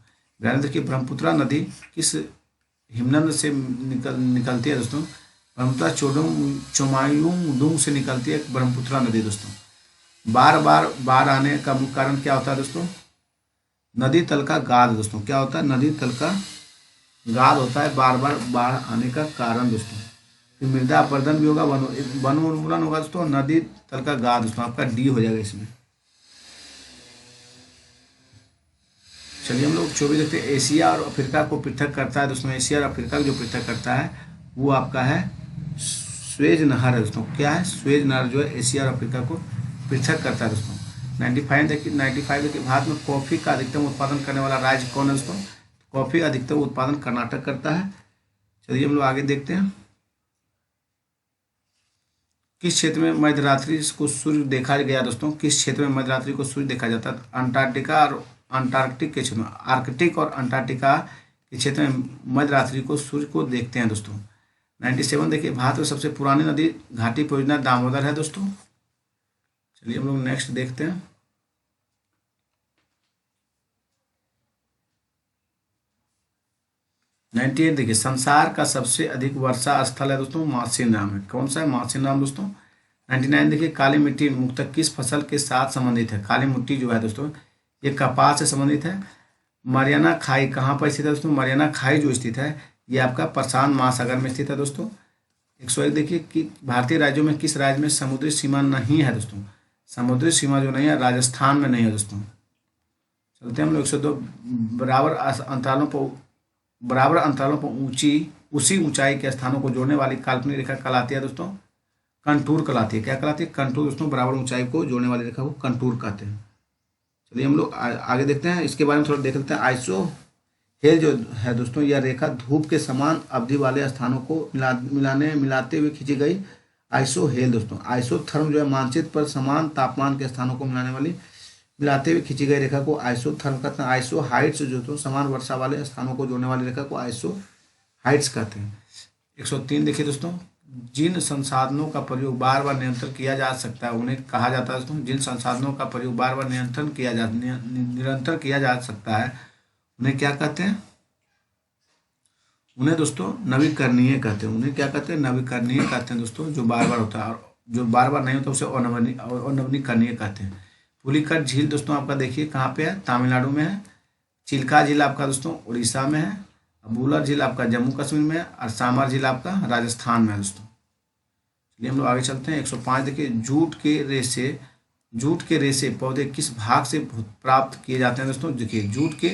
देखिए, ब्रह्मपुत्रा नदी किस हिमनद से निकलती है दोस्तों? ब्रह्मपुत्रा चोमायुंगडुंग से निकलती है ब्रह्मपुत्रा नदी दोस्तों। बार आने का मुख्य कारण क्या होता है दोस्तों? नदी तल का गाद दोस्तों। क्या होता है? नदी तल का गाद होता है बार बाढ़ आने का कारण दोस्तों। फिर मृदा अपरदन भी होगा, वन उन्मूलन होगा दोस्तों। नदी तल का गाद दोस्तों आपका डी हो जाएगा इसमें। चलिए हम लोग 24 देखते हैं। एशिया और अफ्रीका को पृथक करता है दोस्तों। एशिया और अफ्रीका को जो पृथक करता है वो आपका है स्वेज नहर है दोस्तों। क्या है? स्वेज नहर जो है एशिया और अफ्रीका को पृथक करता है दोस्तों। 95 देखिए, भारत में कॉफी का अधिकतम उत्पादन करने वाला राज्य कौन है दोस्तों? कॉफी अधिकतम उत्पादन कर्नाटक करता है। चलिए हम लोग आगे देखते हैं। किस क्षेत्र में मध्यरात्रि को सूर्य देखा गया दोस्तों? किस क्षेत्र में मध्यरात्रि को सूर्य देखा जाता है? अंटार्कटिका और अंटार्कटिक के क्षेत्र में, आर्कटिक और अंटार्कटिका के क्षेत्र में मध्यरात्रि को सूर्य को देखते हैं दोस्तों। 97 देखिए, भारत में सबसे पुरानी नदी घाटी परियोजना दामोदर है दोस्तों। चलिए हम लोग नेक्स्ट देखते हैं। 98 देखिए, संसार का सबसे अधिक वर्षा स्थल है दोस्तों मासिनराम है। कौन सा है? मासिनराम दोस्तों। 99 देखिए, काली मिट्टी मुख्यतः किस फसल के साथ संबंधित है? काली मिट्टी जो है दोस्तों ये कपास से संबंधित है। मरियाना खाई कहाँ पर स्थित है दोस्तों? मरियाना खाई जो स्थित है ये आपका प्रशांत महासागर में स्थित है दोस्तों। 101 देखिए कि भारतीय राज्यों में किस राज्य में समुद्री सीमा नहीं है दोस्तों। समुद्री सीमा जो नहीं है राजस्थान में नहीं है दोस्तों। चलते हैं हम लोग 102 बराबर अंतरालों पर उसी ऊंचाई के स्थानों को जोड़ने वाली काल्पनिक रेखा कहलाती है दोस्तों कंटूर कहलाती है। क्या कहलाती है? कंटूर दोस्तों। बराबर ऊंचाई को जोड़ने वाली रेखा को कंटूर कहते हैं। चलिए हम लोग आगे देखते हैं, इसके बारे में थोड़ा देख लेते हैं। आइसोहेल जो है दोस्तों, यह रेखा धूप के समान अवधि वाले स्थानों को मिलाते हुए खींची गई आइसोहेल दोस्तों। आइसोथर्म जो है मानचित्र पर समान तापमान के स्थानों को मिलाते हुए खींची गई रेखा को आइसोथर्म कहते हैं। आइसो हाइट्स जो तो समान वर्षा वाले स्थानों को जोड़ने वाली रेखा को आइसो हाइट्स कहते हैं। 103 देखिए दोस्तों, जिन संसाधनों का प्रयोग बार बार निरंतर किया जा सकता है उन्हें कहा जाता है दोस्तों। जिन संसाधनों का प्रयोग बार बार निरंतर किया जा सकता है उन्हें क्या कहते हैं? उन्हें दोस्तों नवीकरणीय कहते हैं। उन्हें क्या कहते हैं? नवीकरणीय कहते हैं दोस्तों। जो बार बार होता है और जो बार बार नहीं होता उसे अनवीकरणीय कहते हैं। पुलिकट झील दोस्तों आपका देखिए कहाँ पे है? तमिलनाडु में है। चिल्का झील आपका दोस्तों उड़ीसा में है। वूलर झील आपका जम्मू कश्मीर में है। और सामर झील आपका राजस्थान में है दोस्तों। चलिए हम लोग आगे चलते हैं। 105 देखिए, जूट के रेशे पौधे किस भाग से प्राप्त किए जाते हैं दोस्तों? देखिए जूट के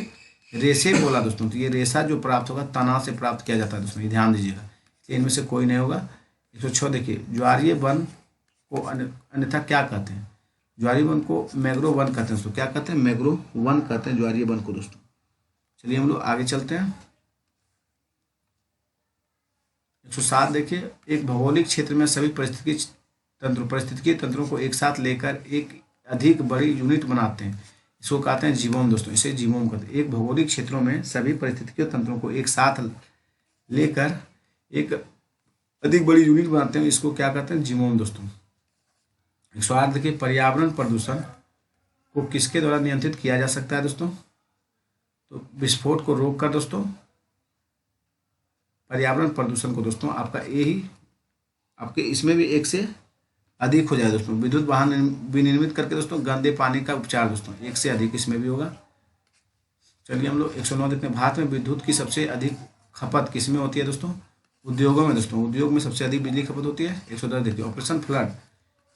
रेशे बोला दोस्तों, तो ये रेशा जो प्राप्त होगा तना से प्राप्त किया जाता है दोस्तों, ये ध्यान दीजिएगा। इनमें से कोई नहीं होगा। 106 देखिए, ज्वारीय वन को अन्यथा क्या कहते हैं? ज्वारीय वन को मैंग्रोव वन कहते हैं दोस्तों। क्या कहते हैं? मैंग्रोव वन कहते हैं ज्वारीय वन को दोस्तों। चलिए हम लोग आगे चलते हैं। 107 देखिए, एक भौगोलिक क्षेत्र में सभी परिस्थितिकीय तंत्रों को एक साथ लेकर एक अधिक बड़ी यूनिट बनाते हैं, इसको कहते हैं जीवोम दोस्तों। इसे जीवोम कहते हैं। एक भौगोलिक क्षेत्रों में सभी परिस्थितिकीय तंत्रों को एक साथ लेकर एक अधिक बड़ी यूनिट बनाते हैं, इसको क्या कहते हैं? जीवोम दोस्तों। 108 देखिए, पर्यावरण प्रदूषण को किसके द्वारा नियंत्रित किया जा सकता है दोस्तों? तो विस्फोट को रोककर दोस्तों पर्यावरण प्रदूषण को दोस्तों आपका यही आपके इसमें भी एक से अधिक हो जाए दोस्तों। विद्युत वाहन विनिर्मित करके दोस्तों गंदे पानी का उपचार दोस्तों, एक से अधिक इसमें भी होगा। चलिए हम लोग 109 देखते हैं। भारत में विद्युत की सबसे अधिक खपत किसमें होती है दोस्तों? उद्योगों में दोस्तों। उद्योग में सबसे अधिक बिजली खपत होती है। 110 देखिए, ऑपरेशन फ्लड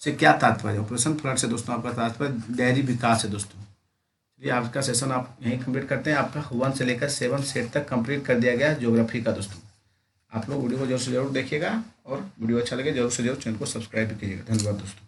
से क्या तात्पर्य? ऑपरेशन फ्लड से दोस्तों आपका तात्पर्य डेयरी विकास है दोस्तों। चलिए आपका सेशन आप यहीं कंप्लीट करते हैं। आपका 1 से लेकर 7 सेट तक कंप्लीट कर दिया गया है ज्योग्राफी का दोस्तों। आप लोग वीडियो को जरूर से जरूर देखिएगा और वीडियो अच्छा लगे जरूर से जरूर चैनल को सब्सक्राइब कीजिएगा। धन्यवाद दोस्तों।